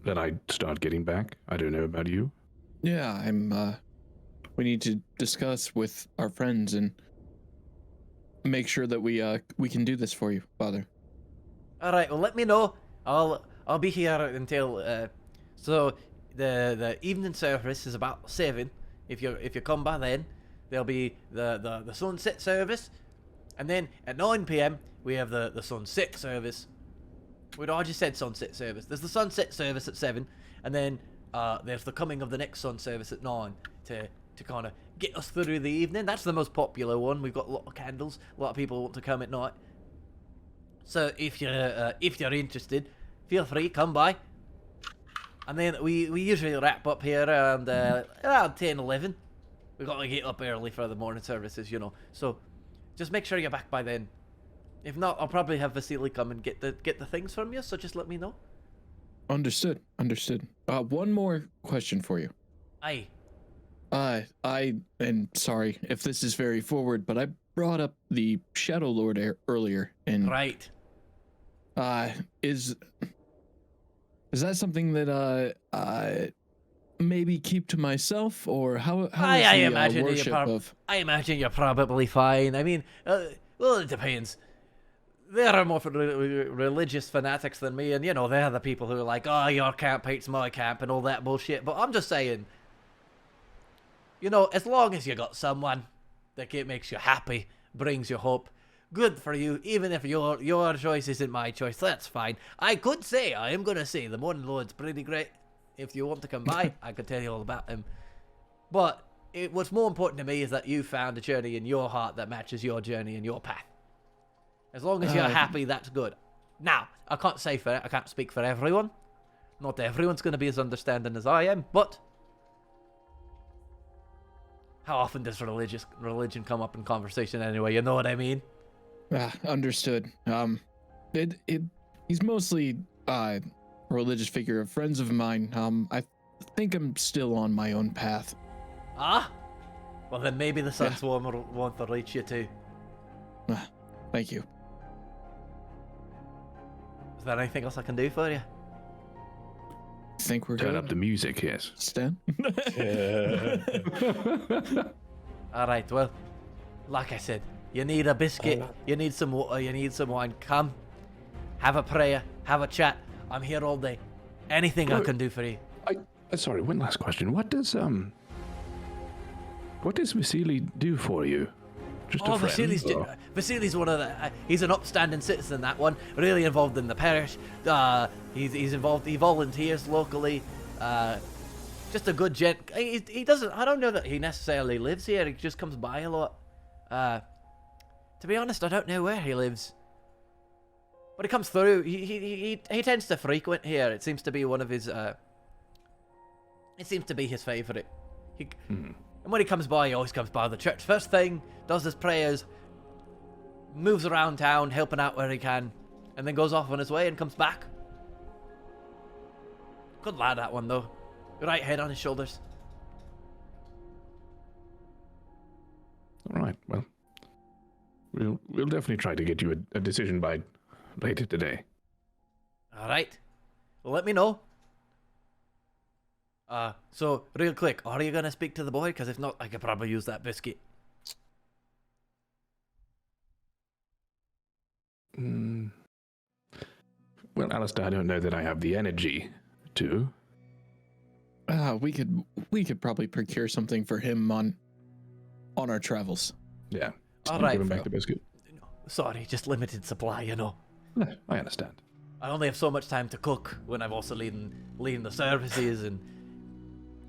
that I start getting back. I don't know about you. Yeah, we need to discuss with our friends and make sure that we can do this for you, Father. All right. Well, let me know. I'll be here until. So the evening service is about 7. If you come by then, there'll be the sunset service, and then at 9 p.m. we have the sunset service, Wait, I just said sunset service. There's the sunset service at 7, and then there's the coming of the next sun service at 9 to kind of get us through the evening. That's the most popular one. We've got a lot of candles. A lot of people want to come at night. So if you're interested, feel free, come by. And then we usually wrap up here around 10, 11. We've got to get up early for the morning services, you know. So just make sure you're back by then. If not, I'll probably have Vasili come and get the things from you, so just let me know. Understood. One more question for you. Aye. And sorry if this is very forward, but I brought up the Shadow Lord earlier, and Right. Is that something that maybe keep to myself, or how I is the imagine worship of? I imagine you're probably fine. I mean, well, it depends. There are more religious fanatics than me, and, you know, they're the people who are like, oh, your camp hates my camp and all that bullshit. But I'm just saying, you know, as long as you got someone that makes you happy, brings you hope, good for you. Even if your choice isn't my choice, that's fine. I am going to say, the Morning Lord's pretty great. If you want to come by, I could tell you all about him. But what's more important to me is that you found a journey in your heart that matches your journey and your path. As long as you're happy, that's good. Now, I can't speak for everyone. Not everyone's going to be as understanding as I am, but how often does religion come up in conversation anyway? You know what I mean? Understood. He's mostly a religious figure of friends of mine. I think I'm still on my own path. Ah? Well, then maybe the Sun Swarm will want to reach you too. Thank you. Is there anything else I can do for you? Think we're Turn good? up the music, yes. Stan? Alright, well, like I said, you need a biscuit, you need some water, you need some wine. Come, have a prayer, have a chat. I'm here all day. Anything I can do for you. Sorry, one last question. What does Vasili do for you? Just a friend? Vasili's one of the. He's an upstanding citizen. That one, really involved in the parish. He's involved. He volunteers locally. Just a good gent. He doesn't. I don't know that he necessarily lives here. He just comes by a lot. To be honest, I don't know where he lives. But he comes through. He tends to frequent here. It seems to be one of his. It seems to be his favorite. And when he comes by, he always comes by the church first thing, does his prayers, moves around town, helping out where he can, and then goes off on his way and comes back. Good lad, that one, though. Right head on his shoulders. All right, well, we'll definitely try to get you a decision by later today. All right. Well, let me know. So, real quick, are you going to speak to the boy? Because if not, I could probably use that biscuit. Well, Alistair, I don't know that I have the energy to. We could probably procure something for him on our travels. Yeah. All right. Give him back the biscuit. Sorry, just limited supply, you know. Yeah, I understand. I only have so much time to cook when I'm also leading the services and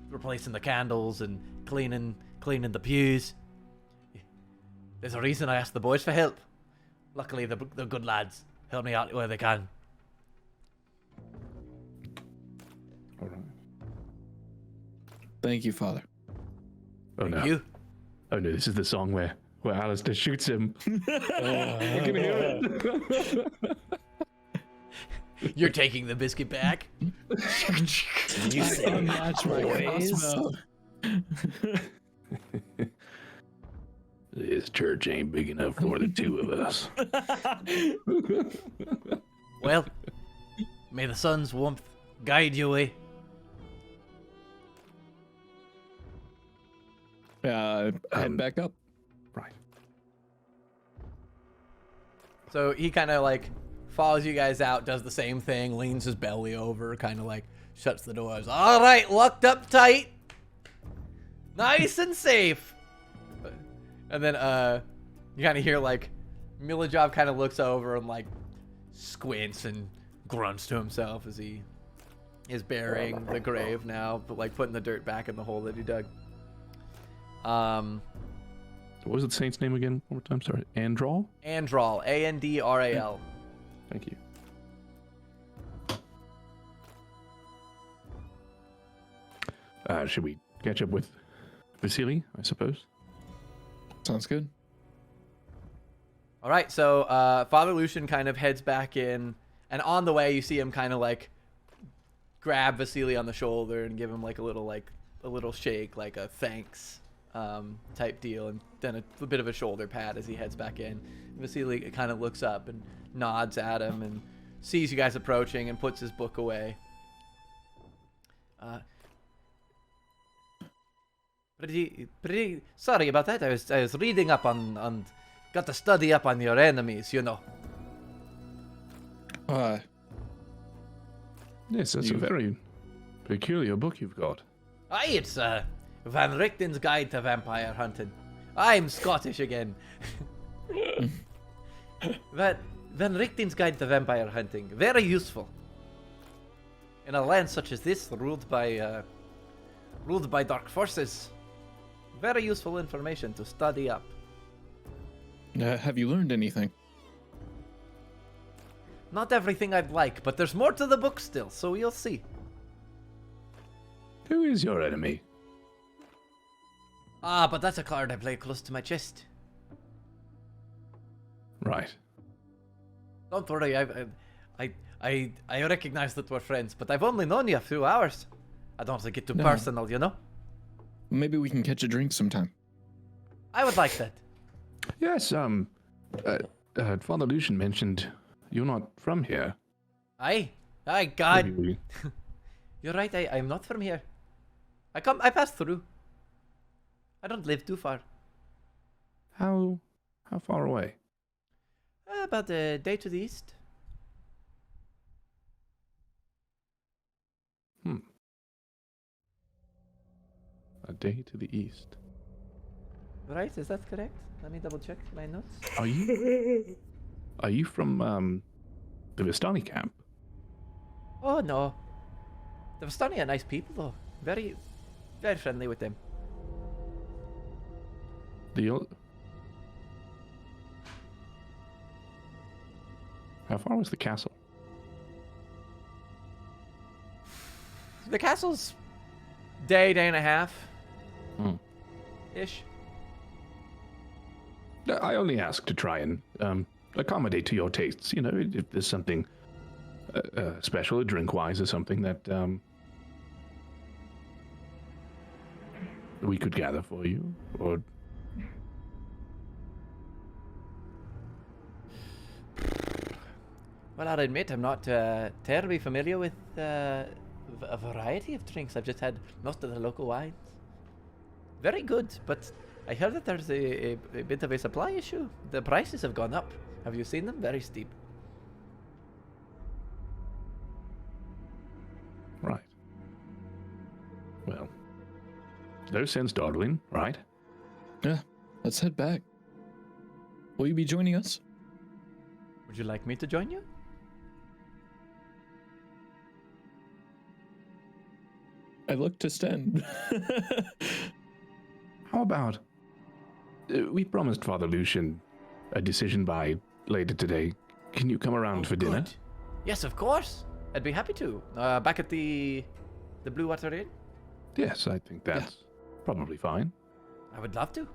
replacing the candles and cleaning the pews. There's a reason I asked the boys for help. Luckily, they're good lads. Help me out where they can. All right. Thank you, Father. Oh no. You? Oh no, this is the song where Alistair shoots him. I can hear it. You're taking the biscuit back? You say Unmatched my crossbow. This church ain't big enough for the two of us. Well, may the sun's warmth guide your way. Head back up. Right. So he kind of like follows you guys out, does the same thing, leans his belly over, kind of like shuts the doors. All right, locked up tight. Nice and safe. And then you kind of hear like Milajov kind of looks over and like squints and grunts to himself as he is burying the grave now, but like putting the dirt back in the hole that he dug. What was the saint's name again? One more time, sorry. Andral? Andral, Andral. Thank you. Should we catch up with Vasili, I suppose? Sounds good. All right, so Father Lucian kind of heads back in, and on the way you see him kind of like grab Vasili on the shoulder and give him like a little shake, like a thanks type deal, and then a bit of a shoulder pat as he heads back in. Vasili kind of looks up and nods at him and sees you guys approaching and puts his book away. Pretty sorry about that. I was reading up on got to study up on your enemies, you know. Yes, that's a very peculiar book you've got. Aye, it's Van Richten's Guide to Vampire Hunting. I'm Scottish again. Van Richten's Guide to Vampire Hunting. Very useful. In a land such as this, ruled by dark forces. Very useful information to study up. Have you learned anything? Not everything I'd like, but there's more to the book still, so you'll see. Who is your enemy? Ah, but that's a card I play close to my chest. Right. Don't worry, I recognize that we're friends, but I've only known you a few hours. I don't want to get too personal, you know? Maybe we can catch a drink sometime. I would like that. Yes, Father Lucian mentioned you're not from here. Aye, God. Maybe You're right, I'm not from here. I pass through. I don't live too far. How far away? About a day to the east. A day to the east. Right, is that correct? Let me double check my notes. Are you from the Vistani camp? Oh no. The Vistani are nice people though. Very, very friendly with them. How far was the castle? The castle's day and a half. Ish. I only ask to try and accommodate to your tastes. You know, if there's something special, drink-wise, or something that we could gather for you, or... Well, I'll admit I'm not terribly familiar with a variety of drinks. I've just had most of the local wines. Very good, but I heard that there's a bit of a supply issue. The prices have gone up. Have you seen them? Very steep. Right. Well, no sense dawdling, right? Yeah, let's head back. Will you be joining us? Would you like me to join you? I look to Sten. How about... we promised Father Lucian a decision by later today. Can you come around for dinner? Good. Yes, of course. I'd be happy to. Back at the Blue Water Inn? Yes, I think that's probably fine. I would love to.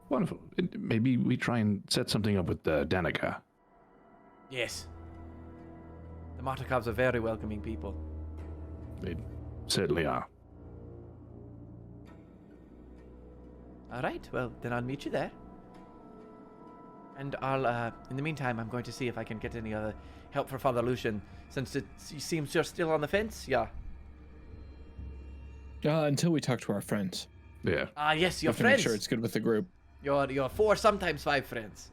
Wonderful. Maybe we try and set something up with Danica. Yes. The Martikovs are very welcoming people. They certainly are. All right, well, then I'll meet you there. And I'll, in the meantime, I'm going to see if I can get any other help for Father Lucian, since it seems you're still on the fence, yeah. Until we talk to our friends. Yeah. Yes, your Have to friends. make sure it's good with the group. Your 4, sometimes 5 friends.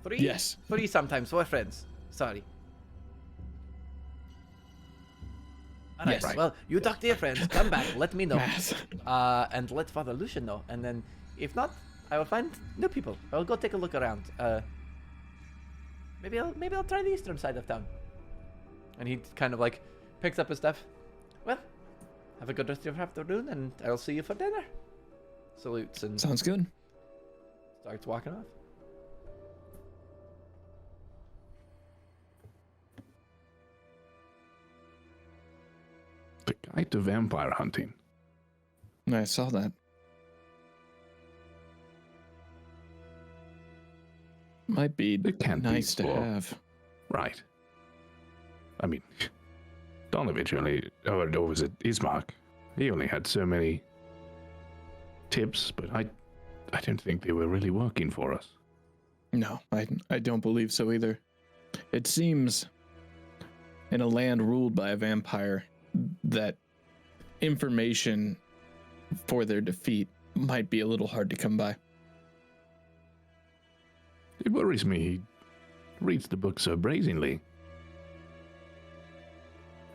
3? Yes. 3, sometimes 4 friends. Sorry. All right, Yes. Right. well, you talk to your friends, come back, let me know. Math. And let Father Lucian know. And then, if not, I will find new people. I'll go take a look around. Maybe I'll try the eastern side of town. And he kind of like picks up his stuff. Well, have a good rest of your afternoon, and I'll see you for dinner. Salutes and Sounds good. starts walking off. The guide to vampire hunting. I saw that. Might be It can't be nice to for- have. Right. I mean, Donovich only, or was it Ismark? He only had so many tips, but I don't think they were really working for us. No, I don't believe so either. It seems in a land ruled by a vampire that information for their defeat might be a little hard to come by. It worries me he reads the book so brazenly.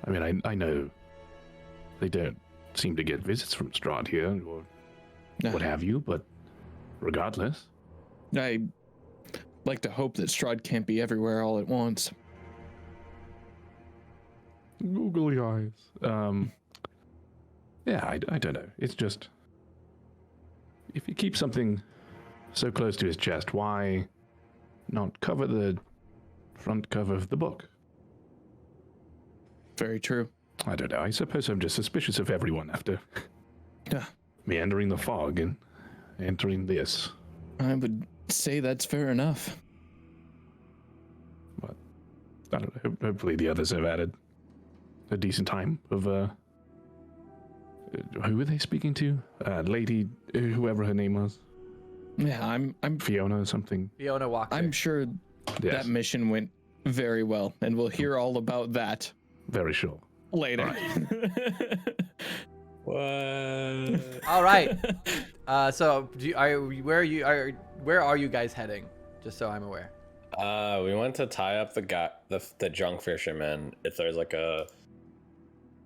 I mean, I know they don't seem to get visits from Strahd here, or No. what have you, but regardless. I like to hope that Strahd can't be everywhere all at once. Googly eyes. Yeah, I don't know. It's just, if you keep something so close to his chest, why not cover the front cover of the book? Very true. I don't know. I suppose I'm just suspicious of everyone after Yeah. meandering the fog and entering this. I would say that's fair enough. But I don't know. Hopefully the others have added a decent time of who were they speaking to? Lady, whoever her name was. Yeah, I'm Fiona or something. Fiona Walker. I'm sure Yes, that mission went very well, and we'll hear all about that very sure. later. What? All right. So where are you guys heading? Just so I'm aware. We went to tie up the drunk fisherman. If there's like a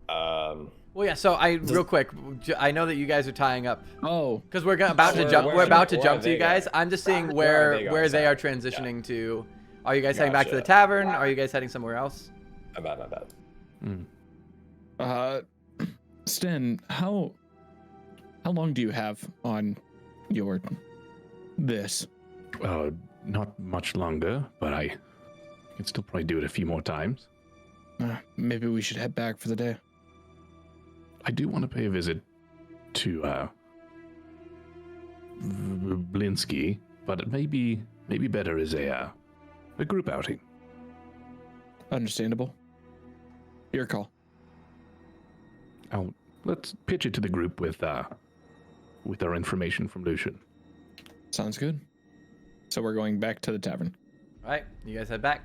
Well, yeah. So real quick, I know that you guys are tying up Oh, because we're about to jump. where We're about are to they jump to you going? guys. I'm just seeing Where are where they they are going? transitioning to. Are you guys heading back to the Gotcha. tavern? Are you guys heading somewhere else? my bad. Sten, how long do you have on your this? Not much longer, but I can still probably do it a few more times. Maybe we should head back for the day. I do want to pay a visit to Blinsky, but it may be better as a group outing. Understandable. Your call. Let's pitch it to the group with our information from Lucian. Sounds good. So we're going back to the tavern. All right, you guys head back.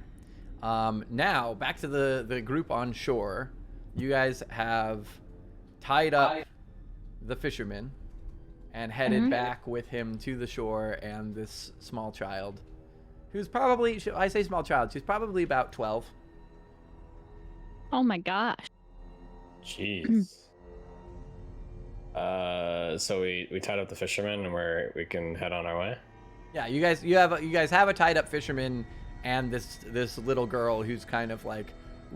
Now back to the group on shore. You guys have tied up the fisherman and headed back with him to the shore and this small child, who's probably, I say small child, she's probably about 12. Oh my gosh. Jeez. So we tied up the fisherman and we can head on our way. Yeah, you guys have a tied up fisherman and this little girl who's kind of like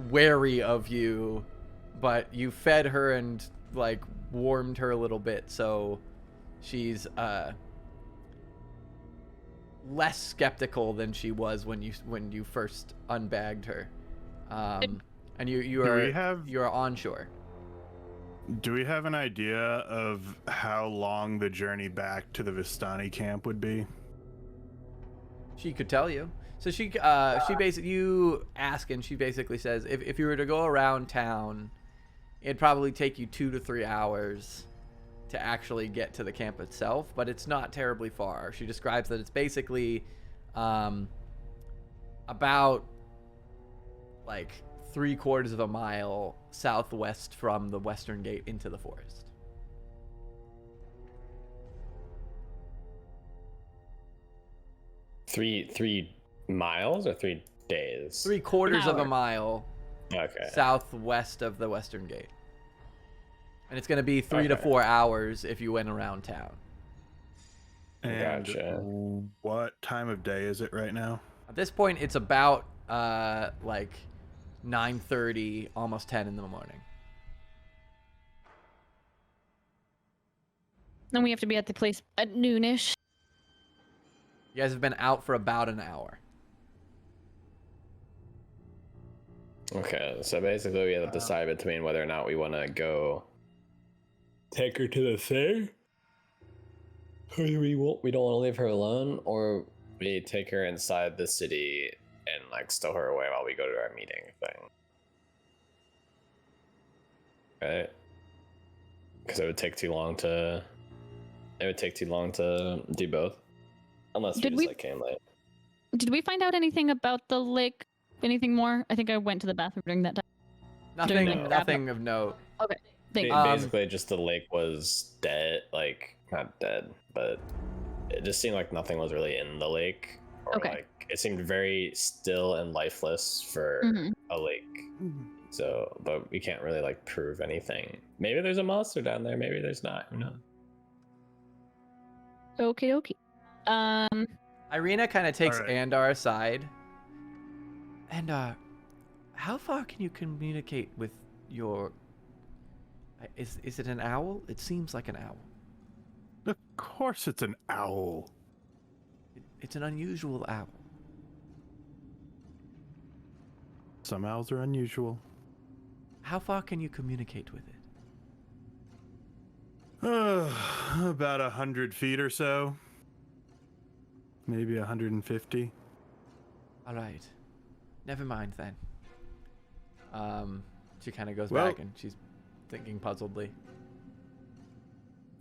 wary of you, but you fed her and like warmed her a little bit, so she's less skeptical than she was when you first unbagged her. And you're on shore. Do we have an idea of how long the journey back to the Vistani camp would be? She could tell you. So she basically, you ask and she basically says if you were to go around town, it'd probably take you 2 to 3 hours to actually get to the camp itself, but it's not terribly far. She describes that it's basically about like 3/4 of a mile southwest from the western gate into the forest. Three miles or 3 days? 3/4 of a hour. mile Okay. southwest of the western gate. And it's going to be 3 to Okay. 4 hours if you went around town. And Gotcha. what time of day is it right now? At this point, it's about like 9:30, almost 10 in the morning. Then we have to be at the place at noonish. You guys have been out for about an hour. Okay, so basically we have to decide between whether or not we want to go take her to the thing, or we don't want to leave her alone, or we take her inside the city and like stow her away while we go to our meeting thing. Right? Because it would take too long to do both, unless we just like came late. Did we find out anything about the lake? Anything more? I think I went to the bathroom during that time. Nothing of note. Okay. Thank you. Basically, just the lake was dead, like not dead, but it just seemed like nothing was really in the lake, or like it seemed very still and lifeless for a lake. So, but we can't really like prove anything. Maybe there's a monster down there. Maybe there's not. Who knows? Okay. Irina kind of takes Alright. Andar aside. Andar, how far can you communicate with your... Is it an owl? It seems like an owl. Of course it's an owl. It's an unusual owl. Some owls are unusual. How far can you communicate with it? About 100 feet or so. Maybe 150. All right. Never mind then. She kind of goes Well- back and she's thinking puzzledly.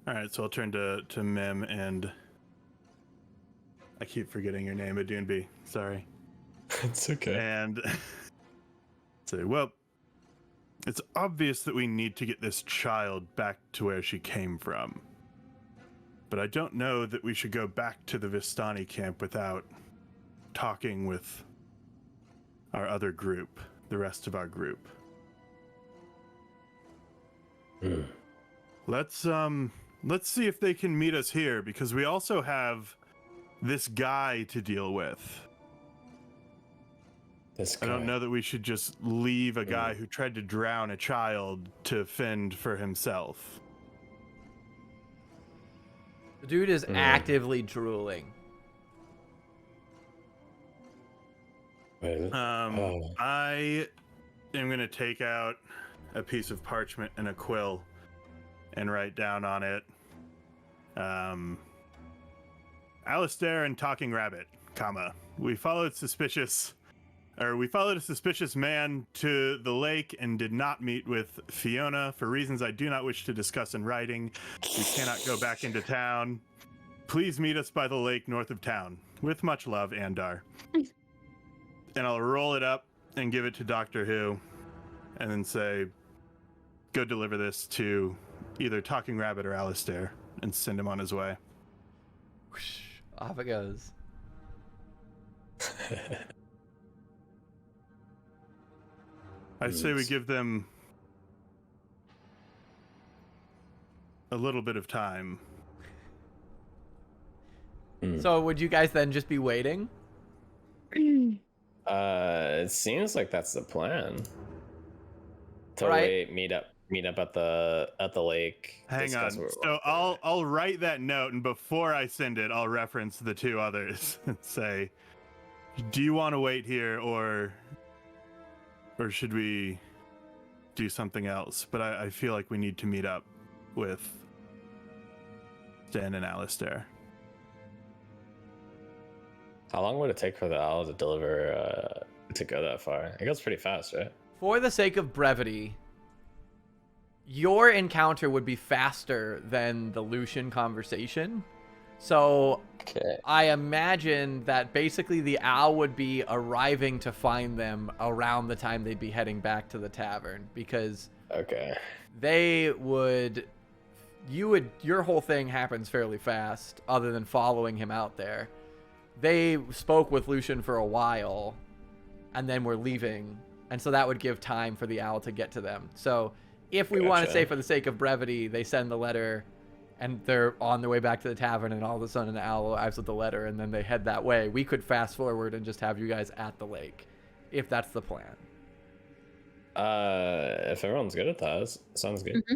All right, so I'll turn to Mim, and I keep forgetting your name, Adunbi. Sorry. It's okay. And say, well, it's obvious that we need to get this child back to where she came from. But I don't know that we should go back to the Vistani camp without talking with our other group, the rest of our group. Let's see if they can meet us here, because we also have this guy to deal with. I don't know that we should just leave a guy who tried to drown a child to fend for himself. The dude is actively drooling. I am going to take out a piece of parchment and a quill and write down on it, Alistair and Talking Rabbit, comma. We followed a suspicious man to the lake and did not meet with Fiona for reasons I do not wish to discuss in writing. We cannot go back into town. Please meet us by the lake north of town. With much love, Andar. And I'll roll it up and give it to Doctor Who, and then say, go deliver this to either Talking Rabbit or Alistair, and send him on his way. Whoosh, off it goes. I'd say we give them a little bit of time. So would you guys then just be waiting? It seems like that's the plan. To Right. wait, meet up at the lake. Hang on. discuss what- So I'll write that note, and before I send it, I'll reference the two others and say, do you want to wait here, or should we do something else? But I feel like we need to meet up with Stan and Alistair. How long would it take for the owl to deliver to go that far? It goes pretty fast, right? For the sake of brevity, your encounter would be faster than the Lucian conversation. So Okay. I imagine that basically the owl would be arriving to find them around the time they'd be heading back to the tavern, because Okay. your whole thing happens fairly fast other than following him out there. They spoke with Lucian for a while and then we're leaving, and so that would give time for the owl to get to them. So if we want to Gotcha. say for the sake of brevity, they send the letter and they're on their way back to the tavern, and all of a sudden an owl arrives with the letter and then they head that way, we could fast forward and just have you guys at the lake, if that's the plan. If everyone's good at that, sounds good. Mm-hmm.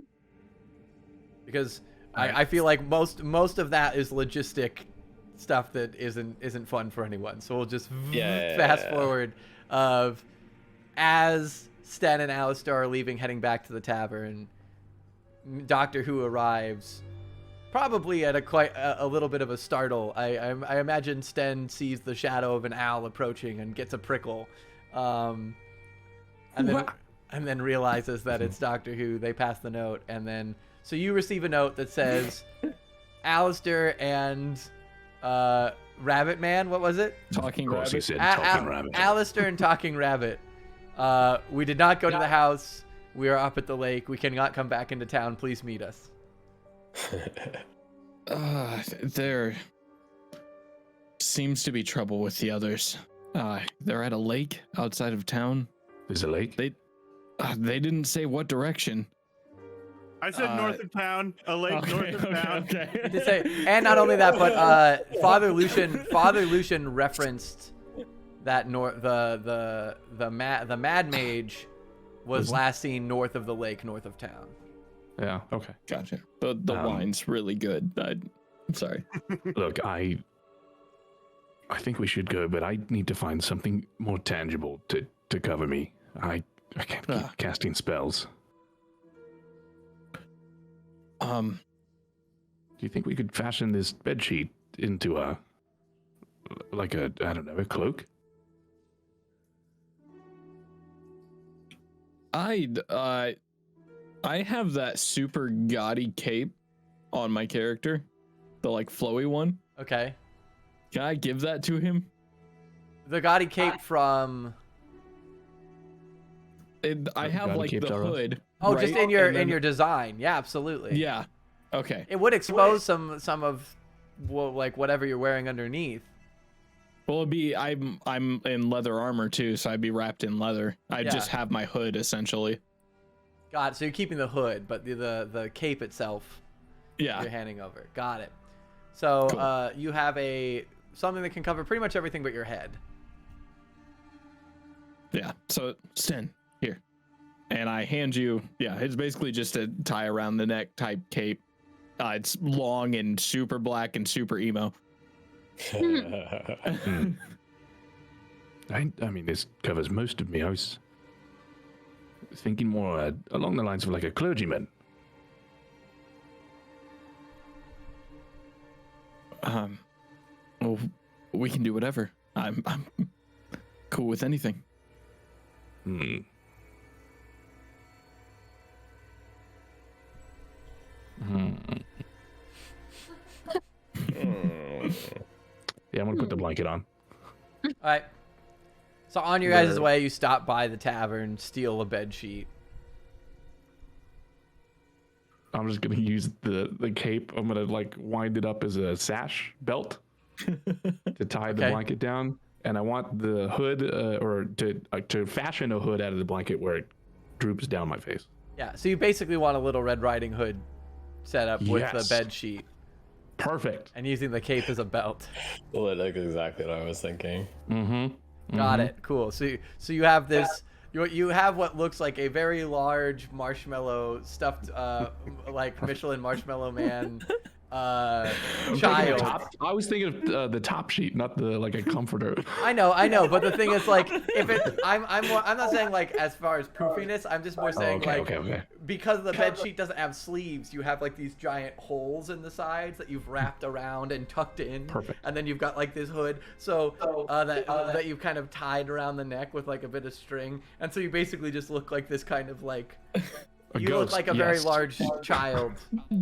Because I feel like most of that is logistic stuff that isn't fun for anyone. So we'll just fast forward of as Sten and Alistair are leaving, heading back to the tavern. Doctor Who arrives, probably at a little bit of a startle. I imagine Sten sees the shadow of an owl approaching and gets a prickle, and then realizes that it's Doctor Who. They pass the note, and then so you receive a note that says, Alistair and Rabbit Man. What was it? Talking Of course, he rabbit. said talking rabbit. Alistair and Talking Rabbit. We did not go to the house. We are up at the lake. We cannot come back into town. Please meet us. There seems to be trouble with the others. They're at a lake outside of town. There's a lake? They didn't say what direction. I said north of town, a lake north of town. Okay. To say, and not only that, but Father Lucian referenced that the Mad Mage was last seen north of the lake, north of town. Yeah, okay. Gotcha. The wine's really good. I'm sorry. Look, I think we should go, but I need to find something more tangible to cover me. I can't keep casting spells. Do you think we could fashion this bedsheet into a cloak? I have that super gaudy cape on my character, the like flowy one. Okay. Can I give that to him? The gaudy cape from. I have gaudy like cape, the Zarovich? hood. Oh, right? just in And your design. Yeah, absolutely. Yeah. Okay. It would expose some of like whatever you're wearing underneath. Well, it'd be I'm in leather armor too, so I'd be wrapped in leather. I'd just have my hood essentially. Got it. So you're keeping the hood, but the cape itself, Yeah. you're handing over. Got it. So Cool. you have something that can cover pretty much everything but your head. Yeah. So Sten, here. And I hand you, it's basically just a tie around the neck type cape. It's long and super black and super emo. I mean, this covers most of me. I was thinking more along the lines of like a clergyman. Well, we can do whatever. I'm cool with anything. Yeah, I'm gonna put the blanket on. All right. So on your guys' way, you stop by the tavern, steal a bed sheet. I'm just gonna use the cape. I'm gonna like wind it up as a sash belt to tie the blanket down, and I want the hood or to fashion a hood out of the blanket where it droops down my face. Yeah. So you basically want a little Red Riding Hood set up with the bed sheet. Perfect. And using the cape as a belt. Well, that's exactly what I was thinking. Got it. Cool. So you have this. You have what looks like a very large marshmallow stuffed, like Michelin Marshmallow Man child. I was thinking of the top sheet, not the like a comforter. I know, but the thing is, like, if it, I'm not saying like as far as poofiness. I'm just more saying because the bed sheet doesn't have sleeves, you have like these giant holes in the sides that you've wrapped around and tucked in. Perfect. And then you've got like this hood, so that you've kind of tied around the neck with like a bit of string, and so you basically just look like this kind of like. You look like a very large child.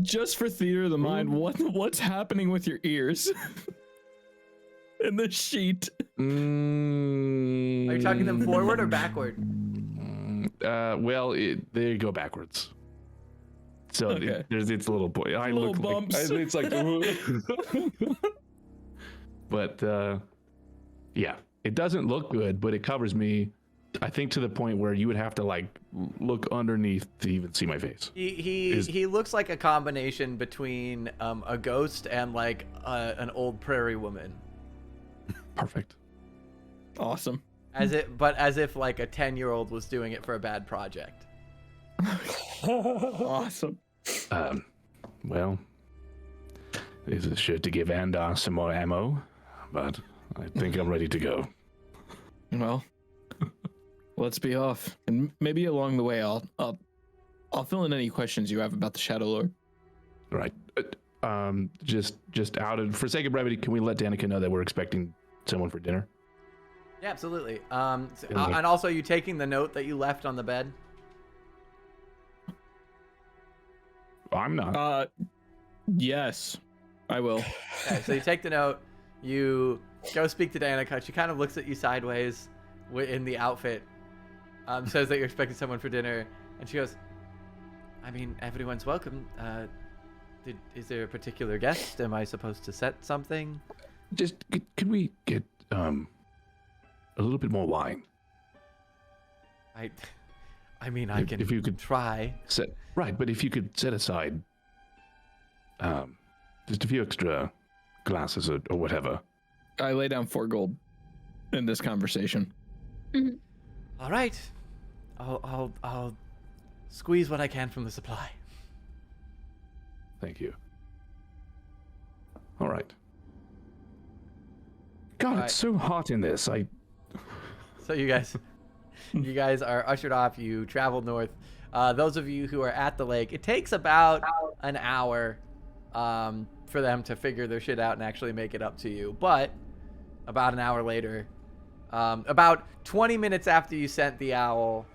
Just for theater of the mind, what's happening with your ears? In the sheet. Are you tucking them forward or backward? Well, they go backwards. So it's a little boy. I little look bumps. like it's like. But yeah, it doesn't look good, but it covers me. I think to the point where you would have to like look underneath to even see my face. He looks like a combination between a ghost and like an old prairie woman. Perfect. Awesome. as if like a 10-year-old was doing it for a bad project. Awesome. Well, this is sure to give Andar some more ammo, but I think I'm ready to go. Well, let's be off, and maybe along the way, I'll fill in any questions you have about the Shadow Lord. Right. Just for sake of brevity, can we let Danica know that we're expecting someone for dinner? Yeah, absolutely. And also, you taking the note that you left on the bed? I'm not. Yes, I will. Okay, so you take the note. You go speak to Danica. She kind of looks at you sideways in the outfit. Says that you're expecting someone for dinner, and she goes, "I mean, everyone's welcome. Is there a particular guest? Am I supposed to set something?" Just could we get a little bit more wine? I mean, I can. If you could try. Right, but if you could set aside just a few extra glasses or whatever. I lay down 4 gold in this conversation. Mm-hmm. All right, I'll squeeze what I can from the supply. Thank you. All right. God, All it's so hot in this. So you guys are ushered off. You travel north. Those of you who are at the lake, it takes about an hour for them to figure their shit out and actually make it up to you. But about an hour later, about 20 minutes after you sent the owl,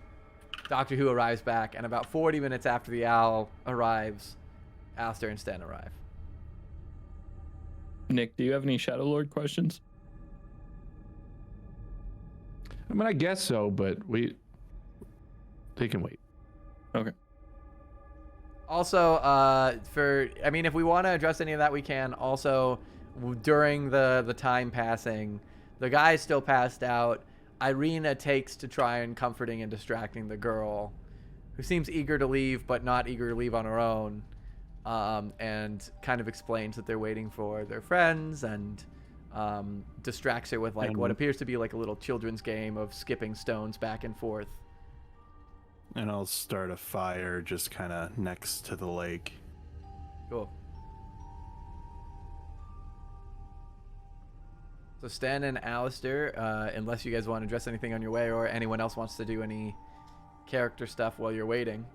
Doctor Who arrives back, and about 40 minutes after the owl arrives, Alistair and Stan arrive. Nick, do you have any Shadow Lord questions? I mean, I guess so, but they can wait. Okay. Also, if we want to address any of that, we can. Also, during the time passing, the guy's still passed out. Irina takes to try and comforting and distracting the girl, who seems eager to leave, but not eager to leave on her own, and kind of explains that they're waiting for their friends, and distracts her with what appears to be like a little children's game of skipping stones back and forth. And I'll start a fire just kind of next to the lake. Cool. So Stan and Alistair, unless you guys want to address anything on your way, or anyone else wants to do any character stuff while you're waiting.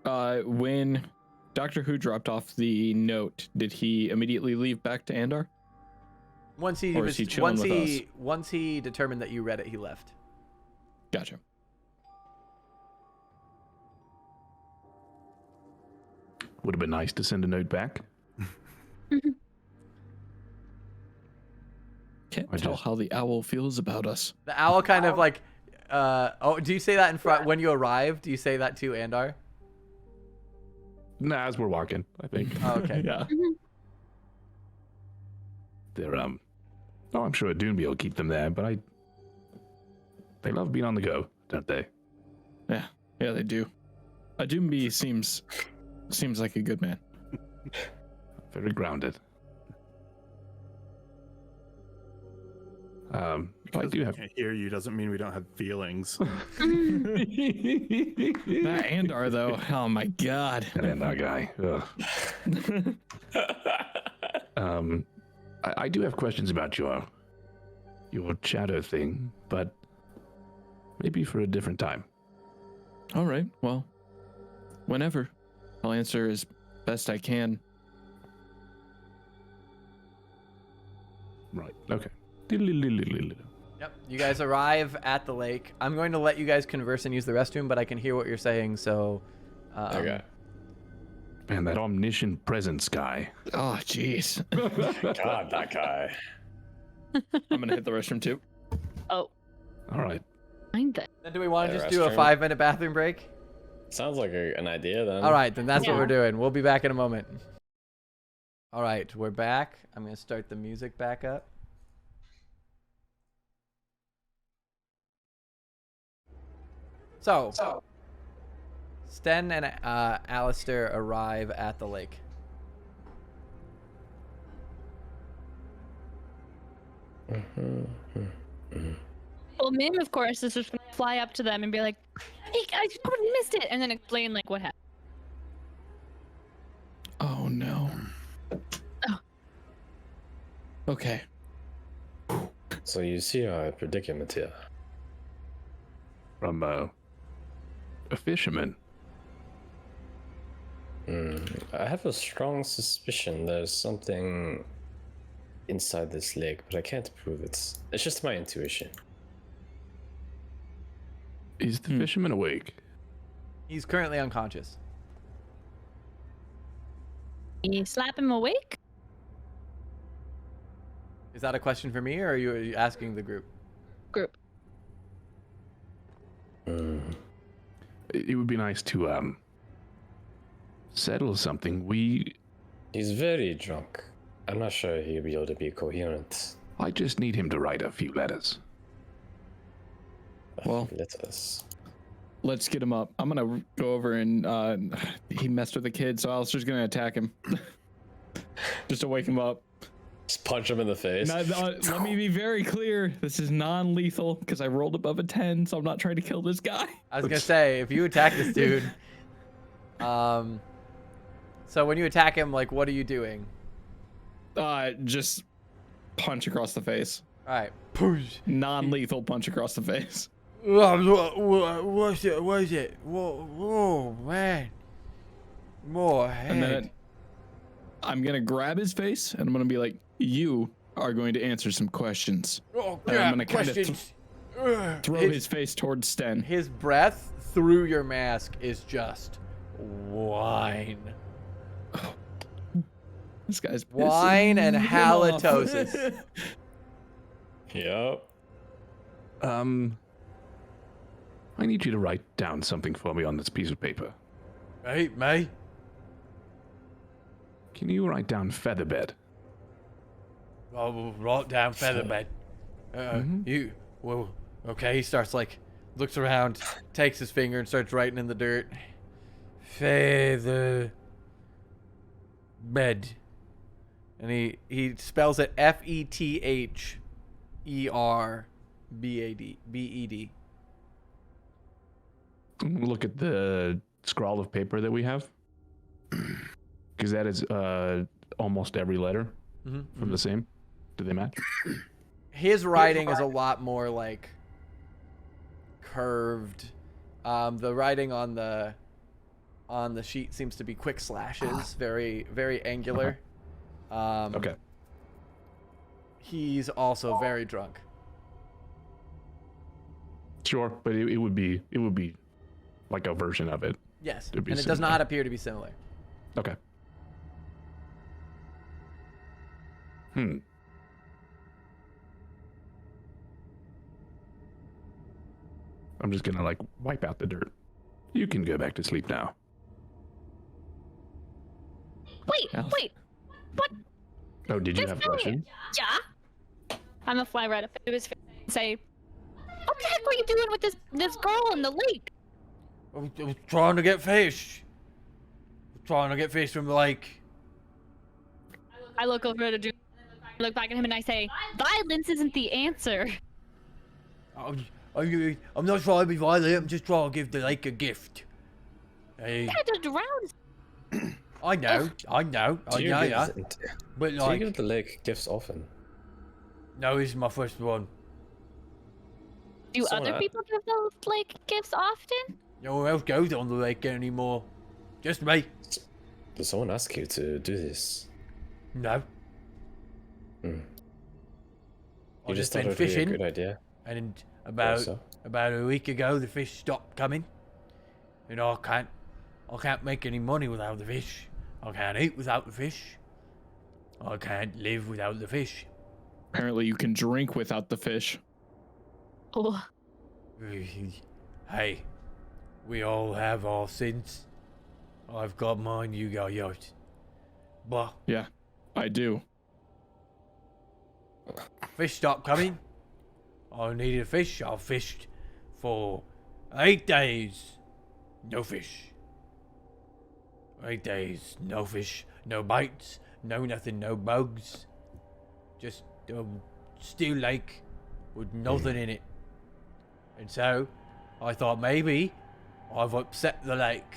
When Doctor Who dropped off the note, did he immediately leave back to Andar? Once he determined that you read it, he left. Gotcha. Would have been nice to send a note back. Can't tell how the owl feels about us. The owl kind of like, do you say that in front when you arrive? Do you say that to Andar? Nah, as we're walking, I think. Oh, okay. Yeah. They're I'm sure a Doonby will keep them there, but they love being on the go, don't they? Yeah, they do. Doomby seems like a good man. Very grounded. I do have. Can't hear you doesn't mean we don't have feelings. That Andar though, oh my god. That Andar guy. I do have questions about your shadow thing, but maybe for a different time. All right. Well, whenever. I'll answer as best I can. Right. Okay. Yep. You guys arrive at the lake. I'm going to let you guys converse and use the restroom, but I can hear what you're saying, so... Okay. Man, that omniscient presence guy. Oh, jeez. God, that guy. I'm gonna hit the restroom too. Oh, All right. mind that. Then do we want to Yeah, just do a restroom. 5-minute bathroom break? Sounds like an idea then. All right, then that's what Yeah. we're doing. We'll be back in a moment. All right, we're back. I'm going to start the music back up. So, Sten and Alistair arrive at the lake. Well, Mim, of course, is just gonna fly up to them and be like, "Hey guys, you missed it," and then explain like what happened. Oh no. Oh. Okay. So you see our predicament here. From a fisherman. I have a strong suspicion there's something inside this lake, but I can't prove it. It's just my intuition. Is the fisherman awake? He's currently unconscious. You slap him awake? Is that a question for me, or are you asking the group? Group. It would be nice to settle something. He's very drunk. I'm not sure he'll be able to be coherent. I just need him to write a few letters. Well, Letters. let's get him up. I'm gonna go over and he messed with the kid, so I was just gonna attack him. Just to wake him up. Just punch him in the face. Let me be very clear. This is non-lethal because I rolled above a 10, so I'm not trying to kill this guy. I was gonna say, if you attack this dude, so when you attack him, like, what are you doing? Just punch across the face. All right, push. Non-lethal punch across the face. What's it? What's it? Whoa, man. More head. And then I'm gonna grab his face and I'm gonna be like, "You are going to answer some questions." Oh, And I'm gonna kind of questions. throw his face towards Sten. His breath through your mask is just wine. This guy's pissing Wine and me off. halitosis. Yep. I need you to write down something for me on this piece of paper. Hey, me? Can you write down featherbed? I'll write down featherbed. You, well, okay. He starts looks around, takes his finger and starts writing in the dirt. Feather bed. And he spells it FETHERBED. Look at the scrawl of paper that we have. Because that is almost every letter from the same. Do they match? His writing is a lot more curved. The writing on the sheet seems to be quick slashes, very very angular. Okay. He's also very drunk. Sure, but it would be like a version of it. Yes, It'd and be it does similar. not appear to be similar. Okay. I'm just gonna wipe out the dirt. You can go back to sleep now. Wait. What? Oh, did you This have a guy- question? Yeah. I'm gonna fly right up to his face and say, "What the heck were you doing with this girl in the lake?" I was trying to get fish. Trying to get fish from the lake. I look over at Adu, look back at him, and I say, "Violence isn't the answer." I'm not trying to be violent. I'm just trying to give the lake a gift. Hey, I just drowned. I know, yeah. But Do you like, give the lake gifts often? no, this is my first one. Do Someone other a- people give those gifts often? No one else goes on the lake anymore. Just me. Did someone ask you to do this? No. You I've just been thought it would be a fishing, good idea. and about so? about a week ago, the fish stopped coming. And I can't make any money without the fish. I can't eat without the fish. I can't live without the fish. Apparently, you can drink without the fish. Oh, Hey, we all have our sins. I've got mine, you got yours. But Yeah, I do. fish stopped coming. I needed a fish. I fished for 8 days. No fish. 8 days, no fish, no bites, no nothing, no bugs. Just still lake with nothing in it. And so I thought maybe I've upset the lake.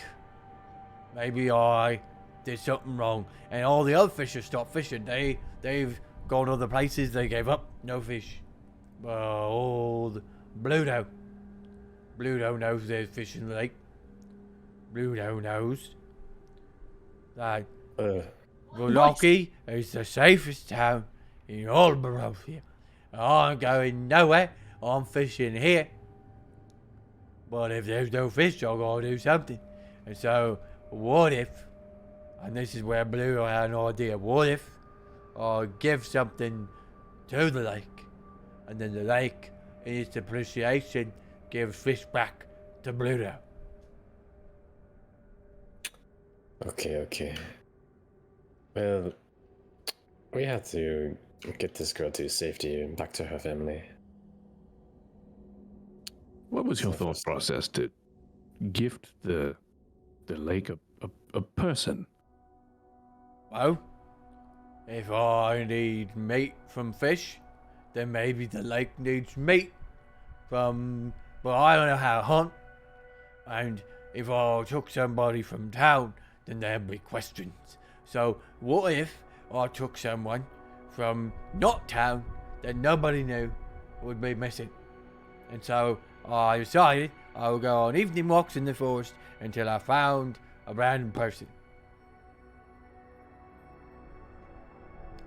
Maybe I did something wrong. And all the other fishers stopped fishing. They've gone other places. They gave up. No fish. But old Bluto knows there's fish in the lake. Bluto knows that Vallaki is the safest town in all Barovia. I'm going nowhere. I'm fishing here. But if there's no fish, I'll go do something. And so, what if, and this is where Bluto had an idea, what if I give something to the lake, and then the lake, in its appreciation, gives fish back to Bluto? Okay. Well, we had to get this girl to safety and back to her family. What was your thought process to gift the lake a person? Well, if I need meat from fish, then maybe the lake needs meat from, well, I don't know how to hunt. And if I took somebody from town, then there'd be questions. So what if I took someone from not town that nobody knew would be missing? And so I decided I would go on evening walks in the forest until I found a random person.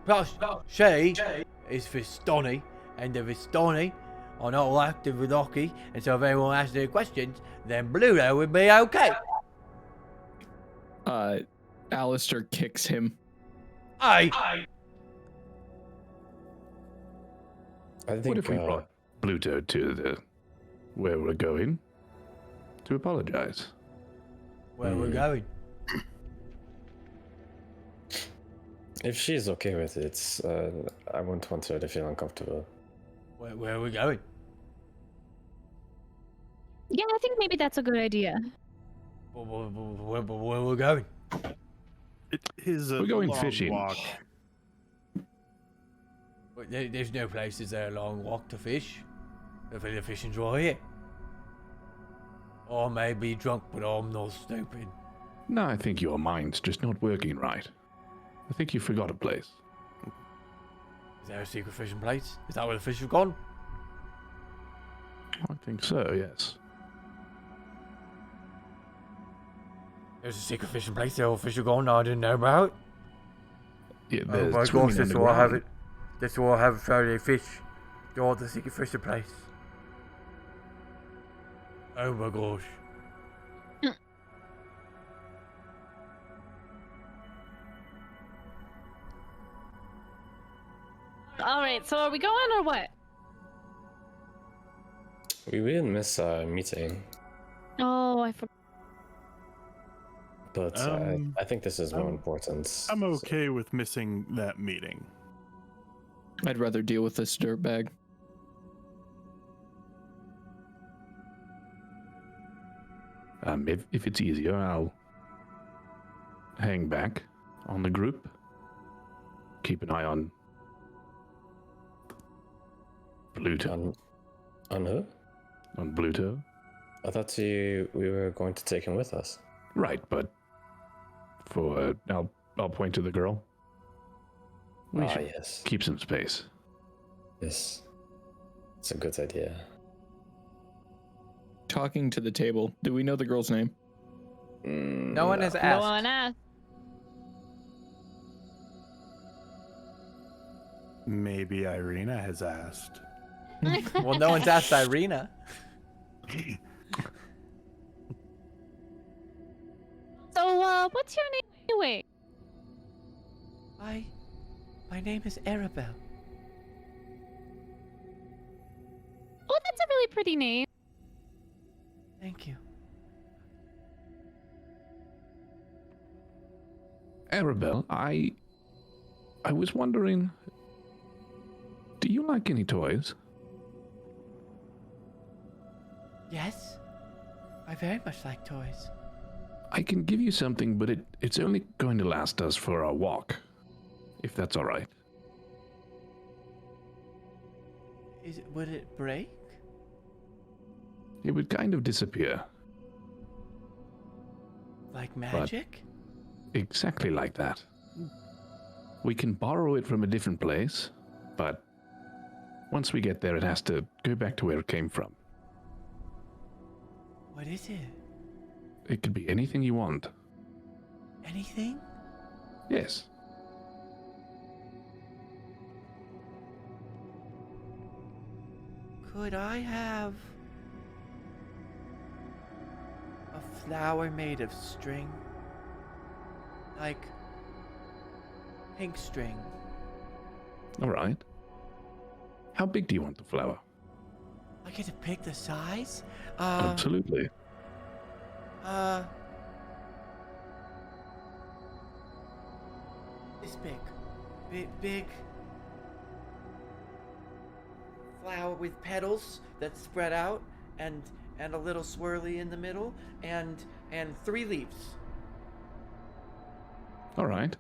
Plus, she is Vistani, and the Vistani are not like the Vallaki, and so if anyone asks any questions, then Bluto would be okay. Alistair kicks him. Aye. I think What if we brought Bluto to where we're going to apologize? Where we're going? if she's okay with it, I wouldn't want her to feel uncomfortable. Where are we going? Yeah, I think maybe that's a good idea. Where we're going? It is a We're going long fishing. walk. There's no place, is there, a long walk to fish? The fishing's right here. I may be drunk, but I'm not stupid. No, I think your mind's just not working right. I think you forgot a place. Is there a secret fishing place? Is that where the fish have gone? I think so, yes. There's a secret fishing place there all fish have gone I didn't know about. Yeah, Oh there's my gosh, swimming that's why I have it. That's why I have Friday fish. You're the secret fishing place. Oh my gosh. All right, so are we going or what? We didn't miss our meeting, Oh, I forgot. but I think this is more important. I'm okay with missing that meeting. I'd rather deal with this dirtbag. If it's easier, I'll hang back on the group. Keep an eye on Bluto. On who? On Bluto. I thought we were going to take him with us. Right, but I'll point to the girl. We should Yes. keep some space. Yes. It's a good idea. Talking to the table. Do we know the girl's name? No one has No asked. one asked. Maybe Irina has asked. Well, no one's asked Irina. So, what's your name anyway? My name is Arabelle. Oh, that's a really pretty name. Thank you. Arabelle, I was wondering, do you like any toys? Yes, I very much like toys. I can give you something, but it's only going to last us for our walk, if that's all right. Would it break? It would kind of disappear. Like magic? Exactly like that. We can borrow it from a different place, but once we get there, it has to go back to where it came from. What is it? It could be anything you want. Anything? Yes. Could I have a flower made of string? Like pink string. All right. How big do you want the flower? I get to pick the size? Absolutely. This big. Big flower with petals that spread out and a little swirly in the middle and 3 leaves. All right.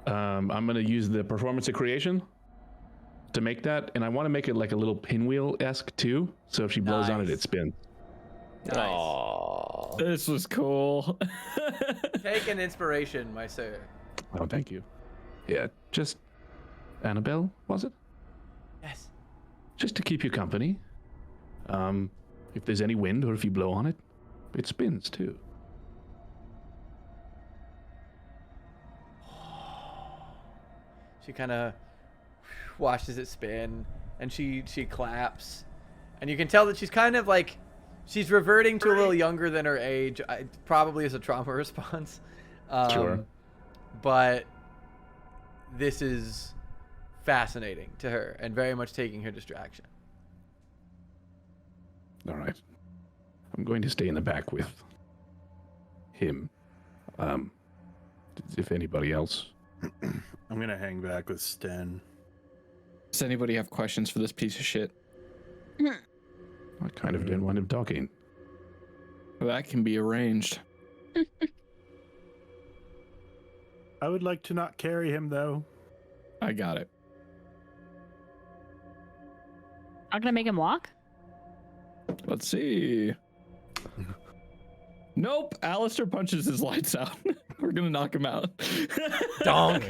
I'm going to use the performance of creation to make that, and I want to make it like a little pinwheel-esque too, so if she blows on it, it spins. Nice. Aww. This was cool. Take an inspiration, my sir. Oh, thank you. Yeah, just Annabelle, was it? Yes. Just to keep you company. If there's any wind or if you blow on it, it spins too. She kind of watches it spin, and she claps, and you can tell that she's kind of like she's reverting to a little younger than her age, probably as a trauma response. Sure. But this is fascinating to her and very much taking her distraction. All right. I'm going to stay in the back with him. If anybody else. I'm gonna hang back with Sten. Does anybody have questions for this piece of shit? I kind of didn't want him talking. That can be arranged. I would like to not carry him though. I got it. Not gonna make him walk? Let's see. Nope. Alistair punches his lights out. We're gonna knock him out. Donk.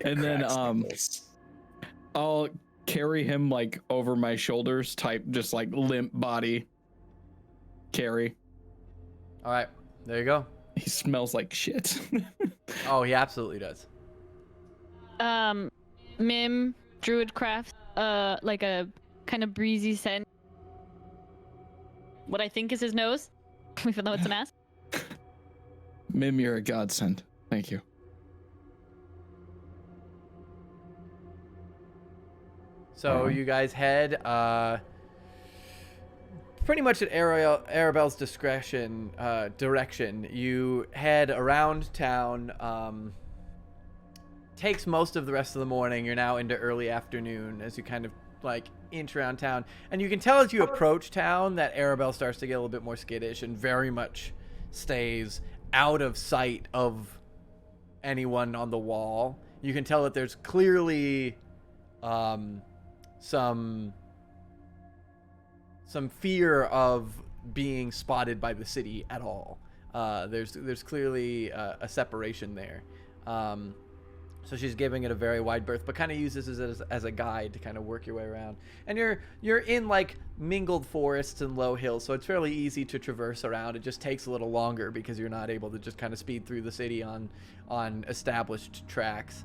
And then I'll carry him like over my shoulders, type just like limp body carry. All right, there you go. He smells like shit. Oh, he absolutely does. Mim Druidcraft, like a kind of breezy scent. What I think is his nose, even though it's a mask. Mim, you're a godsend. Thank you. So you guys head pretty much at Arabelle's discretion direction. You head around town. Takes most of the rest of the morning. You're now into early afternoon as you kind of like inch around town, and you can tell as you approach town that Arabelle starts to get a little bit more skittish and very much stays out of sight of anyone on the wall. You can tell that there's clearly some fear of being spotted by the city at all. There's clearly a separation there. So she's giving it a very wide berth, but kind of uses it as a guide to kind of work your way around. And you're in like mingled forests and low hills, so it's fairly easy to traverse around. It just takes a little longer because you're not able to just kind of speed through the city on established tracks.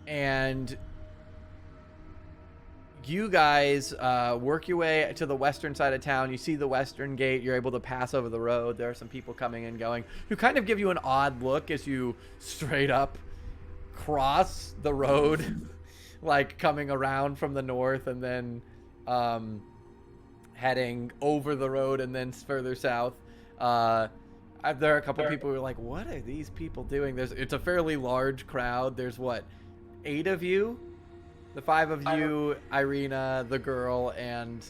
And you guys work your way to the western side of town. You see the western gate. You're able to pass over the road. There are some people coming and going who kind of give you an odd look as you straight up cross the road, like coming around from the north and then heading over the road and then further south. There are a couple people who are like, what are these people doing? It's a fairly large crowd. There's what, 8 of you? The 5 of you, Irina, the girl, and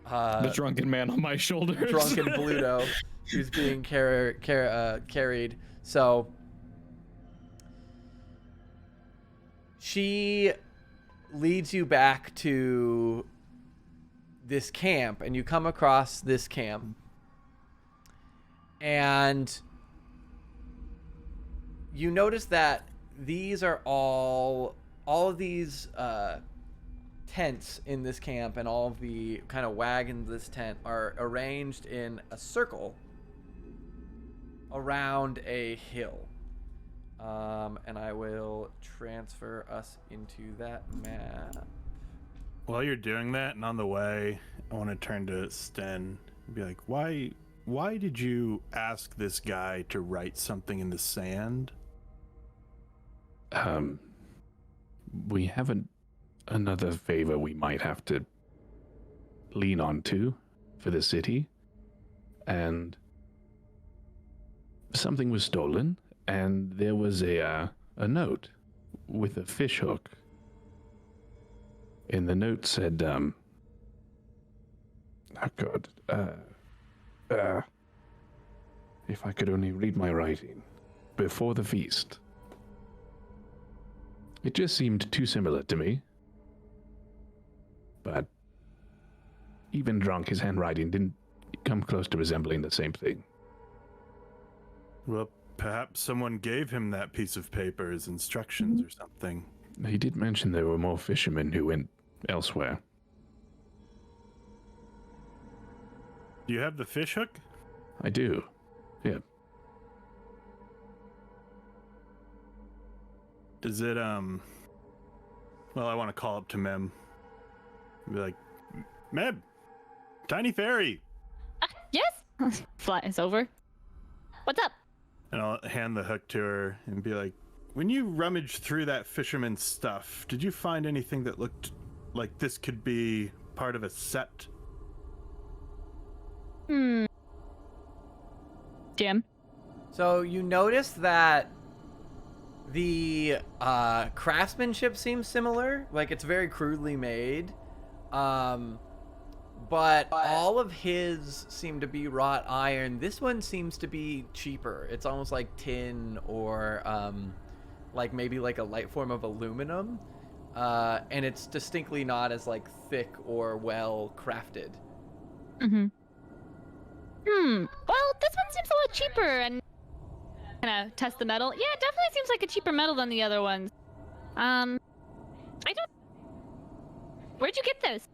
the drunken man on my shoulders. Drunken Bluto, who's being carried. So she leads you back to this camp, and you come across this camp, and you notice that these are all of these tents in this camp, and all of the kind of wagons this tent are arranged in a circle around a hill. And I will transfer us into that map. While you're doing that, and on the way, I want to turn to Sten and be like, why did you ask this guy to write something in the sand? We have another favor we might have to lean on to for the city, and something was stolen, and there was a note with a fish hook. And the note said, oh God, if I could only read my writing, before the feast. It just seemed too similar to me. But even drunk, his handwriting didn't come close to resembling the same thing. Well, perhaps someone gave him that piece of paper as instructions or something. He did mention there were more fishermen who went elsewhere. Do you have the fish hook? I do. Yeah. Does it, well, I want to call up to Mem. Be like, Mem, tiny fairy. Yes. Flies over. What's up? And I'll hand the hook to her and be like, when you rummaged through that fisherman's stuff, did you find anything that looked like this could be part of a set? Jim. So you notice that the craftsmanship seems similar, like it's very crudely made, but all of his seem to be wrought iron. This one seems to be cheaper. It's almost like tin, or like maybe like a light form of aluminum, and it's distinctly not as like thick or well crafted. Well, this one seems a lot cheaper, and kind of test the metal. Yeah, it definitely seems like a cheaper metal than the other ones. I don't. Where'd you get this?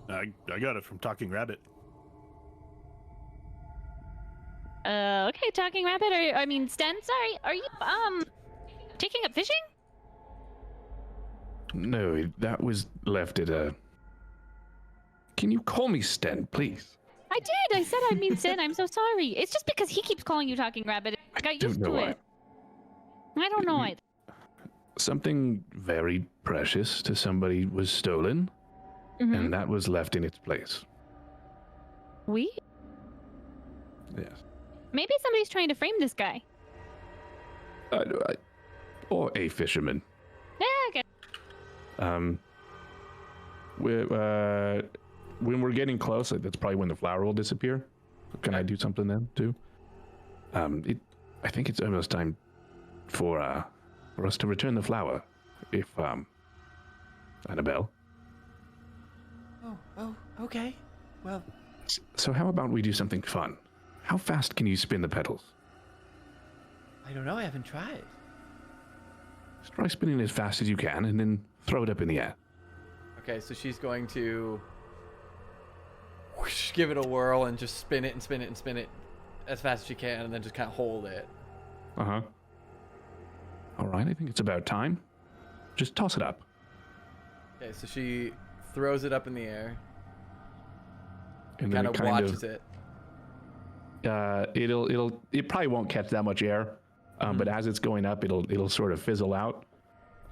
I got it from Talking Rabbit. Okay, Talking Rabbit. Sten. Sorry, are you taking up fishing? No, that was left at a... Can you call me Sten, please? I did. I said I mean Sten. I'm so sorry. It's just because he keeps calling you Talking Rabbit. I got used to it. I don't know it. Something very precious to somebody was stolen, and that was left in its place. We? Yes. Maybe somebody's trying to frame this guy. Or a fisherman. Yeah, okay. When we're getting close, that's probably when the flower will disappear. Can I do something then too? I think it's almost time for us to return the flower, if Arabelle. Oh, okay. Well, So how about we do something fun? How fast can you spin the petals? I don't know. I haven't tried. Just try spinning as fast as you can, and then throw it up in the air. Okay, so she's going to whoosh, give it a whirl and just spin it and spin it and spin it as fast as she can, and then just kind of hold it. Uh-huh. All right, I think it's about time. Just toss it up. Okay, so she throws it up in the air And and then kind of watches it. It probably won't catch that much air, but as it's going up, it'll sort of fizzle out.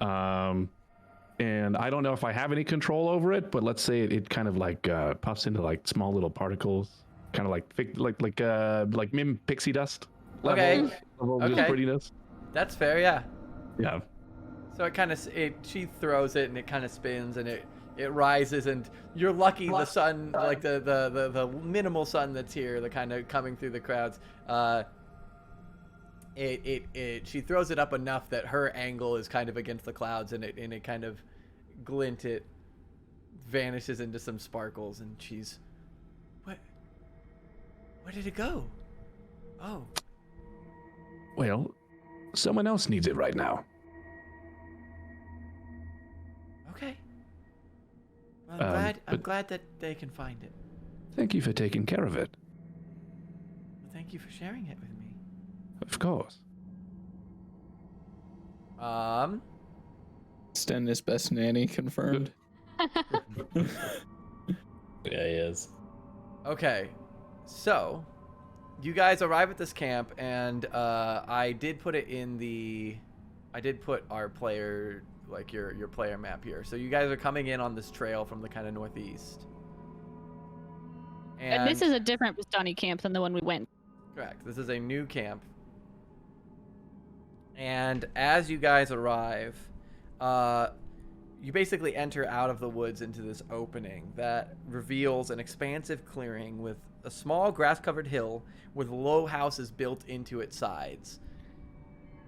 And I don't know if I have any control over it, but let's say it kind of like puffs into like small little particles, kind of like Mim pixie dust level of prettiness. That's fair, yeah. Yeah. So it kind of she throws it and it kind of spins and it rises, and you're lucky the sun, like the minimal sun that's here, the kind of coming through the crowds, she throws it up enough that her angle is kind of against the clouds, and it kind of glint. It vanishes into some sparkles, and she's, where did it go? Oh, Well, someone else needs it right now. okay. Well, I'm but- glad that they can find it. Thank you for taking care of it. Well, thank you for sharing it with me. Of course. Sten is best nanny confirmed. Yeah, he is. Okay, so you guys arrive at this camp, and I did put our player, like your player map here. So you guys are coming in on this trail from the kind of northeast. And this is a different Vistani camp than the one we went. Correct. This is a new camp. And as you guys arrive, you basically enter out of the woods into this opening that reveals an expansive clearing with a small grass-covered hill with low houses built into its sides.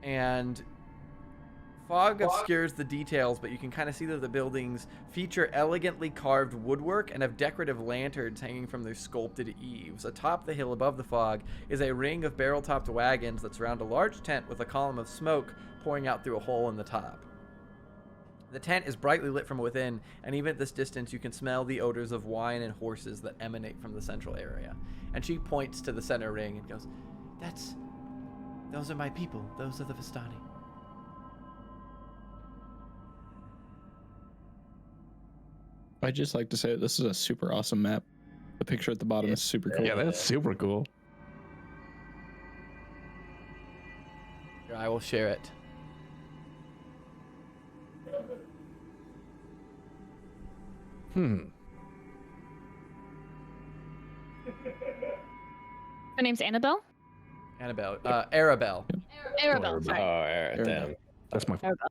And fog obscures the details, but you can kind of see that the buildings feature elegantly carved woodwork and have decorative lanterns hanging from their sculpted eaves. Atop the hill above the fog is a ring of barrel-topped wagons that surround a large tent with a column of smoke pouring out through a hole in the top. The tent is brightly lit from within, and even at this distance you can smell the odors of wine and horses that emanate from the central area. And she points to the center ring and goes, those are my people. Those are the Vistani. I'd just like to say this is a super awesome map. The picture at the bottom is super cool. Yeah, that's super cool. Here, I will share it. Her name's Annabelle? Arabelle. Arabelle, sorry. Oh, damn. That's my Arabelle.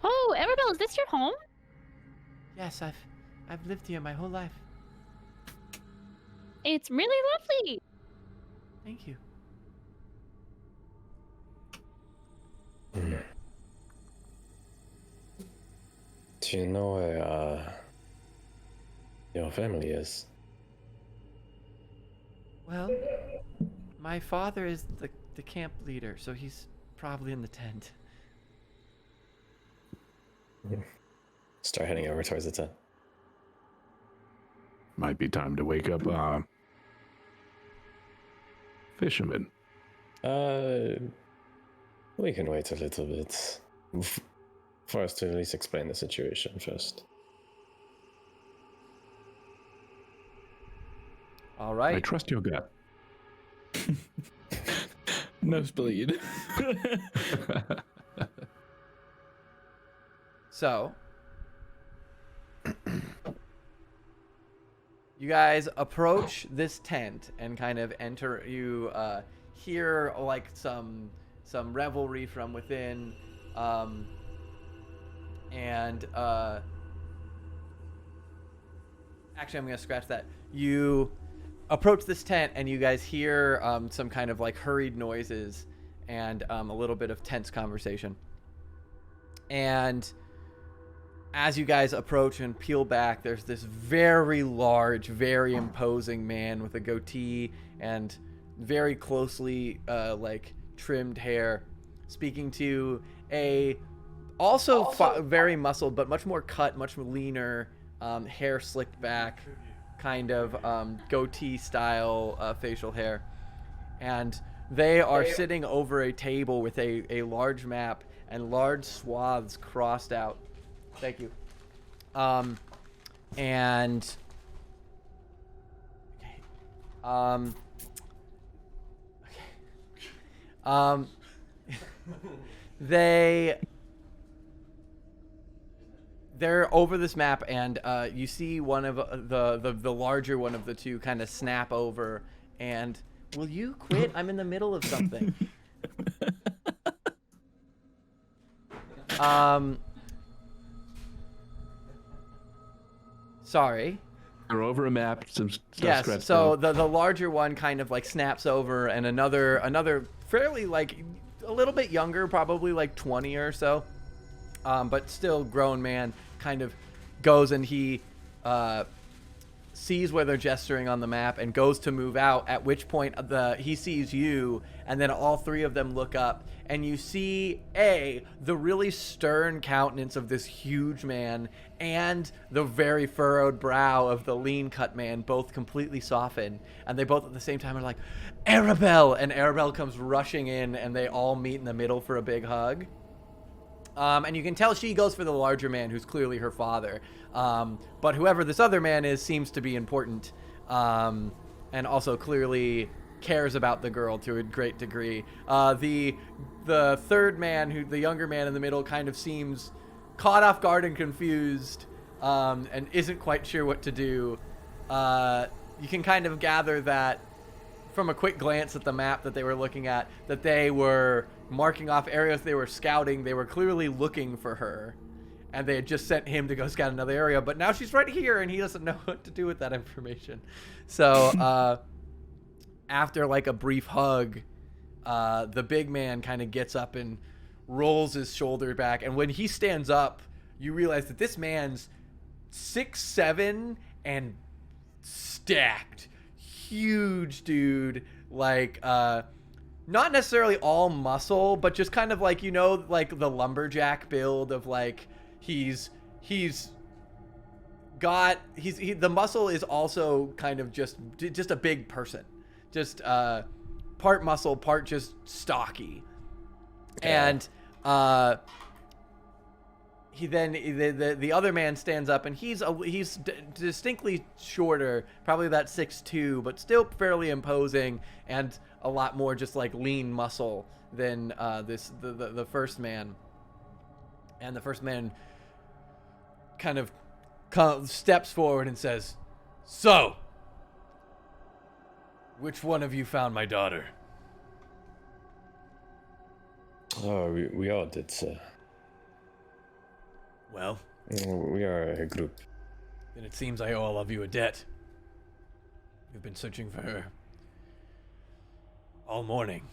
Oh, Arabelle, is this your home? Yes, I've lived here my whole life. It's really lovely. Thank you. Do you know where your family is? Well, my father is the camp leader, so he's probably in the tent. Start heading over towards the tent. Might be time to wake up, fisherman. We can wait a little bit for us to at least explain the situation first. All right. I trust your gut. Nosebleed. So, you guys approach this tent and kind of enter. You hear like some revelry from within, and actually, I'm gonna scratch that. You approach this tent and you guys hear some kind of like hurried noises and a little bit of tense conversation. And as you guys approach and peel back, there's this very large, very imposing man with a goatee and very closely like trimmed hair, speaking to a also very muscled but much more cut, much leaner, hair slicked back, kind of goatee style facial hair. And they are sitting over a table with a large map and large swaths crossed out. Thank you. And okay. They're over this map, and you see one of the larger one of the two kind of snap over and, will you quit? I'm in the middle of something. Sorry. throw over a map. Some stuff Yes. scratched So out. the larger one kind of like snaps over, and another fairly like a little bit younger, probably like 20 or so, but still grown man kind of goes, and he sees where they're gesturing on the map and goes to move out, at which point he sees you, and then all three of them look up, and you see the really stern countenance of this huge man and the very furrowed brow of the lean cut man both completely soften, and they both at the same time are like, Arabelle! And Arabelle comes rushing in, and they all meet in the middle for a big hug. And you can tell she goes for the larger man, who's clearly her father. But whoever this other man is seems to be important, and also clearly cares about the girl to a great degree. The third man, the younger man in the middle, kind of seems caught off guard and confused, and isn't quite sure what to do. You can kind of gather that from a quick glance at the map that they were looking at, that they were marking off areas they were scouting. They were clearly looking for her, and they had just sent him to go scout another area, but now she's right here, and he doesn't know what to do with that information. So after like a brief hug, the big man kind of gets up and rolls his shoulder back, and when he stands up, you realize that this man's 6'7" and stacked. Huge dude, like not necessarily all muscle, but just kind of like, you know, like the lumberjack build of like the muscle is also kind of just a big person, just part muscle, part just stocky. Yeah. And the other man stands up, and he's distinctly shorter, probably that 6'2", but still fairly imposing, and a lot more just like lean muscle than the first man. And the first man kind of steps forward and says, "So, which one of you found my daughter?" Oh, we all did, sir. Well, we are a group. then it seems I owe all of you a debt. We've been searching for her all morning.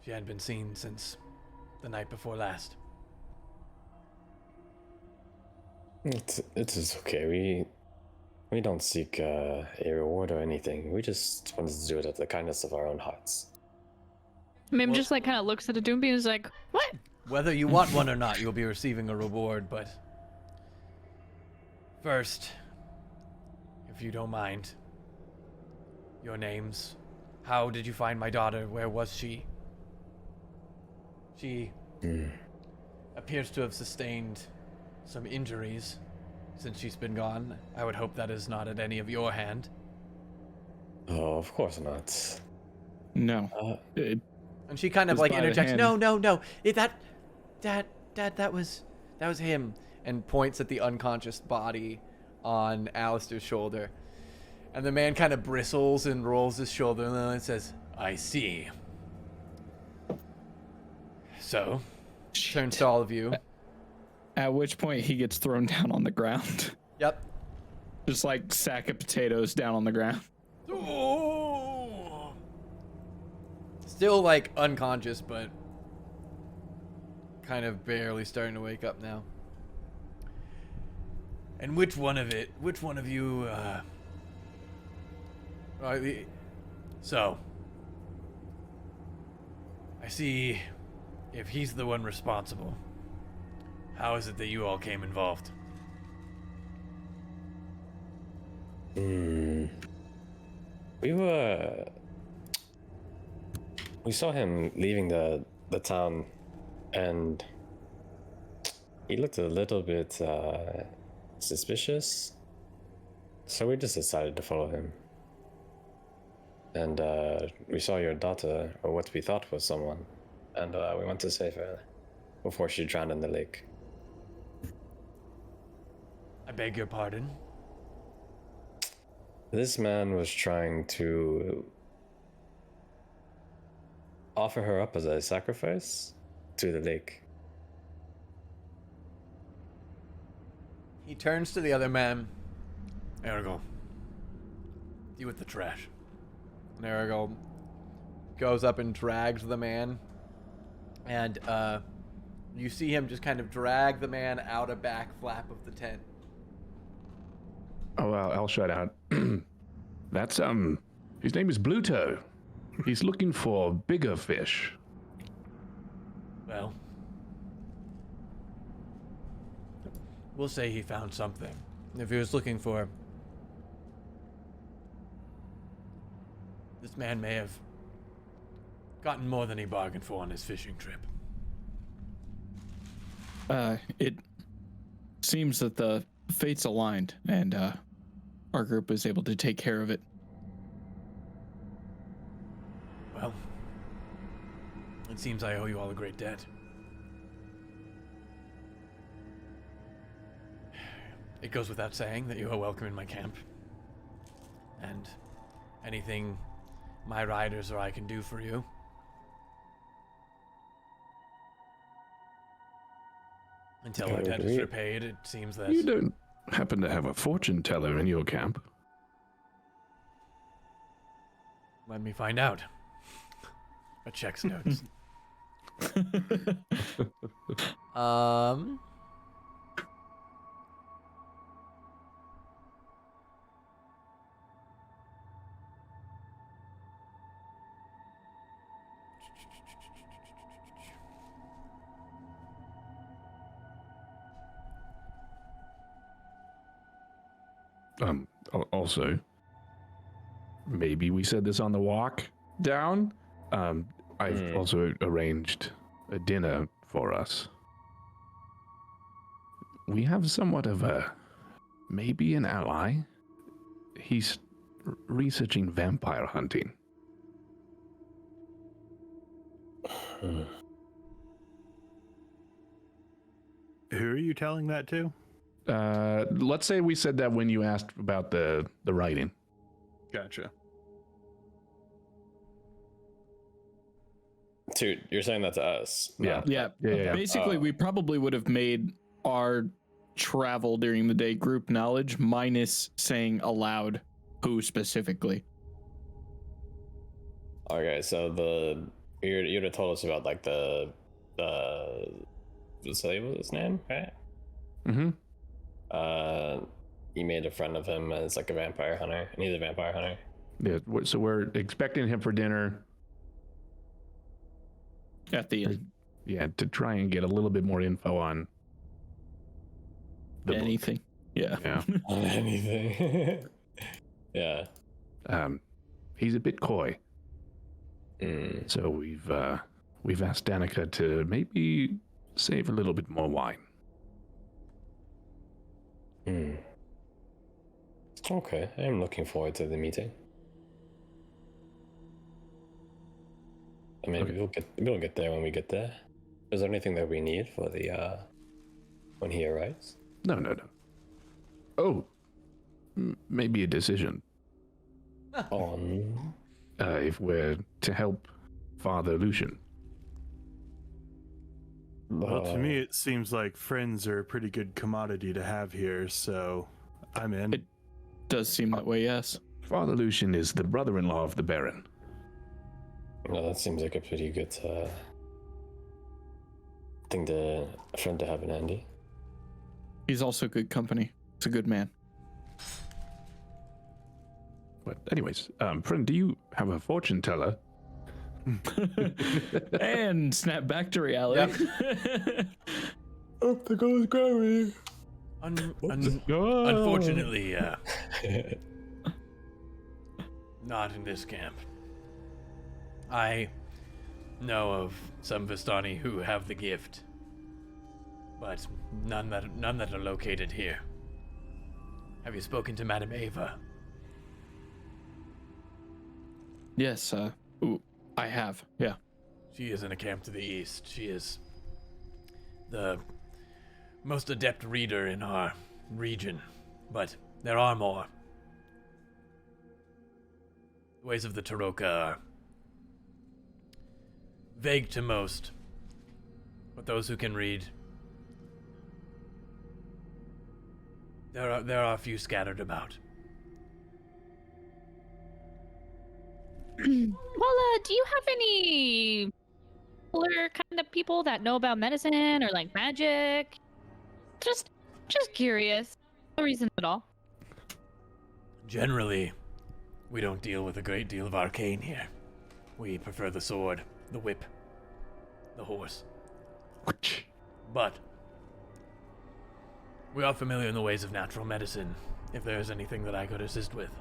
She hadn't been seen since the night before last. It is okay. We don't seek a reward or anything. We just wanted to do it out of the kindness of our own hearts. Mim just like kind of looks at a Doomby and is like, "What?" Whether you want one or not, you'll be receiving a reward, but first, if you don't mind, your names. How did you find my daughter? Where was she? She appears to have sustained some injuries since she's been gone. I would hope that is not at any of your hand. Oh, of course not. No. And she kind of was like by the interjects, hand. no. Dad, that was him, and points at the unconscious body on Alistair's shoulder. And the man kind of bristles and rolls his shoulder, and then says, I see. So, turns to all of you. At which point he gets thrown down on the ground. Yep. Just like sack of potatoes down on the ground. Still like unconscious, but kind of barely starting to wake up now. and which one of you, so, I see if he's the one responsible. How is it that you all came involved? We saw him leaving the town, and he looked a little bit suspicious. So we just decided to follow him. And we saw your daughter, or what we thought was someone, and we went to save her before she drowned in the lake. I beg your pardon? This man was trying to offer her up as a sacrifice to the lake. He turns to the other man Arrigal, you with the trash. And Arrigal goes up and drags the man, and you see him just kind of drag the man out a back flap of the tent. Oh, I'll shout out. That's, his name is Bluto. He's looking for bigger fish. Well, we'll say he found something. If he was looking for... This man may have gotten more than he bargained for on his fishing trip. It seems that the fates aligned, and our group was able to take care of it. Well, it seems I owe you all a great debt. It goes without saying that you are welcome in my camp. And anything my riders or I can do for you. Until our debt is repaid, it seems that... You don't happen to have a fortune teller in your camp? Let me find out. A check's notes. Also, maybe we said this on the walk down. I've also arranged a dinner for us. We have somewhat of maybe an ally. He's researching vampire hunting. Who are you telling that to? Let's say we said that when you asked about the writing. Gotcha. Dude, you're saying that to us? Yeah. Yeah. Basically, we probably would have made our travel during the day group knowledge minus saying aloud who specifically. Okay, so you'd have told us about like the Vasili was his name, right? Mm-hmm. You made a friend of him as like a vampire hunter, and he's a vampire hunter. Yeah. So we're expecting him for dinner. At the end. Yeah, to try and get a little bit more info on the anything. book. Yeah. On anything. Yeah. He's a bit coy. So we've asked Danica to maybe save a little bit more wine. Okay, I'm looking forward to the meeting. I mean, Okay. we'll get there when we get there. Is there anything that we need for the when he arrives? No. Oh, maybe a decision. On If we're to help Father Lucian. Well, to me, it seems like friends are a pretty good commodity to have here, so I'm in. It does seem that way, yes. Father Lucian is the brother-in-law of the Baron. well, that seems like a pretty good friend to have in handy. He's also good company. He's a good man. But anyways, friend, do you have a fortune teller? And snap back to reality. Oh, the goes Gary. Unfortunately, not in this camp. I know of some Vistani who have the gift, but none that are located here. Have you spoken to Madame Ava? Yes, I have, yeah. She is in a camp to the east. She is the most adept reader in our region, but there are more. The ways of the Taroka are vague to most, but those who can read, there are a few scattered about. Do you have any other kind of people that know about medicine or like magic? Just curious. No reason at all. Generally, we don't deal with a great deal of arcane here. We prefer the sword, the whip, the horse. But we are familiar in the ways of natural medicine, if there is anything that I could assist with.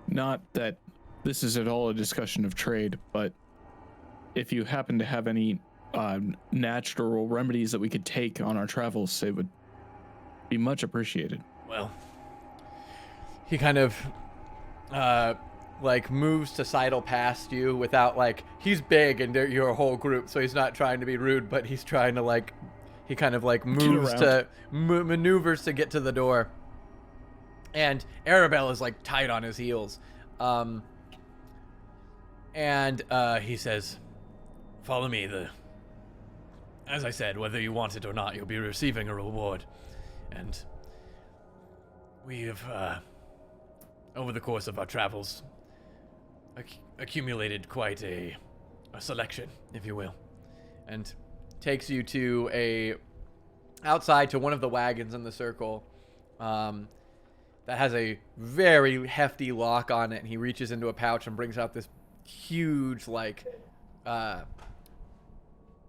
Not that this is at all a discussion of trade, but if you happen to have any natural remedies that we could take on our travels, it would be much appreciated. Well, he kind of like moves to sidle past you without like, he's big and you're a whole group, so he's not trying to be rude, but he's trying to like, he kind of like moves to maneuvers to get to the door. And Arabelle is like tight on his heels. And he says, follow me. As I said, whether you want it or not, you'll be receiving a reward. And we have, over the course of our travels, accumulated quite a selection, if you will. And takes you to outside to one of the wagons in the circle. That has a very hefty lock on it, and he reaches into a pouch and brings out this huge, like,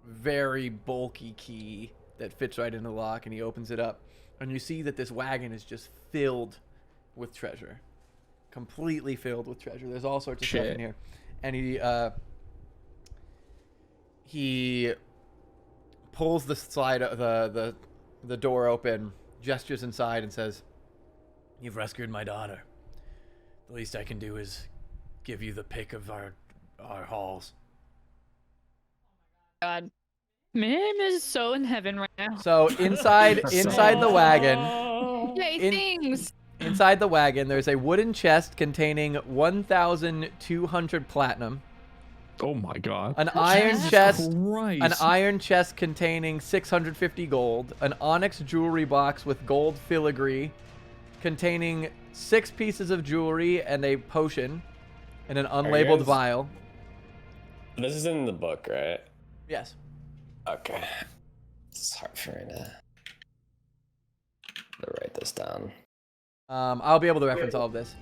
very bulky key that fits right in the lock, and he opens it up. And you see that this wagon is just filled with treasure. Completely filled with treasure. There's all sorts of stuff in here. And he pulls the slide, the door open, gestures inside, and says, "You've rescued my daughter. The least I can do is give you the pick of our halls." God, Mim is so in heaven right now. So inside the wagon, Things. inside the wagon, there's a wooden chest containing 1,200 platinum. Oh my god. An iron chest, Christ. an iron chest containing 650 gold, an onyx jewelry box with gold filigree, containing 6 pieces of jewelry and a potion, and an unlabeled guys- vial. This is in the book, right? Yes. Okay. It's hard for me to write this down. I'll be able to reference all of this.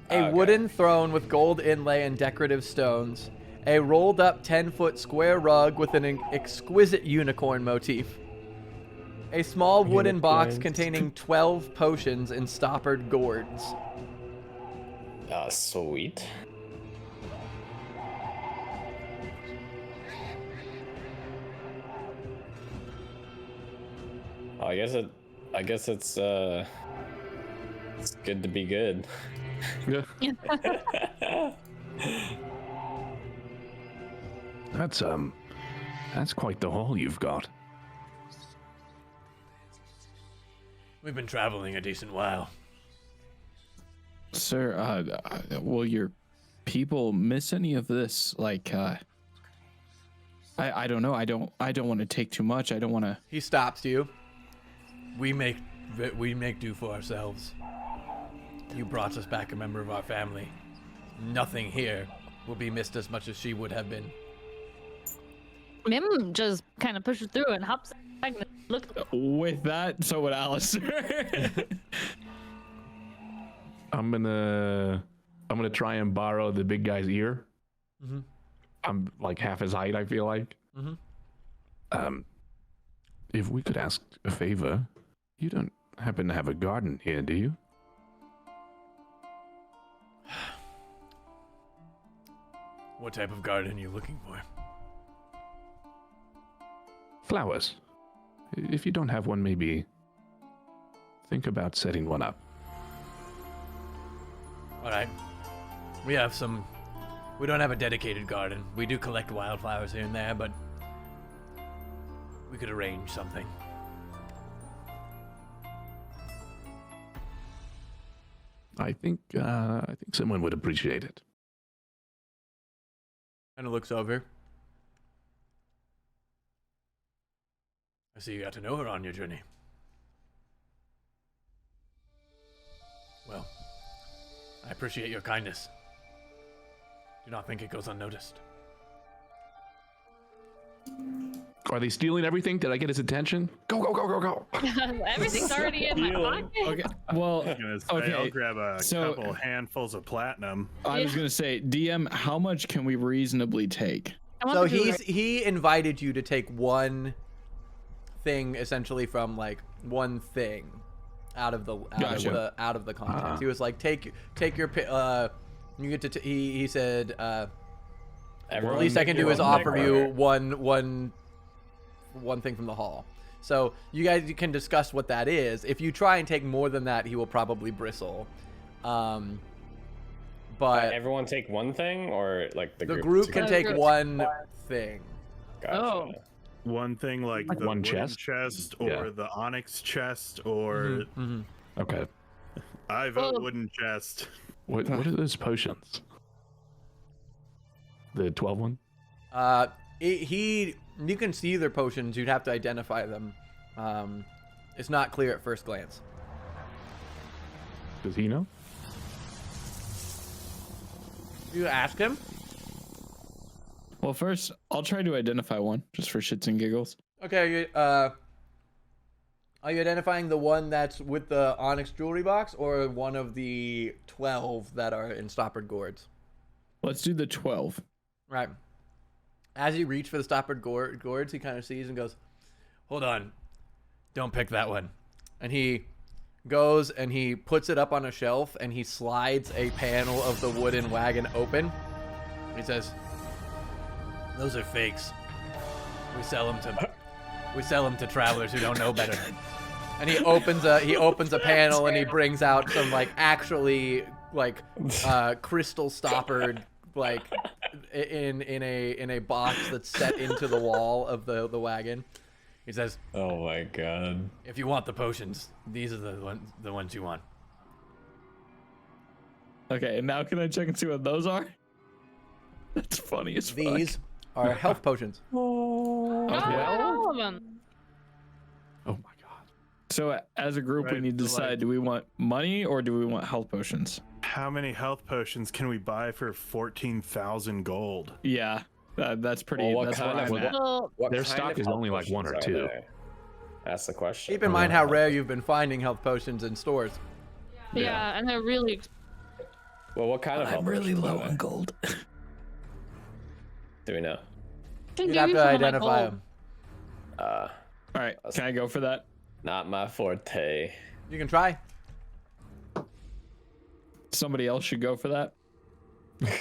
A wooden throne with gold inlay and decorative stones. A rolled up 10-foot square rug with an exquisite unicorn motif. A small wooden box containing 12 potions in stoppered gourds. Sweet. I guess it's good to be good. Yeah. That's quite the haul you've got. We've been traveling a decent while. Sir, will your people miss any of this? Like, I don't know. I don't want to take too much. I don't want to. He stops you. We make do for ourselves. You brought us back a member of our family. Nothing here will be missed as much as she would have been. Mim just kind of pushes through and hops back and look. With that, so would Alistair. I'm gonna try and borrow the big guy's ear. Mm-hmm. I'm like half his height, I feel like. Mm-hmm. If we could ask a favor, you don't happen to have a garden here, do you? What type of garden are you looking for? Flowers. If you don't have one, maybe think about setting one up. All right. We have some. We don't have a dedicated garden. We do collect wildflowers here and there, but we could arrange something. I think someone would appreciate it. Kind of looks over. I see you got to know her on your journey. Well, I appreciate your kindness. Do not think it goes unnoticed. Are they stealing everything? Did I get his attention? Go, go, go, go, go. Everything's already in my pocket. Okay. Well, I was gonna say, okay. I'll grab a So- couple handfuls of platinum. I was gonna say, DM, how much can we reasonably take? I want So the jewelry. he invited you to take one thing, essentially from like one thing out of the Gotcha. out of the contents. He was like, take your you get to he said the Everyone least I can do is one offer thing, you right? one thing from the hall. So you guys can discuss what that is. If you try and take more than that, he will probably bristle. But Everyone take one thing, or like the the group group can together? take one thing. Gotcha. Oh. One thing like the one wooden chest? or Yeah. the onyx chest, or Okay. I vote Oh. wooden chest. What are those potions? The 12 one? You can see their potions. You'd have to identify them. It's not clear at first glance. Does he know? You ask him. Well, first, I'll try to identify one, just for shits and giggles. Okay. Are you identifying the one that's with the onyx jewelry box, or one of the 12 that are in stoppered gourds? Let's do the 12. Right. As you reach for the stoppered gourds, he kind of sees and goes, Hold on. Don't pick that one. and he goes and he puts it up on a shelf and he slides a panel of the wooden wagon open. He says, Those are fakes. We sell them to travelers who don't know better. and he opens a panel and he brings out some like actually like crystal stoppered like in a box that's set into the wall of the wagon. He says, Oh my god. if you want the potions, these are the ones you want. Okay, and now can I check and see what those are? That's funny as fuck. These are health potions. Oh, all of them. Oh my god. So as a group, we Right, need to so, like- decide, do we want money or do we want health potions? How many health potions can we buy for 14,000 gold? Yeah, that's pretty, Well, what that's kind where of- I'm at. Well, What Their kind stock of is health only like one potions or are two. there? That's the question. Keep in mind how rare you've been finding health potions in stores. yeah, and they're really Well, what kind of health potions are there? gold. Do we know? can You'd give have you to some of my identify gold. them. Uh, All right, can I go for that? not my forte. You can try. Somebody else should go for that.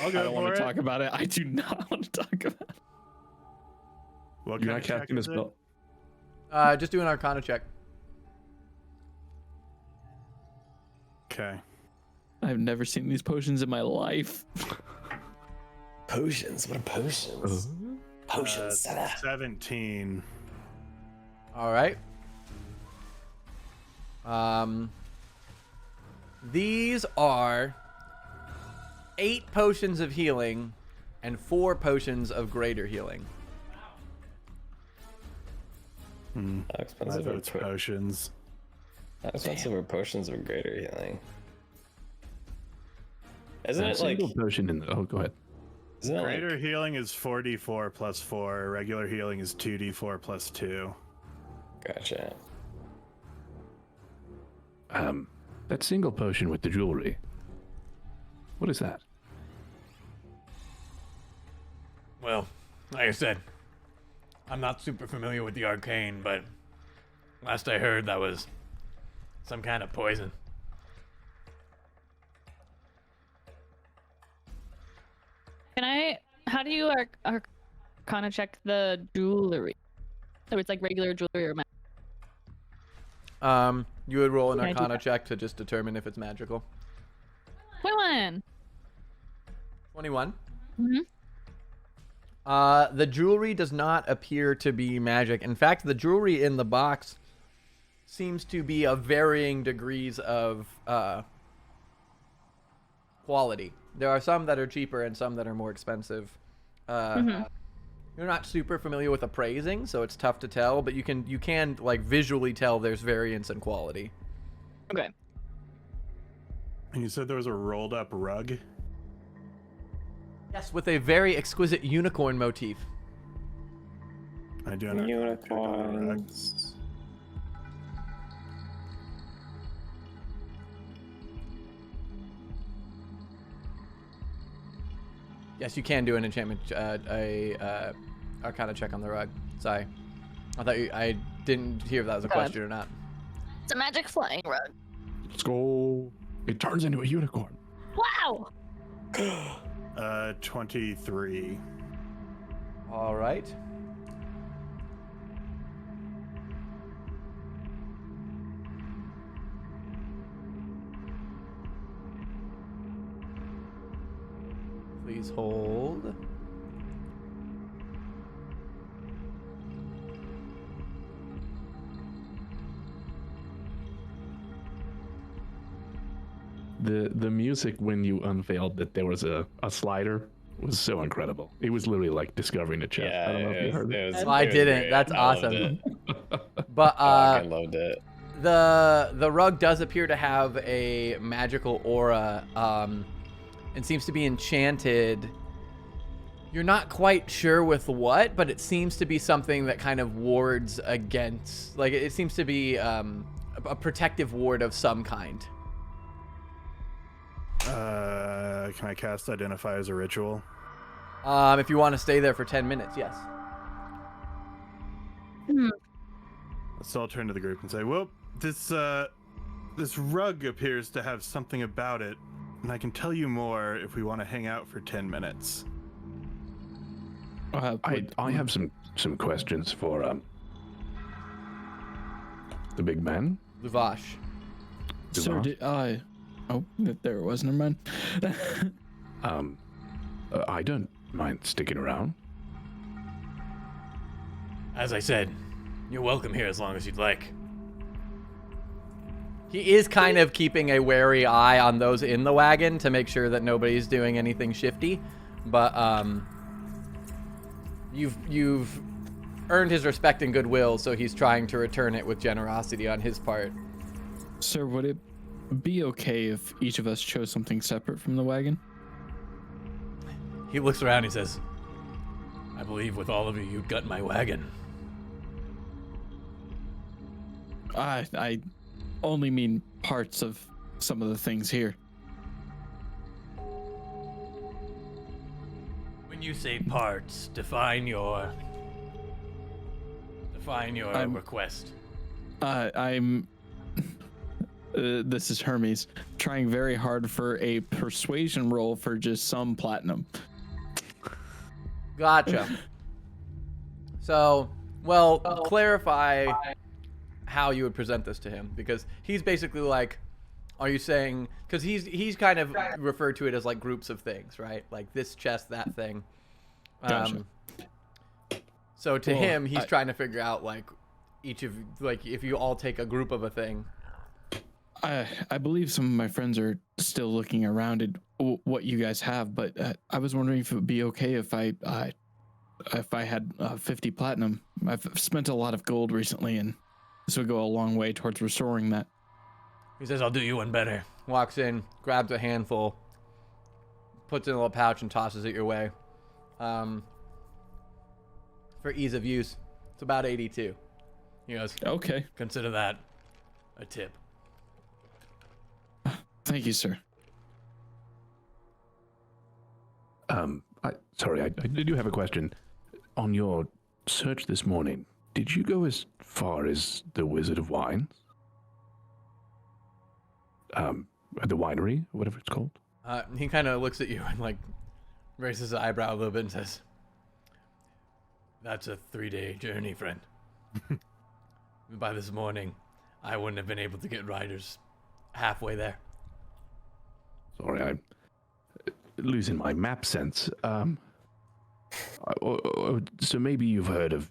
I'll I go don't want for to it. talk about it. I do not want to talk about it. What You're kind not of check casting a is it? spell. Just do an Arcana check. Okay. I've never seen these potions in my life. Potions? What are potions? Potions. 17. All right. These are 8 potions of healing and 4 potions of greater healing. How I expensive vote potions. How expensive are potions of greater healing? Isn't A it like? single potion in the. Oh, go ahead. Isn't it Greater like? healing is 4d4 plus 4. Regular healing is 2d4 plus 2. Gotcha. That single potion with the jewelry. What is that? Well, like I said, I'm not super familiar with the arcane, but last I heard that was some kind of poison. Can I? How do you Arcana check the jewelry? So it's like regular jewelry or magic. You would roll an Can I do Arcana that? check to just determine if it's magical. 21. 21. Mhm. The jewelry does not appear to be magic. In fact, the jewelry in the box seems to be of varying degrees of quality. There are some that are cheaper and some that are more expensive. You're not super familiar with appraising, so it's tough to tell, but you can like visually tell there's variance in quality. Okay. And you said there was a rolled up rug? Yes, with a very exquisite unicorn motif. I do not. Unicorns. Yes, you can do an enchantment, Arcana check on the rug. Sorry, I didn't hear if that was a question or not. It's a magic flying rug. Let's go. It turns into a unicorn. Wow. 23. All right. Please hold. The music when you unveiled that there was a slider was so incredible. It was literally like discovering a chest. Yeah, I don't know if you heard it. Oh, I didn't. Great. That's I loved awesome. it. But I loved it. the rug does appear to have a magical aura, and seems to be enchanted. You're not quite sure with what, but it seems to be something that kind of wards against, like it seems to be a protective ward of some kind. Can I cast Identify as a Ritual? If you want to stay there for 10 minutes, yes. So I'll turn to the group and say, well, this rug appears to have something about it, and I can tell you more if we want to hang out for 10 minutes. I have some questions for the big man. Luvash. Sir, did I? Oh, there it was. Never mind. I don't mind sticking around. As I said, you're welcome here as long as you'd like. He is kind of keeping a wary eye on those in the wagon to make sure that nobody's doing anything shifty, but you've earned his respect and goodwill, so he's trying to return it with generosity on his part. Sir, would it be okay if each of us chose something separate from the wagon? He looks around, he says, I believe with all of you, you'd gut my wagon. I only mean parts of some of the things here. When you say parts, define your request. I'm this is Hermes trying very hard for a persuasion roll for just some platinum. Gotcha. So, well, clarify how you would present this to him, because he's basically like, are you saying, because he's kind of referred to it as like groups of things, right? Like this chest, that thing. Gotcha. So to Well, him, he's trying to figure out like each of, like if you all take a group of a thing. I believe some of my friends are still looking around at what you guys have, but I was wondering if it would be okay if I had 50 platinum. I've spent a lot of gold recently, and this would go a long way towards restoring that. He says, I'll do you one better. Walks in, grabs a handful, puts it in a little pouch, and tosses it your way. For ease of use, it's about 82. He goes, Okay. consider that a tip. Thank you, sir. Sorry, I do have a question. On your search this morning, did you go as far as the Wizard of Wines? The winery, whatever it's called? He kind of looks at you and like raises his eyebrow a little bit and says, That's a 3-day journey, friend. By this morning, I wouldn't have been able to get riders halfway there. Sorry, I'm losing my map sense. So maybe you've heard of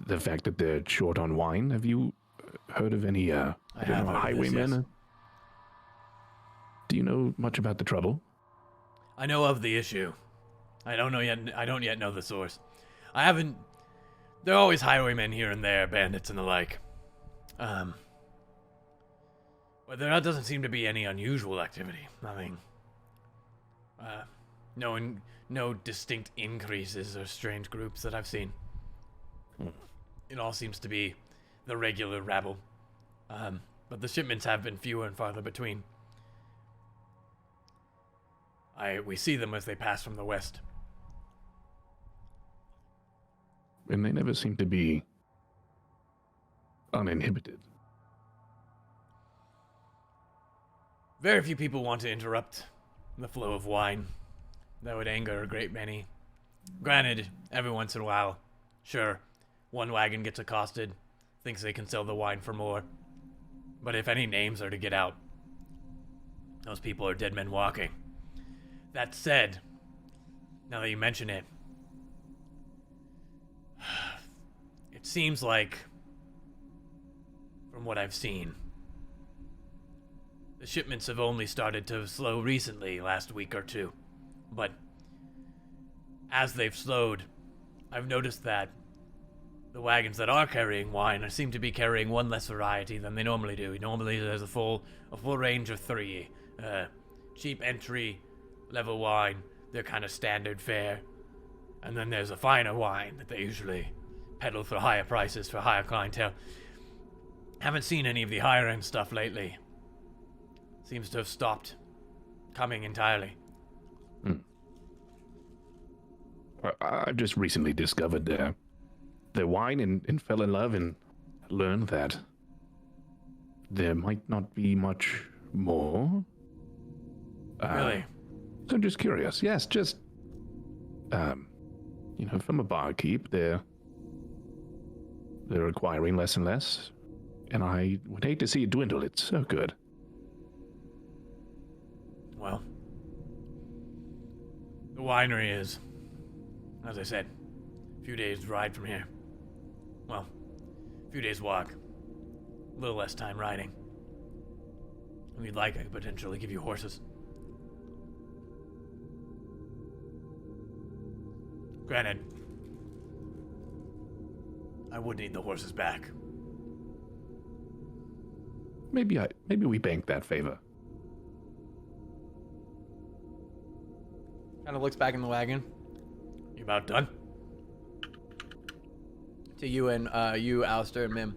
the fact that they're short on wine. Have you heard of any highwaymen? Yes. Do you know much about the trouble? I know of the issue. I don't yet know the source. There are always highwaymen here and there, bandits and the like. But there doesn't seem to be any unusual activity. Nothing. No distinct increases or strange groups that I've seen. It all seems to be the regular rabble. But the shipments have been fewer and farther between. We see them as they pass from the west. And they never seem to be uninhibited. Very few people want to interrupt the flow of wine. That would anger a great many. Granted, every once in a while, sure, one wagon gets accosted, thinks they can sell the wine for more. But if any names are to get out, those people are dead men walking. That said, now that you mention it, it seems like, from what I've seen, the shipments have only started to slow recently, last week or two. But as they've slowed, I've noticed that the wagons that are carrying wine seem to be carrying one less variety than they normally do. Normally there's a full range of 3. Cheap entry level wine, they're kind of standard fare. And then there's a finer wine that they usually peddle for higher prices for higher clientele. Haven't seen any of the higher end stuff lately. Seems to have stopped coming entirely. I've just recently discovered the wine and fell in love and learned that there might not be much more. Really? So I'm just curious. Yes, just from a barkeep, they're acquiring less and less, and I would hate to see it dwindle. It's so good. Well, the winery is, as I said, a few days ride from here. Well, a few days walk. A little less time riding. If you'd like, I could potentially give you horses. Granted, I would need the horses back. Maybe we bank that favor. Kind of looks back in the wagon. You about done? To you and you, Alistair, and Mim.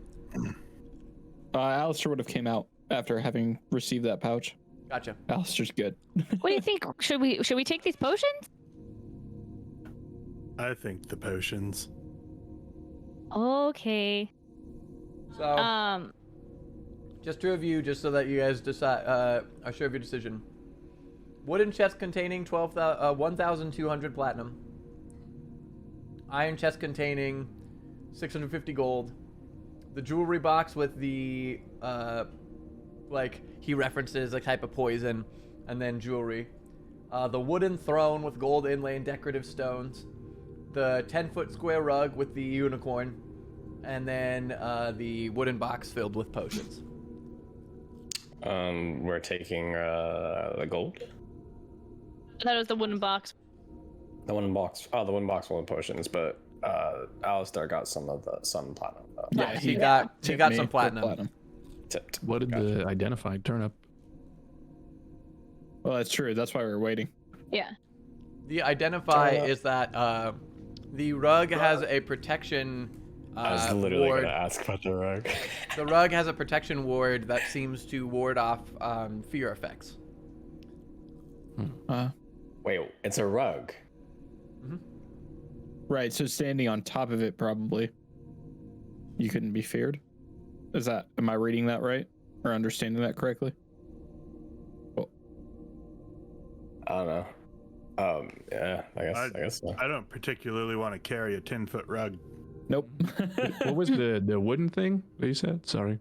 Alistair would have came out after having received that pouch. Gotcha. Alistair's good. What do you think? Should we take these potions? I think the potions. Okay. So, just to review, just so that you guys decide, are sure of your decision. Wooden chest containing 1,200 platinum. Iron chest containing 650 gold. The jewelry box with the, he references a type of poison, and then jewelry. The wooden throne with gold inlay and decorative stones. The 10-foot square rug with the unicorn. And then the wooden box filled with potions. We're taking the gold. That was the wooden box. The wooden box. Oh, the wooden box full of potions. But Alistair got some platinum. Yeah, he got some platinum. Tipped. What did the identified turn up? Well, that's true. That's why we were waiting. Yeah. The identify is that the rug has a protection I was literally ward. gonna ask about the rug. The rug has a protection ward that seems to ward off fear effects. Wait, it's a rug. Mm-hmm. Right, so standing on top of it, probably you couldn't be feared. Am I reading that right or understanding that correctly? I don't know. Yeah, I guess so. I don't particularly want to carry a 10-foot rug. Nope. What was the wooden thing that you said? Sorry.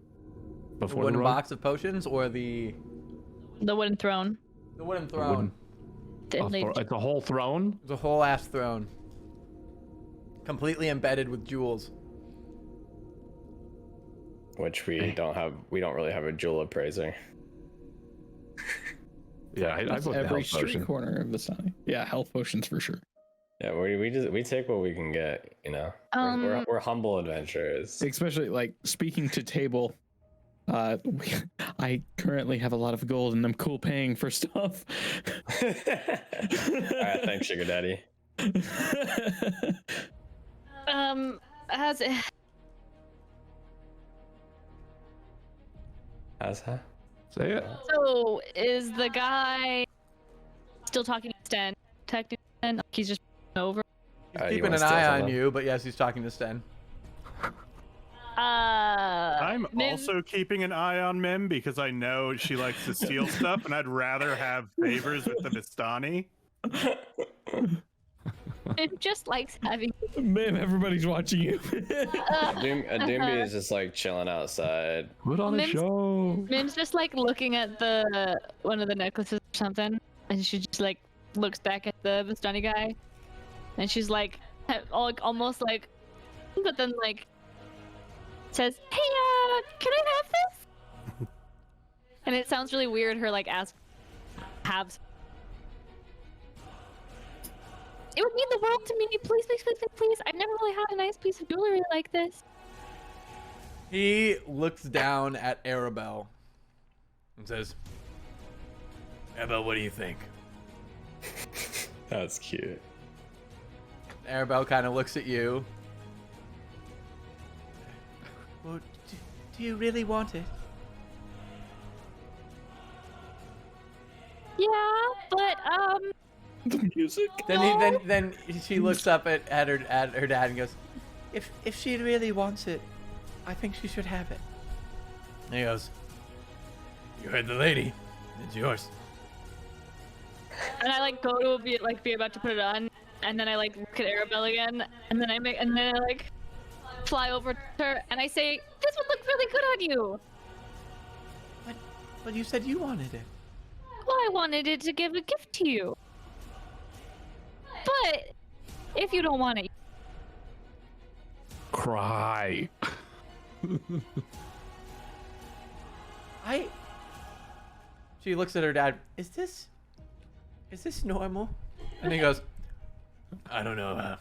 The Before wooden the rug? box of potions or the wooden throne. The wooden throne. It's a whole throne? It's a whole ass throne. Completely embedded with jewels. Which we don't have. We don't really have a jewel appraiser. Yeah, I That's put the every health street potion. corner of Vistani. Yeah, health potions for sure. Yeah, we take what we can get, you know. We're humble adventurers. Especially like speaking to table. I currently have a lot of gold and I'm cool paying for stuff. All right, thanks, Sugar Daddy. Has it? How's that? Say it. So is the guy still talking to Sten? Texting Sten? Like he's just over. He's You keeping wanna an steal eye from on him? you, but yes, he's talking to Sten. I'm Mim- also keeping an eye on Mim because I know she likes to steal stuff, and I'd rather have favors with the Vistani. Mim just likes having. Man, everybody's watching you. Doomby is just like chilling outside. Put on a Mim's- show. Mim's just like looking at the one of the necklaces or something, and she just like looks back at the Vistani guy, and she's like, almost like, but then like says, "Hey, can I have this?" And it sounds really weird. Her like ask, have. It would mean the world to me. Please, please, please, please, please. I've never really had a nice piece of jewelry like this. He looks down at Arabelle and says, Arabelle, what do you think? That's cute. Arabelle kind of looks at you. Well, do you really want it? Yeah, but The music. Then she looks up at her dad and goes, If she really wants it, I think she should have it. and he goes, You heard the lady. It's yours. and I like go to be about to put it on, and then I like look at Arabelle again, and then I like fly over to her and I say, "This would look really good on you." But you said you wanted it. Well, I wanted it to give a gift to you. But if you don't want it, Cry. she looks at her dad. Is this normal? And he goes, I don't know.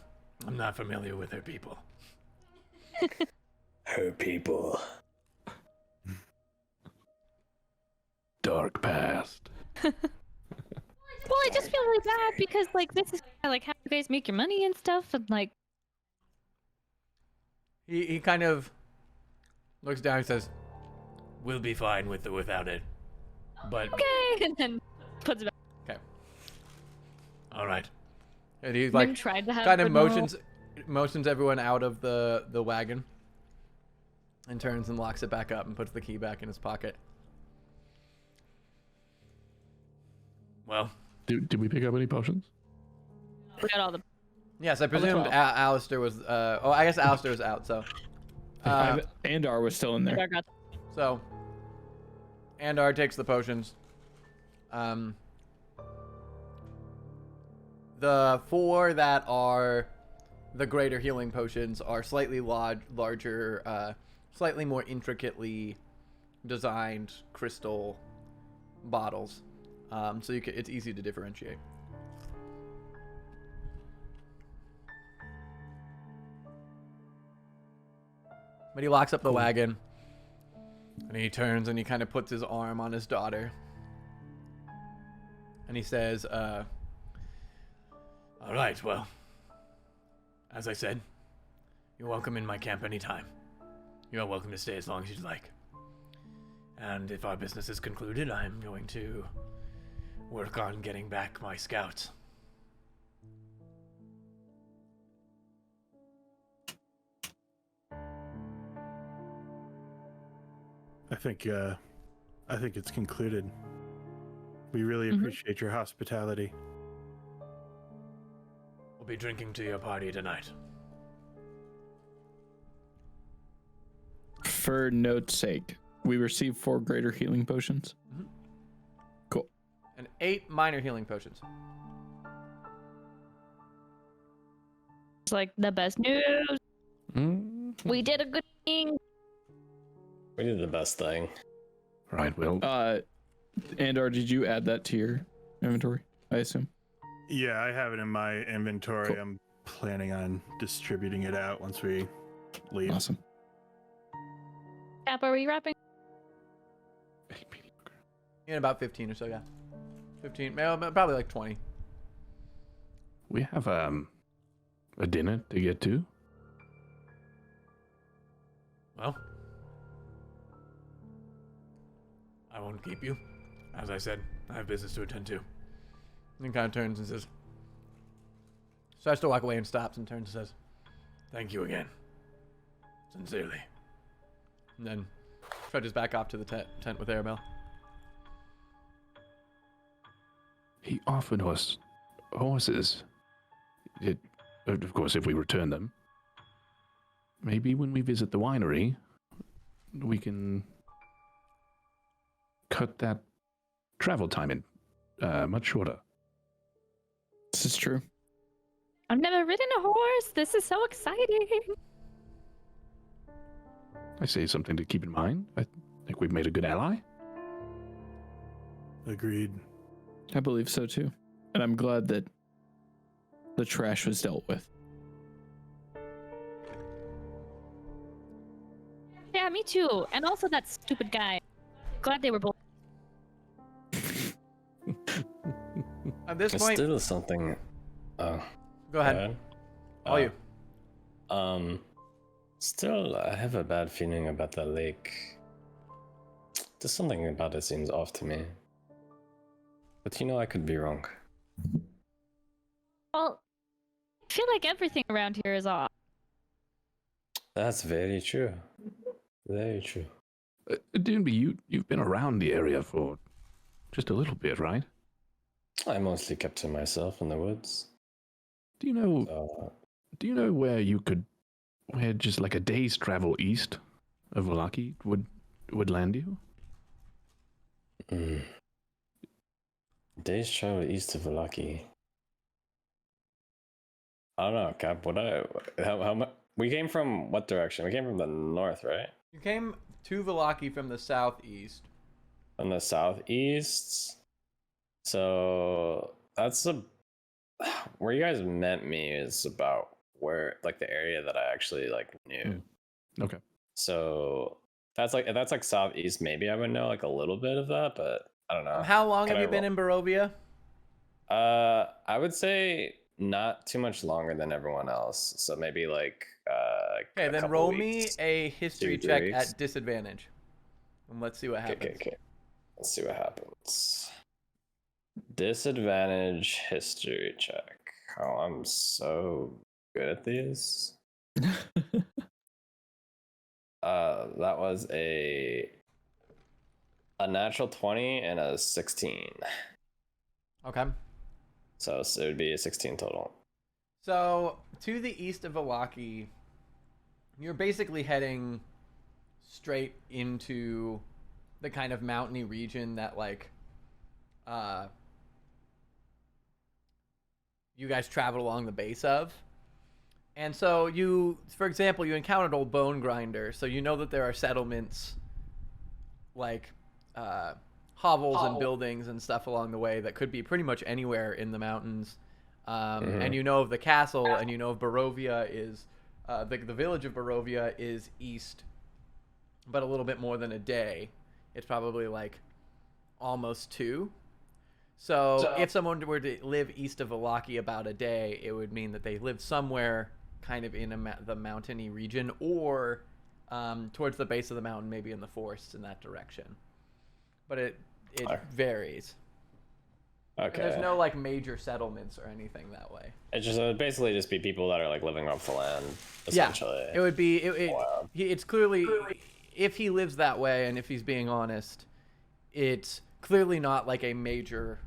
I'm not familiar with her people. Her people. Dark past. well, I just feel really bad because like this is like how you guys make your money and stuff, and like he kind of looks down and says, We'll be fine with or without it. But okay, and then puts it back. okay. all right. And he Mim like tried to have kind of good moral- motions everyone out of the wagon and turns and locks it back up and puts the key back in his pocket. Well, Did we pick up any potions? We got all the. Yes, I presumed Alistair was. I guess Alistair was out. So, Andar was still in there. I got so Andar takes the potions. The 4 that are the greater healing potions are slightly larger, slightly more intricately designed crystal bottles. So it's easy to differentiate. But he locks up the wagon, and he turns and he kind of puts his arm on his daughter, and he says, all right. Well, as I said, you're welcome in my camp anytime. You are welcome to stay as long as you'd like. And if our business is concluded, I'm going to work on getting back my scouts. I think it's concluded. We really appreciate your hospitality. We'll be drinking to your party tonight. For note's sake, we received 4 greater healing potions. Cool. and 8 minor healing potions. It's like the best news. We did a good thing. We did the best thing. Right, well, Andar, did you add that to your inventory? I assume. Yeah, I have it in my inventory. Cool. I'm planning on distributing it out once we leave. Awesome. Cap, are we wrapping? In about 15 or so, yeah. 15, probably like 20. We have a dinner to get to. Well, I won't keep you. As I said, I have business to attend to. And kind of turns and says, starts to walk away and stops and turns and says, Thank you again. Sincerely. and then trudges back off to the tent with Arabelle. He offered us horses. Of course, if we return them. Maybe when we visit the winery, we can cut that travel time in much shorter. This is true. I've never ridden a horse. This is so exciting. I say something to keep in mind. I think we've made a good ally. Agreed. I believe so too. And I'm glad that the trash was dealt with. Yeah, me too. And also that stupid guy. Glad they were both. At this It's point, still something. Oh, go ahead. All you. Still, I have a bad feeling about the lake. There's something about it seems off to me. But I could be wrong. Well, I feel like everything around here is off. That's very true. Very true. Doonby, you've been around the area for just a little bit, right? I mostly kept to myself in the woods. Do you know? So, Do you know where just like a day's travel east of Vallaki would land you? Days travel east of Vallaki. I don't know, Cap. How much? We came from what direction? We came from the north, right? You came to Vallaki from the southeast. From the southeast. So that's where you guys met me is about where like the area that I actually like knew. Okay. So that's like southeast. Maybe I would know like a little bit of that, but I don't know. How long have you been in Barovia? I would say not too much longer than everyone else. So maybe like Okay, then roll me a history 2-3 check weeks. at disadvantage. And let's see what happens. Okay. Let's see what happens. Disadvantage history check. Oh, I'm so good at these. That was a natural 20 and a 16. Okay. So it would be a 16 total. So, to the east of Vallaki, you're basically heading straight into the kind of mountainy region that, like, you guys traveled along the base of. And so you, for example, you encountered Old Bone Grinder, so you know that there are settlements, like, hovels and buildings and stuff along the way that could be pretty much anywhere in the mountains. And you know of the castle, and you know of Barovia is, the village of Barovia is east, but a little bit more than a day. It's probably like almost 2. So if someone were to live east of Vallaki about a day, it would mean that they live somewhere kind of in the mountainy region, or towards the base of the mountain, maybe in the forests in that direction. But it varies. Okay. And there's no like major settlements or anything that way. It would basically just be people that are like living off the land, essentially. Yeah, it would be. Wow. It's clearly, if he lives that way, and if he's being honest, it's clearly not like a major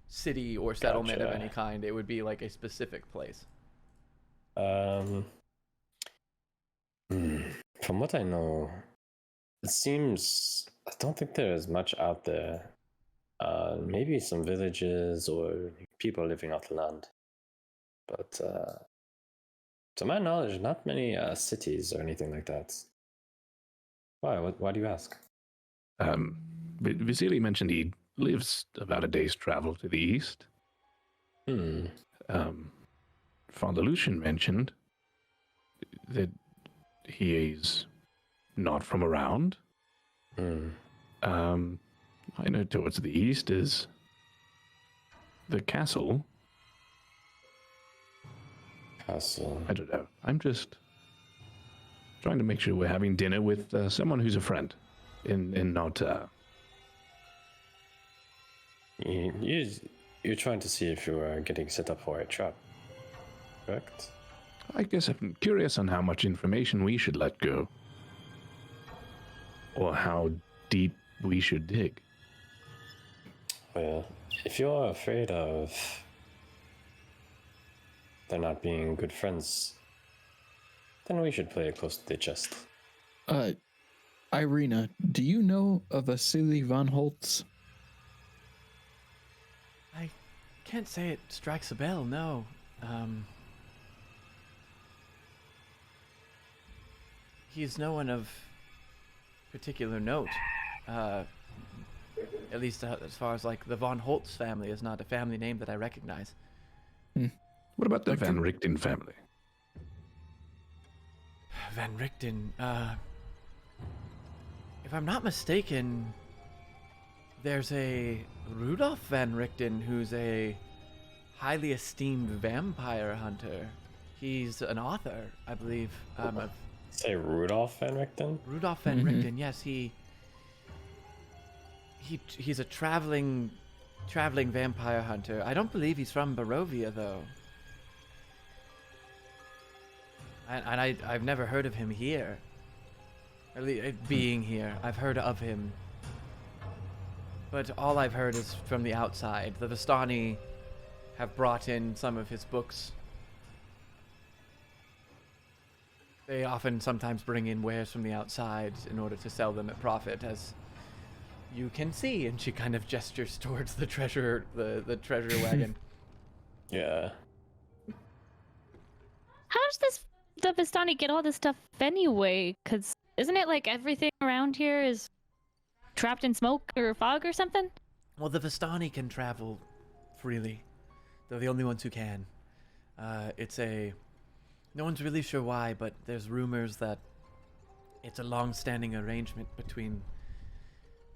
city or settlement of any kind. It would be like a specific place. From what I know, it seems I don't think there is much out there. Maybe some villages or people living off the land, but to my knowledge, not many cities or anything like that. Why? Why do you ask? Vasili mentioned he lives about a day's travel to the east. Hmm. Father Lucian mentioned that he is not from around. Hmm. I know towards the east is the castle. Castle. I don't know. I'm just trying to make sure we're having dinner with someone who's a friend, and not. You're trying to see if you are getting set up for a trap, correct? I guess I'm curious on how much information we should let go, or how deep we should dig. Well, if you're afraid of they're not being good friends, then we should play it close to the chest. Irina, do you know of Vasili von Holtz? I can't say it strikes a bell, no. He's no one of particular note. At least as far as like the von Holtz family is not a family name that I recognize. What about the Van Richten family? Van Richten, if I'm not mistaken, there's a Rudolf Van Richten who's a highly esteemed vampire hunter. He's an author, I believe. Of Say Rudolf Van Richten? Rudolf Van Richten, yes, he's a traveling vampire hunter. I don't believe he's from Barovia though. And I've never heard of him here. At least being here. I've heard of him. But all I've heard is from the outside. The Vistani have brought in some of his books. They often sometimes bring in wares from the outside in order to sell them at profit, as you can see. And she kind of gestures towards the treasure wagon. Yeah. How does the Vistani get all this stuff anyway? Because isn't it like everything around here is trapped in smoke or fog or something? Well, the Vistani can travel freely. They're the only ones who can. No one's really sure why, but there's rumors that it's a long-standing arrangement between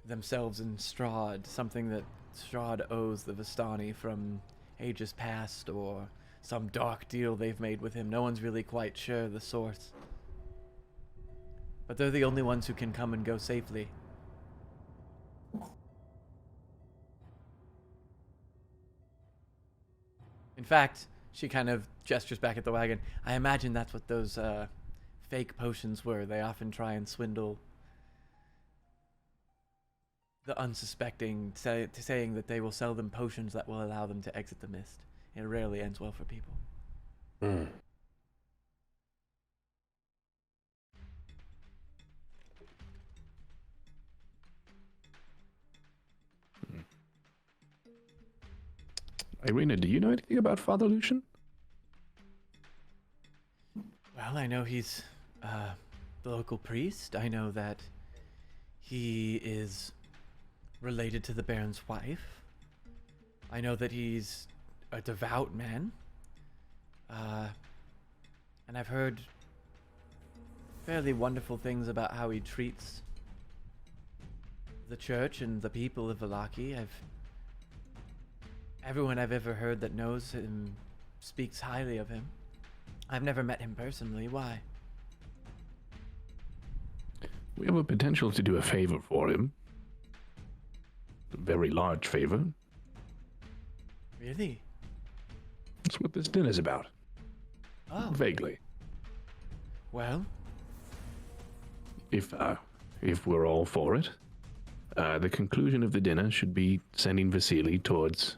themselves and Strahd, something that Strahd owes the Vistani from ages past, or some dark deal they've made with him. No one's really quite sure the source. But they're the only ones who can come and go safely. In fact, she kind of gestures back at the wagon. I imagine that's what those fake potions were. They often try and swindle the unsuspecting, saying that they will sell them potions that will allow them to exit the mist. It rarely ends well for people. Hmm. Irina, do you know anything about Father Lucian? Well, I know he's the local priest. I know that he is related to the Baron's wife. I know that he's a devout man. And I've heard fairly wonderful things about how he treats the church and the people of Vallaki. Everyone I've ever heard that knows him speaks highly of him. I've never met him personally. Why? We have a potential to do a favor for him. A very large favor. Really? That's what this dinner's about. Oh. Vaguely. Well? If we're all for it, the conclusion of the dinner should be sending Vasili towards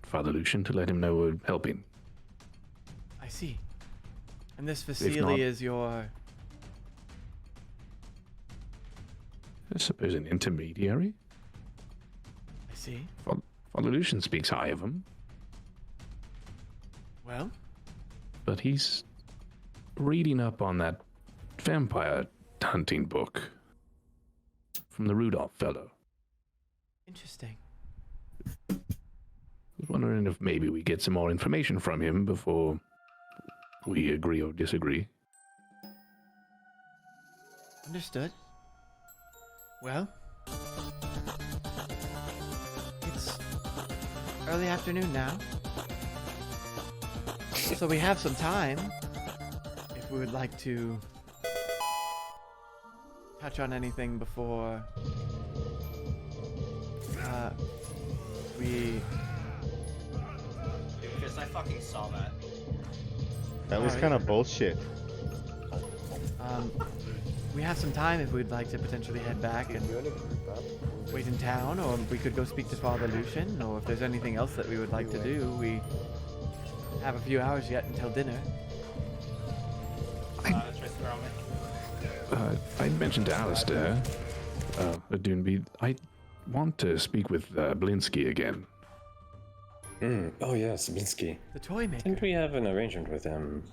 Father Lucian to let him know we're helping. I see. And this Vasili is your... I suppose an intermediary? I see. Father Lucian speaks high of him. Well? But he's reading up on that vampire hunting book from the Rudolph fellow. Interesting. was wondering if maybe we get some more information from him before we agree or disagree. Understood. Well, it's early afternoon now, so we have some time if we would like to touch on anything before we... Because I fucking saw that. That was Alright. kind of bullshit. We have some time if we'd like to potentially head back and wait in town, or we could go speak to Father Lucian, or if there's anything else that we would like to do. We have a few hours yet until dinner. I mentioned to Alistair, Dunby, I want to speak with Blinsky again. Oh yes, Blinsky. The toy maker. Didn't we have an arrangement with him?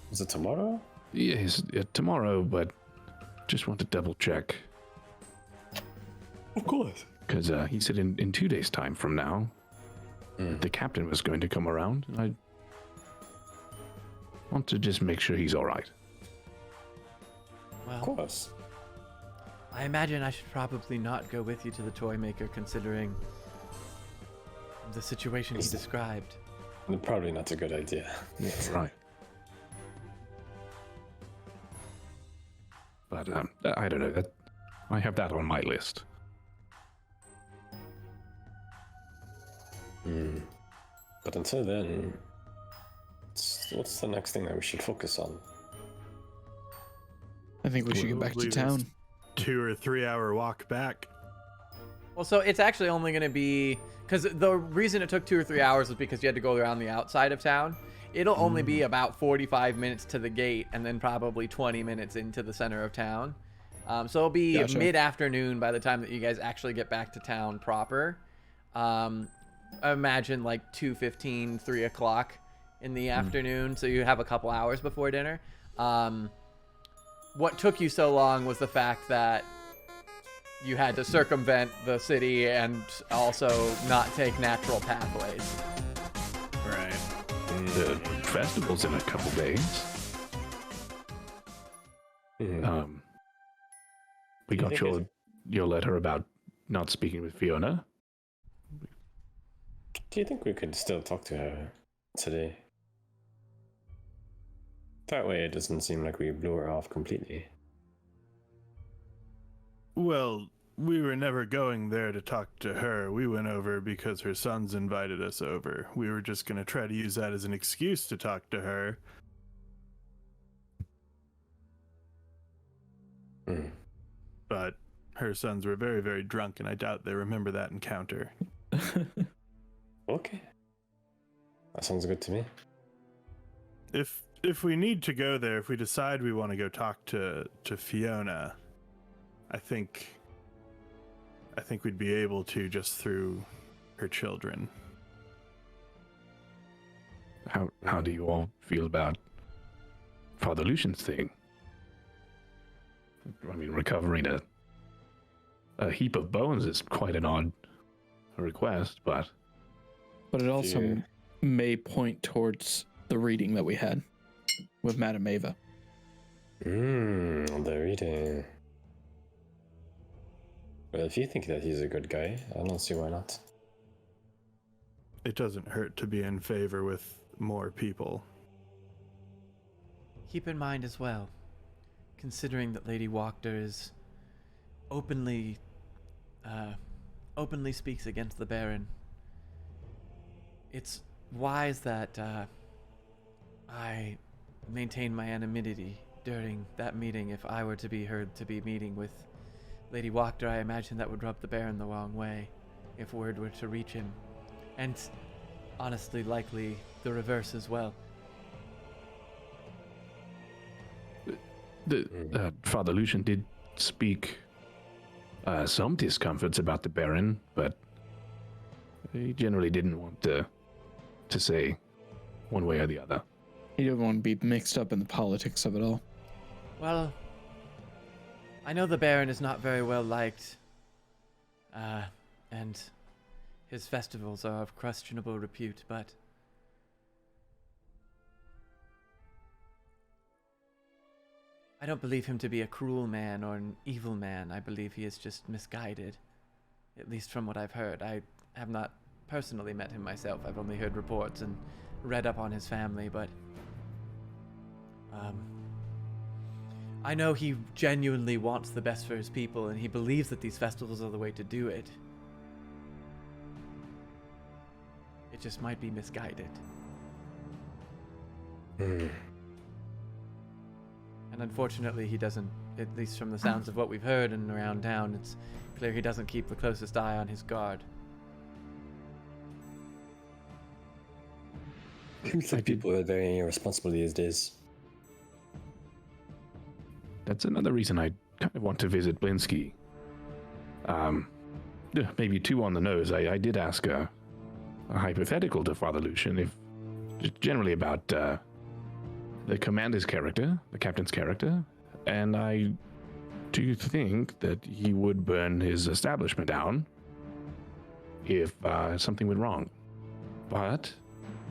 Was it tomorrow? Yes, tomorrow, but just want to double check. Of course. Because he said in 2 days' time from now, the captain was going to come around, and I want to just make sure he's all right. Well, Of course. I imagine I should probably not go with you to the toy maker, considering the situation he Is- described. Probably not a good idea. Yes, right. But I don't know. That I have that on my list. But until then, what's the next thing that we should focus on? I think we should get back to Probably this town. 2 or 3 hour walk back. Well, so it's actually only going to be... Because the reason it took 2 or 3 hours was because you had to go around the outside of town. It'll only be about 45 minutes to the gate and then probably 20 minutes into the center of town. So it'll be Gotcha. mid-afternoon by the time that you guys actually get back to town proper. I imagine like 2:15, 3 o'clock in the afternoon. So you have a couple hours before dinner. What took you so long was the fact that you had to circumvent the city and also not take natural pathways. Right. The festival's in a couple days. We got think your letter about not speaking with Fiona. Do you think we could still talk to her today? That way it doesn't seem like we blew her off completely. Well, we were never going there to talk to her. We went over because her sons invited us over. We were just going to try to use that as an excuse to talk to her. But her sons were very, very drunk, and I doubt they remember that encounter. Okay. That sounds good to me. If we need to go there, if we decide we want to go talk to Fiona, I think we'd be able to just through her children. How do you all feel about Father Lucian's thing? I mean, recovering a heap of bones is quite an odd request, but But it also Yeah. may point towards the reading that we had with Madame Ava. The reading. Well, if you think that he's a good guy, I don't see why not. It doesn't hurt to be in favor with more people. Keep in mind as well, considering that Lady Wachter is openly speaks against the Baron, it's wise that I maintain my anonymity during that meeting. If I were to be heard to be meeting with Lady Wachter, I imagine that would rub the Baron the wrong way if word were to reach him. And honestly, likely the reverse as well. Father Lucian did speak some discomforts about the Baron, but he generally didn't want to say one way or the other. He didn't want to be mixed up in the politics of it all. Well, I know the Baron is not very well liked, and His festivals are of questionable repute, but I don't believe him to be a cruel man or an evil man. I believe he is just misguided, at least from what I've heard. I have not personally met him myself. I've only heard reports and read up on his family, but I know he genuinely wants the best for his people, and he believes that these festivals are the way to do it. It just might be misguided. Hmm. And unfortunately, he doesn't, at least from the sounds of what we've heard and around town, it's clear he doesn't keep the closest eye on his guard. Seems like people are very irresponsible these days. That's another reason I kind of want to visit Blinsky. Maybe too on the nose. I did ask a hypothetical to Father Lucian, if just generally about the commander's character, the captain's character, and I do think that he would burn his establishment down if something went wrong. But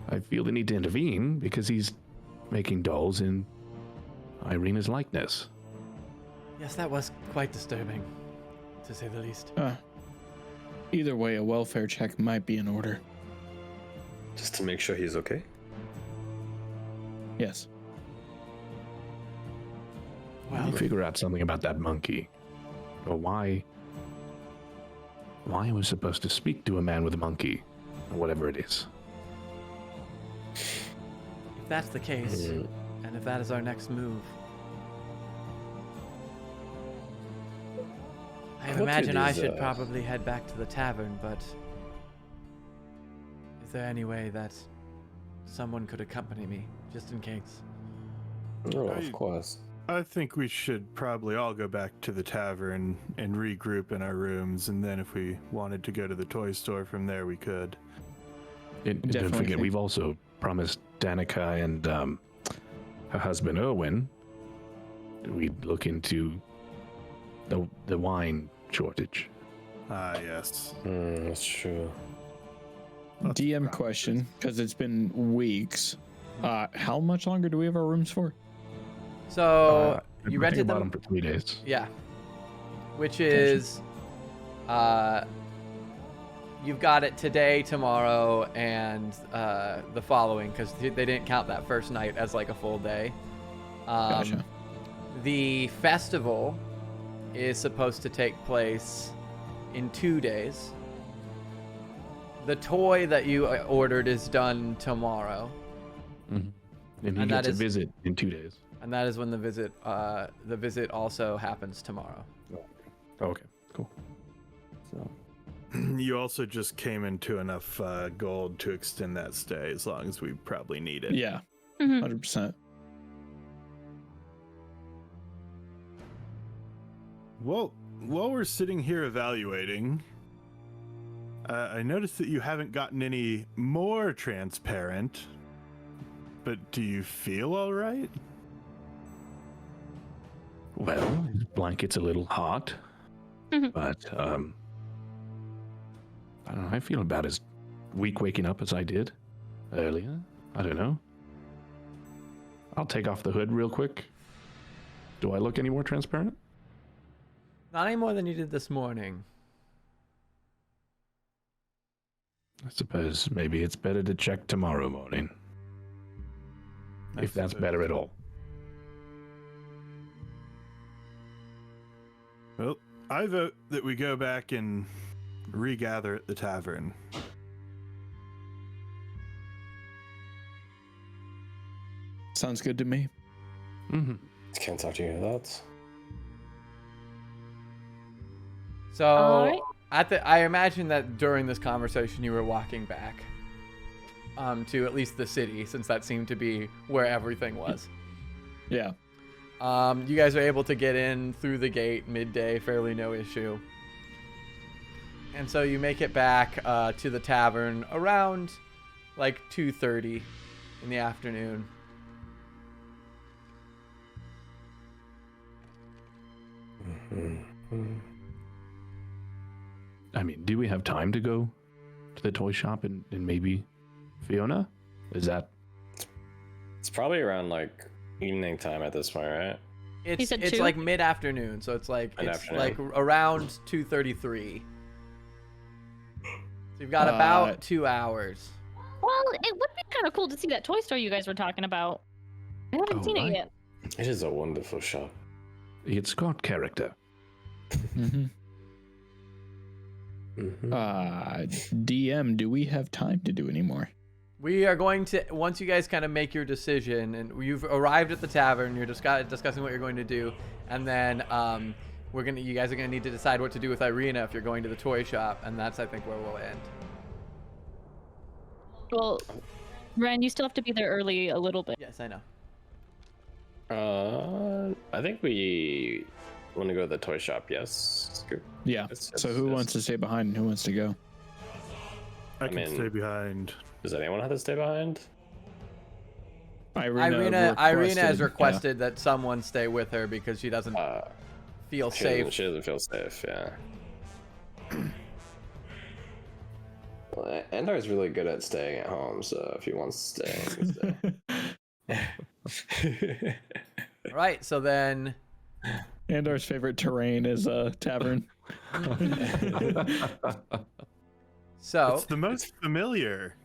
I feel the need to intervene because he's making dolls in Irina's likeness. Yes, that was quite disturbing, to say the least. Either way, a welfare check might be in order. Just to make sure he's okay. Yes. Well, figure out something about that monkey, or why I was supposed to speak to a man with a monkey, or whatever it is. If that's the case, and if that is our next move, I imagine I should probably head back to the tavern, but is there any way that someone could accompany me, just in case? Oh, of course. I think we should probably all go back to the tavern and regroup in our rooms, and then if we wanted to go to the toy store from there, we could. And don't forget, we've also promised Danica and her husband Erwin we'd look into the wine shortage. Ah, yes. That's true. DM question, because it's been weeks. How much longer do we have our rooms for? So you rented about them for 3 days. Yeah, which is you've got it today, tomorrow, and the following, because they didn't count that first night as like a full day. Gotcha. The festival is supposed to take place in 2 days. The toy that you ordered is done tomorrow. Mm-hmm. And he And gets that a is- visit in 2 days. And that is when the visit also happens tomorrow. Okay, cool. So You also just came into enough gold to extend that stay as long as we probably need it. Yeah, Mhm. 100%. Well, while we're sitting here evaluating, I noticed that you haven't gotten any more transparent. But do you feel all right? well, his blanket's a little hot, but I don't know. I feel about as weak waking up as I did earlier. I don't know. I'll take off the hood real quick. Do I look any more transparent? Not any more than you did this morning. I suppose maybe it's better to check tomorrow morning. If that's better at all. Well, I vote that we go back and regather at the tavern. Sounds good to me. Mm-hmm. Can't talk to your thoughts. So Alright. I imagine that during this conversation you were walking back to at least the city, since that seemed to be where everything was. Yeah. You guys are able to get in through the gate midday, fairly no issue. And so you make it back to the tavern around like 2:30 in the afternoon. I mean, do we have time to go to the toy shop and maybe Fiona? Is that? It's probably around like evening time at this point, right? It's said it's 2? like mid-afternoon, so it's like Mid-afternoon. around 2:33. So you've got about 2 hours. Well, it would be kind of cool to see that toy store you guys were talking about. I haven't seen it Alright. yet. It is a wonderful shop. It's got character. Mhm. DM, do we have time to do any more? We are going to, once you guys kind of make your decision, and you've arrived at the tavern, you're discussing what you're going to do, and then you guys are gonna need to decide what to do with Irina if you're going to the toy shop, and that's, I think, where we'll end. Well, Ren, you still have to be there early a little bit. Yes, I know. I think we want to go to the toy shop. Yes. Yeah. So who wants to stay behind and who wants to go? I can mean- stay behind. Does anyone have to stay behind? Irina has yeah. requested that someone stay with her because she doesn't feel She safe. doesn't feel safe. Yeah. Well, Andar's really good at staying at home, so if he wants to stay, he can stay. All right, so then Andar's favorite terrain is a tavern. so It's the most familiar.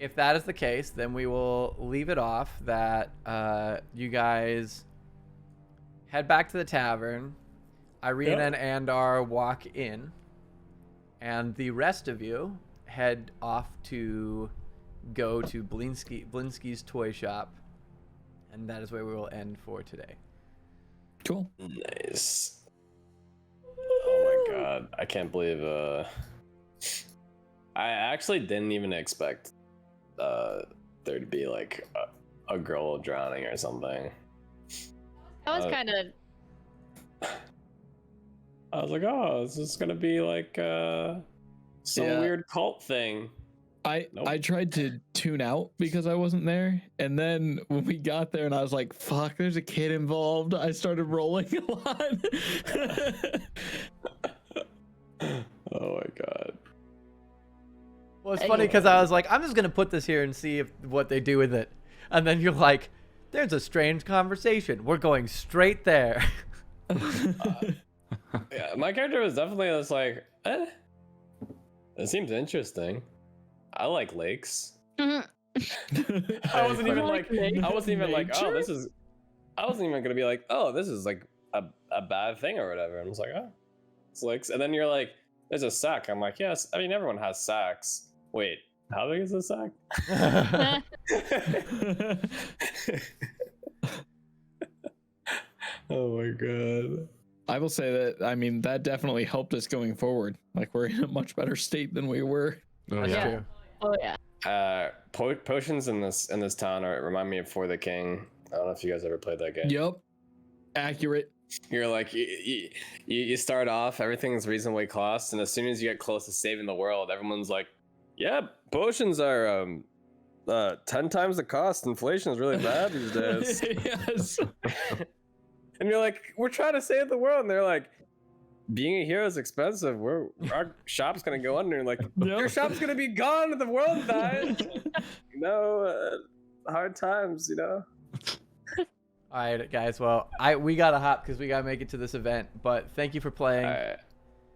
if that is the case, then we will leave it off that you guys head back to the tavern. Irina and Andar walk in, and the rest of you head off to go to Blinsky's toy shop, and that is where we will end for today. Cool. Nice. Oh my god, I can't believe I actually didn't even expect there to be like a girl drowning or something. That was kind of. I was like, oh, this is gonna be like some Yeah. weird cult thing. I tried to tune out because I wasn't there, and then when we got there and I was like, fuck, there's a kid involved, I started rolling a lot. Oh my god. Well, it's funny because I was like, I'm just gonna put this here and see what they do with it, and then you're like, there's a strange conversation. We're going straight there. Yeah, my character was definitely just like, it seems interesting. I like lakes. I wasn't even like, oh, this is. I wasn't even gonna be like, oh, this is like a bad thing or whatever. I'm just like, oh, it's lakes. And then you're like, there's a sack. I'm like, yes. I mean, everyone has sacks. Wait, how big is a sack? Oh my god. I will say that, I mean, that definitely helped us going forward. Like, we're in a much better state than we were. Oh, That's yeah. true. Oh yeah. Potions in this town remind me of For the King. I don't know if you guys ever played that game. Yup. Accurate. You're like, you start off, everything's reasonably cost, and as soon as you get close to saving the world, everyone's like, yeah, potions are 10 times the cost. Inflation is really bad these days. Yes. And you're like, we're trying to save the world, and they're like, being a hero is expensive. Our shop's gonna go under. Like, your shop's gonna be gone if the world dies. Hard times, All right, guys. Well, we gotta hop because we gotta make it to this event. But thank you for playing, All right,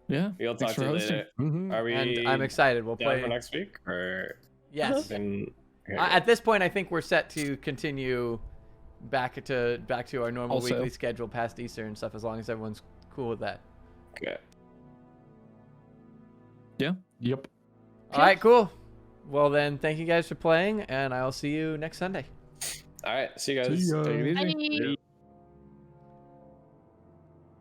Yeah. we'll talk Thanks to for you hosting. later. Mhm. Are we? and I'm excited. We'll down play for next week, or Yes. then? At this point, I think we're set to continue back to our normal Also- weekly schedule past Easter and stuff, as long as everyone's cool with that. Okay. Yep. All right, cool. Well then, thank you guys for playing, and I'll see you next Sunday. All right. See you guys. See ya. Take it easy. Bye.